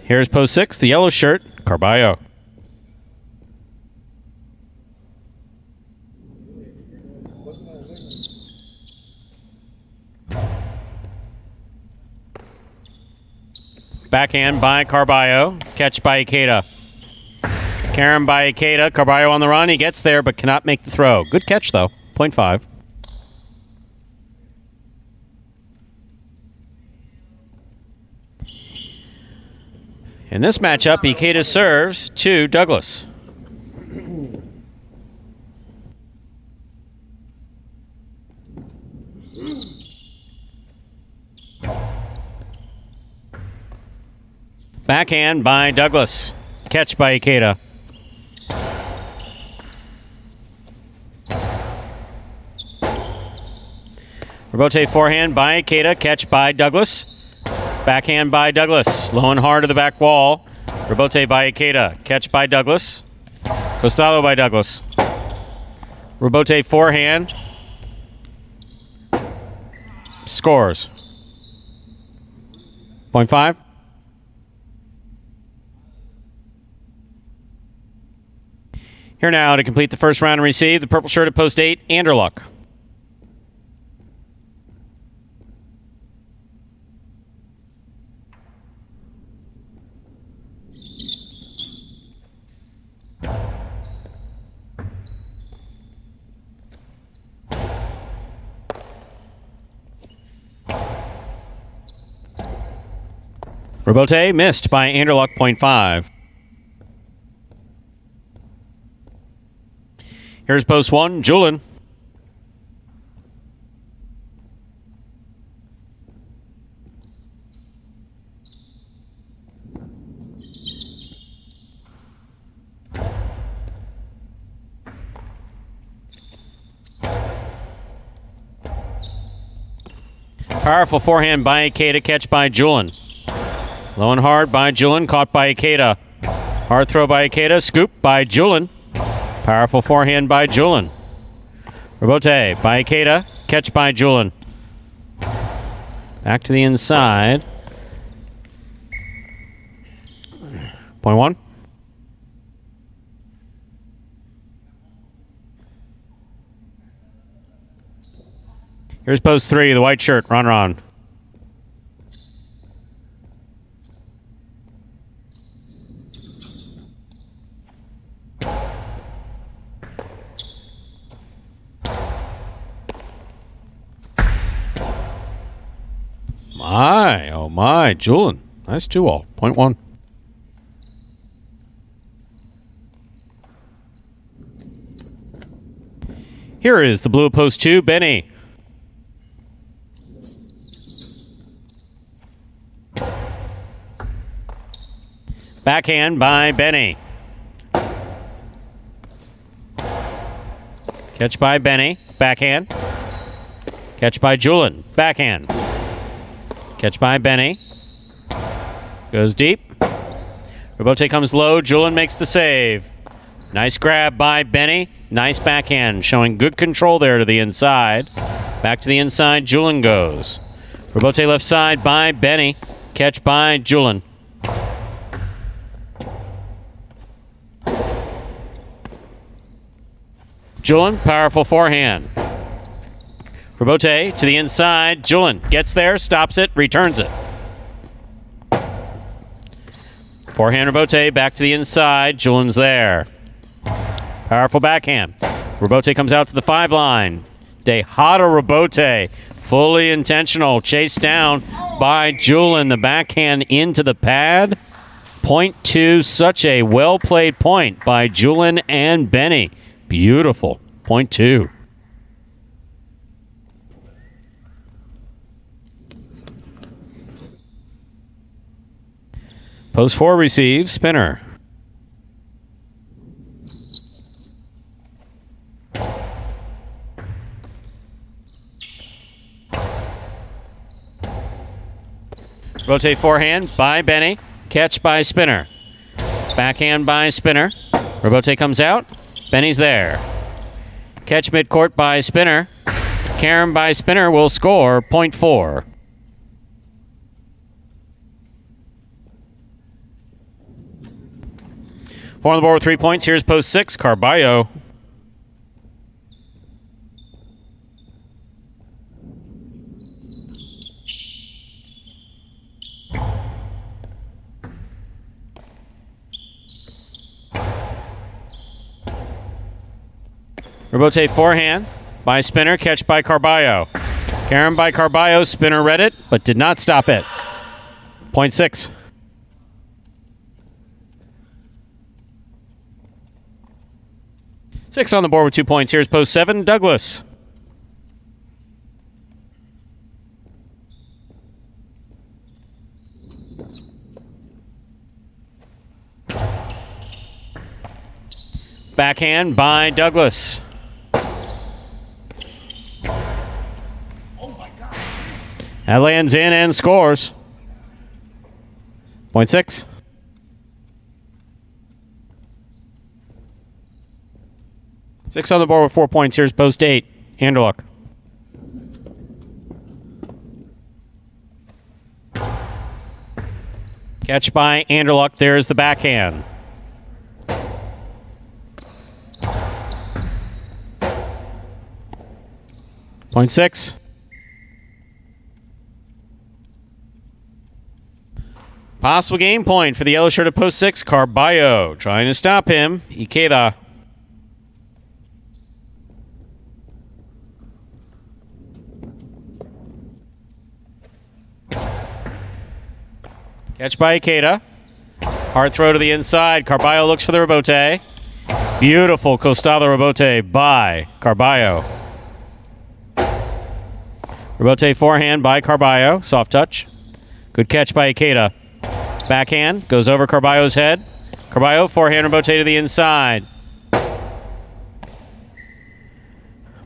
Here's post 6, the yellow shirt, Carballo. Backhand by Carballo. Catch by Ikeda. Karen by Ikeda. Carballo on the run. He gets there but cannot make the throw. Good catch, though. Point 5. In this matchup, Ikeda serves to Douglas. Backhand by Douglas. Catch by Ikeda. Rebote forehand by Ikeda. Catch by Douglas. Backhand by Douglas. Low and hard to the back wall. Rebote by Ikeda. Catch by Douglas. Costado by Douglas. Rebote forehand. Scores. Point 5. Here now to complete the first round and receive the purple shirt at post 8, Anderluck. Rebote missed by Anderluck, point 5. Here's post 1, Julin. Powerful forehand by Ikeda, catch by Julin. Low and hard by Julin, caught by Ikeda. Hard throw by Ikeda, scoop by Julin. Powerful forehand by Julin. Rebote by Ikeda. Catch by Julin. Back to the inside. Point 1. Here's post 3, the white shirt, Ron. Oh my, Julin. Nice 2-all. Point 1. Here is the blue post 2, Benny. Backhand by Benny. Catch by Benny. Backhand. Catch by Julin. Backhand. Catch by Benny. Goes deep. Rebote comes low. Julin makes the save. Nice grab by Benny. Nice backhand, showing good control there to the inside. Back to the inside, Julin goes. Rebote left side by Benny. Catch by Julin. Julin, powerful forehand. Rebote to the inside. Julin gets there, stops it, returns it. Forehand Rebote back to the inside. Julin's there. Powerful backhand. Rebote comes out to the 5 line. Tejada Rebote, fully intentional. Chased down by Julin. The backhand into the pad. Point 2, such a well-played point by Julin and Benny. Beautiful. Point 2. Post 4 receives, spinner. Rotate forehand by Benny. Catch by spinner. Backhand by spinner. Rebote comes out. Benny's there. Catch midcourt by spinner. Karam by spinner will score point 4. Four on the board with 3 points. Here's post 6, Carballo. Rebote forehand by spinner, catch by Carballo. Karam by Carballo, spinner read it, but did not stop it. Point 6. Six on the board with 2 points. Here's post 7, Douglas. Backhand by Douglas. That lands in and scores. Point 6. Six on the board with 4 points. Here's post 8. Anderluck. Catch by Anderluck. There's the backhand. Point 6. Possible game point for the yellow shirt at post 6. Carballo trying to stop him. Ikeda. Catch by Ikeda. Hard throw to the inside. Carballo looks for the rebote. Beautiful Costado rebote by Carballo. Rebote forehand by Carballo. Soft touch. Good catch by Ikeda. Backhand goes over Carballo's head. Carballo forehand rebote to the inside.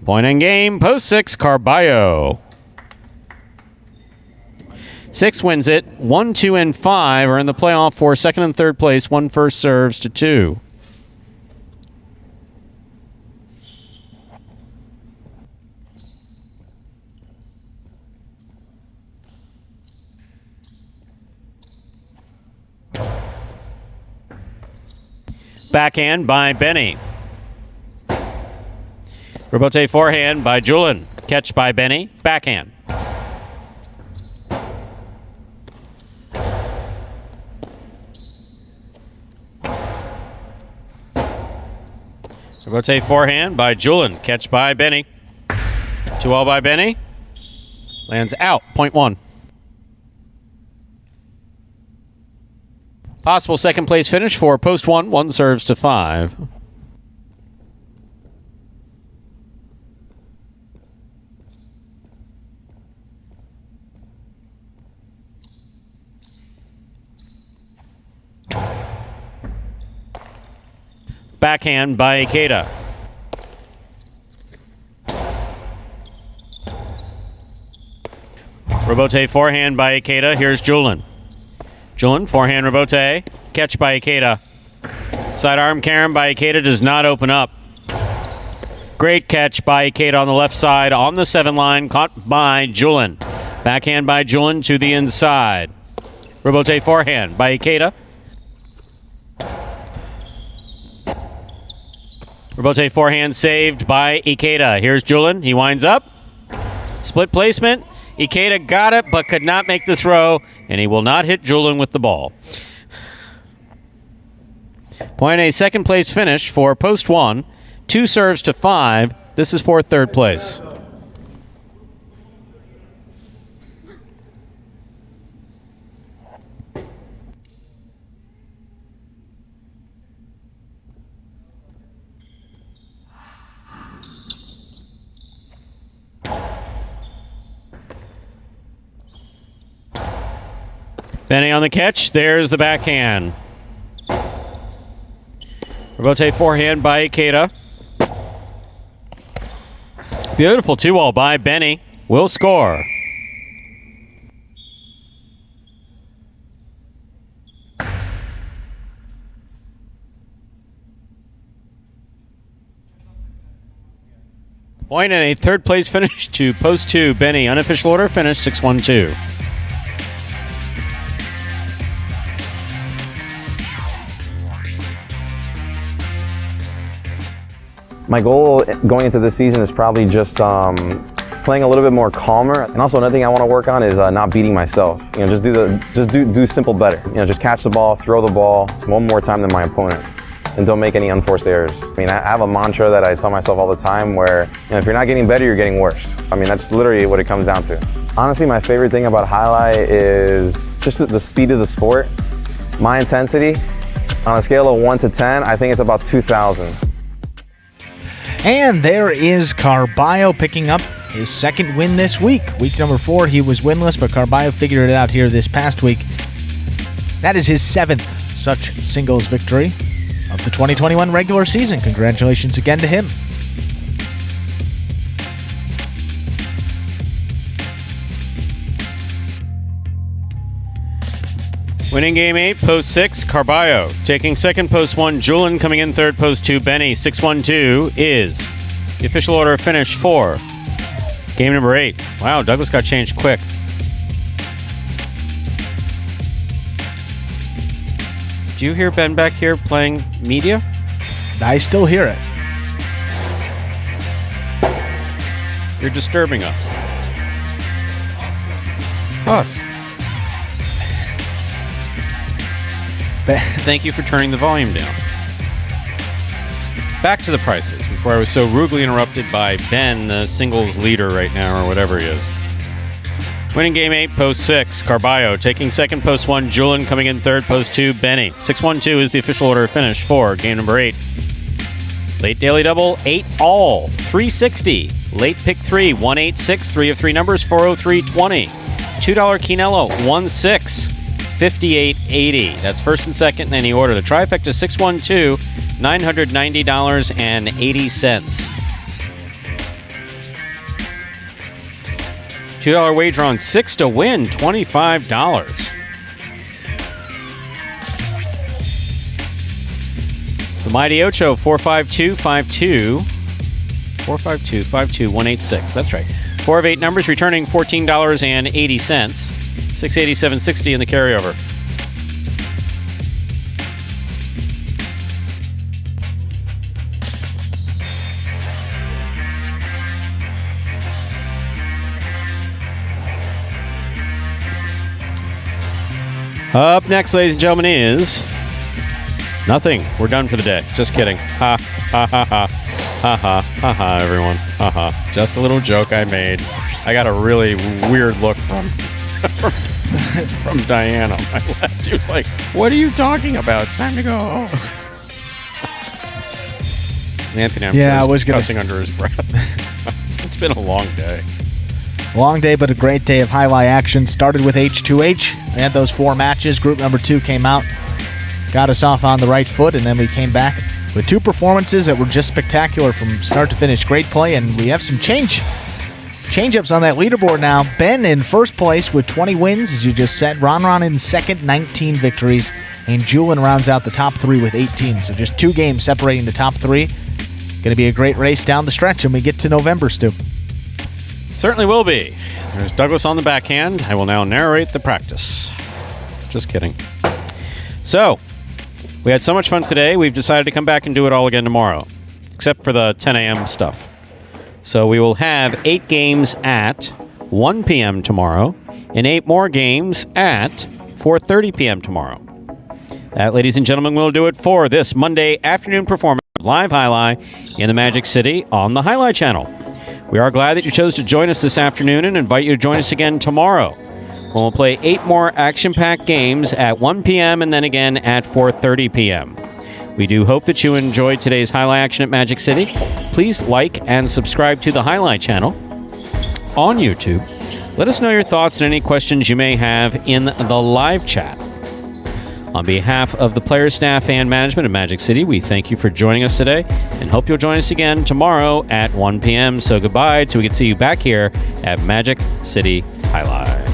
Point in game. Post 6, Carballo. 6 wins it. 1, 2, and 5 are in the playoff for second and third place. 1 first serves to 2. Backhand by Benny. Rebote forehand by Julin. Catch by Benny. Backhand. Rebote forehand by Julin. Catch by Benny. 2-all by Benny. Lands out. Point 1. Possible second place finish for post 1. 1 serves to 5. Backhand by Ikeda. Rebote forehand by Ikeda. Here's Julin. Julin, forehand rebote. Catch by Ikeda. Sidearm Karam by Ikeda does not open up. Great catch by Ikeda on the left side on the 7 line, caught by Julin. Backhand by Julin to the inside. Robote forehand by Ikeda. Robote forehand saved by Ikeda. Here's Julin. He winds up. Split placement. Ikeda got it, but could not make the throw, and he will not hit Julin with the ball. Point a second place finish for post 1. 2 serves to 5. This is for third place. Benny on the catch. There's the backhand. Robote forehand by Ikeda. Beautiful 2-all by Benny. Will score. Point and a third place finish to post 2. Benny, unofficial order finish 6-1-2. My goal going into this season is probably just playing a little bit more calmer, and also another thing I want to work on is not beating myself. You know, just do simple better. You know, just catch the ball, throw the ball one more time than my opponent, and don't make any unforced errors. I mean, I have a mantra that I tell myself all the time where, you know, if you're not getting better, you're getting worse. I mean, that's literally what it comes down to. Honestly, my favorite thing about Jai-Alai is just the speed of the sport. My intensity, on a scale of 1 to 10, I think it's about 2,000. And there is Carballo picking up his second win this week. Week number 4, he was winless, but Carballo figured it out here this past week. That is his 7th such singles victory of the 2021 regular season. Congratulations again to him. Winning game 8, post 6, Carballo. Taking second, post 1, Julin. Coming in third, post 2, Benny. 6-1-2 is the official order of finish for game number 8. Wow, Douglas got changed quick. Do you hear Ben back here playing media? I still hear it. You're disturbing us. Us. Thank you for turning the volume down. Back to the prices before I was so rudely interrupted by Ben, the singles leader right now, or whatever he is. Winning game 8, post 6, Carballo. Taking second, post 1, Julin. Coming in third, post 2, Benny. 6-1-2 is the official order of finish for game number 8. Late daily double, 8 all, 360. Late pick 3, 186, 3 of 3 numbers, 403.20. $2 Quinello, 1-6. 58.80. That's first and second in any order. The trifecta 612, $990.80. $2 wager on 6 to win, $25. The Mighty Ocho 45252. 45252 186. That's right. 4 of 8 numbers returning $14.80. 687.60 in the carryover. Up next, ladies and gentlemen, is nothing. We're done for the day. Just kidding. Ha ha ha ha ha ha ha ha. Everyone. Ha ha. Just a little joke I made. I got a really weird look from Diana. I left. She was like, "What are you talking about? It's time to go." Anthony, I'm sure he's cussing under his breath. It's been a long day. Long day, but a great day of Jai-Alai action. Started with H2H. We had those 4 matches. Group number 2 came out, got us off on the right foot, and then we came back with 2 performances that were just spectacular from start to finish. Great play, and we have some change-ups on that leaderboard now. Ben in first place with 20 wins, as you just said. Ron in second, 19 victories. And Julin rounds out the top 3 with 18. So just 2 games separating the top 3. Going to be a great race down the stretch when we get to November, Stu. Certainly will be. There's Douglas on the backhand. I will now narrate the practice. Just kidding. So, we had so much fun today, we've decided to come back and do it all again tomorrow, except for the 10 a.m. stuff. So we will have 8 games at 1 p.m. tomorrow, and 8 more games at 4:30 p.m. tomorrow. That, ladies and gentlemen, will do it for this Monday afternoon performance of Live Highlight in the Magic City on the Highlight Channel. We are glad that you chose to join us this afternoon and invite you to join us again tomorrow, when we'll play 8 more action-packed games at 1 p.m. and then again at 4:30 p.m. We do hope that you enjoyed today's Highlight action at Magic City. Please like and subscribe to the Highlight Channel on YouTube. Let us know your thoughts and any questions you may have in the live chat. On behalf of the players, staff, and management of Magic City, we thank you for joining us today and hope you'll join us again tomorrow at 1 p.m. So goodbye till we can see you back here at Magic City Jai-Alai.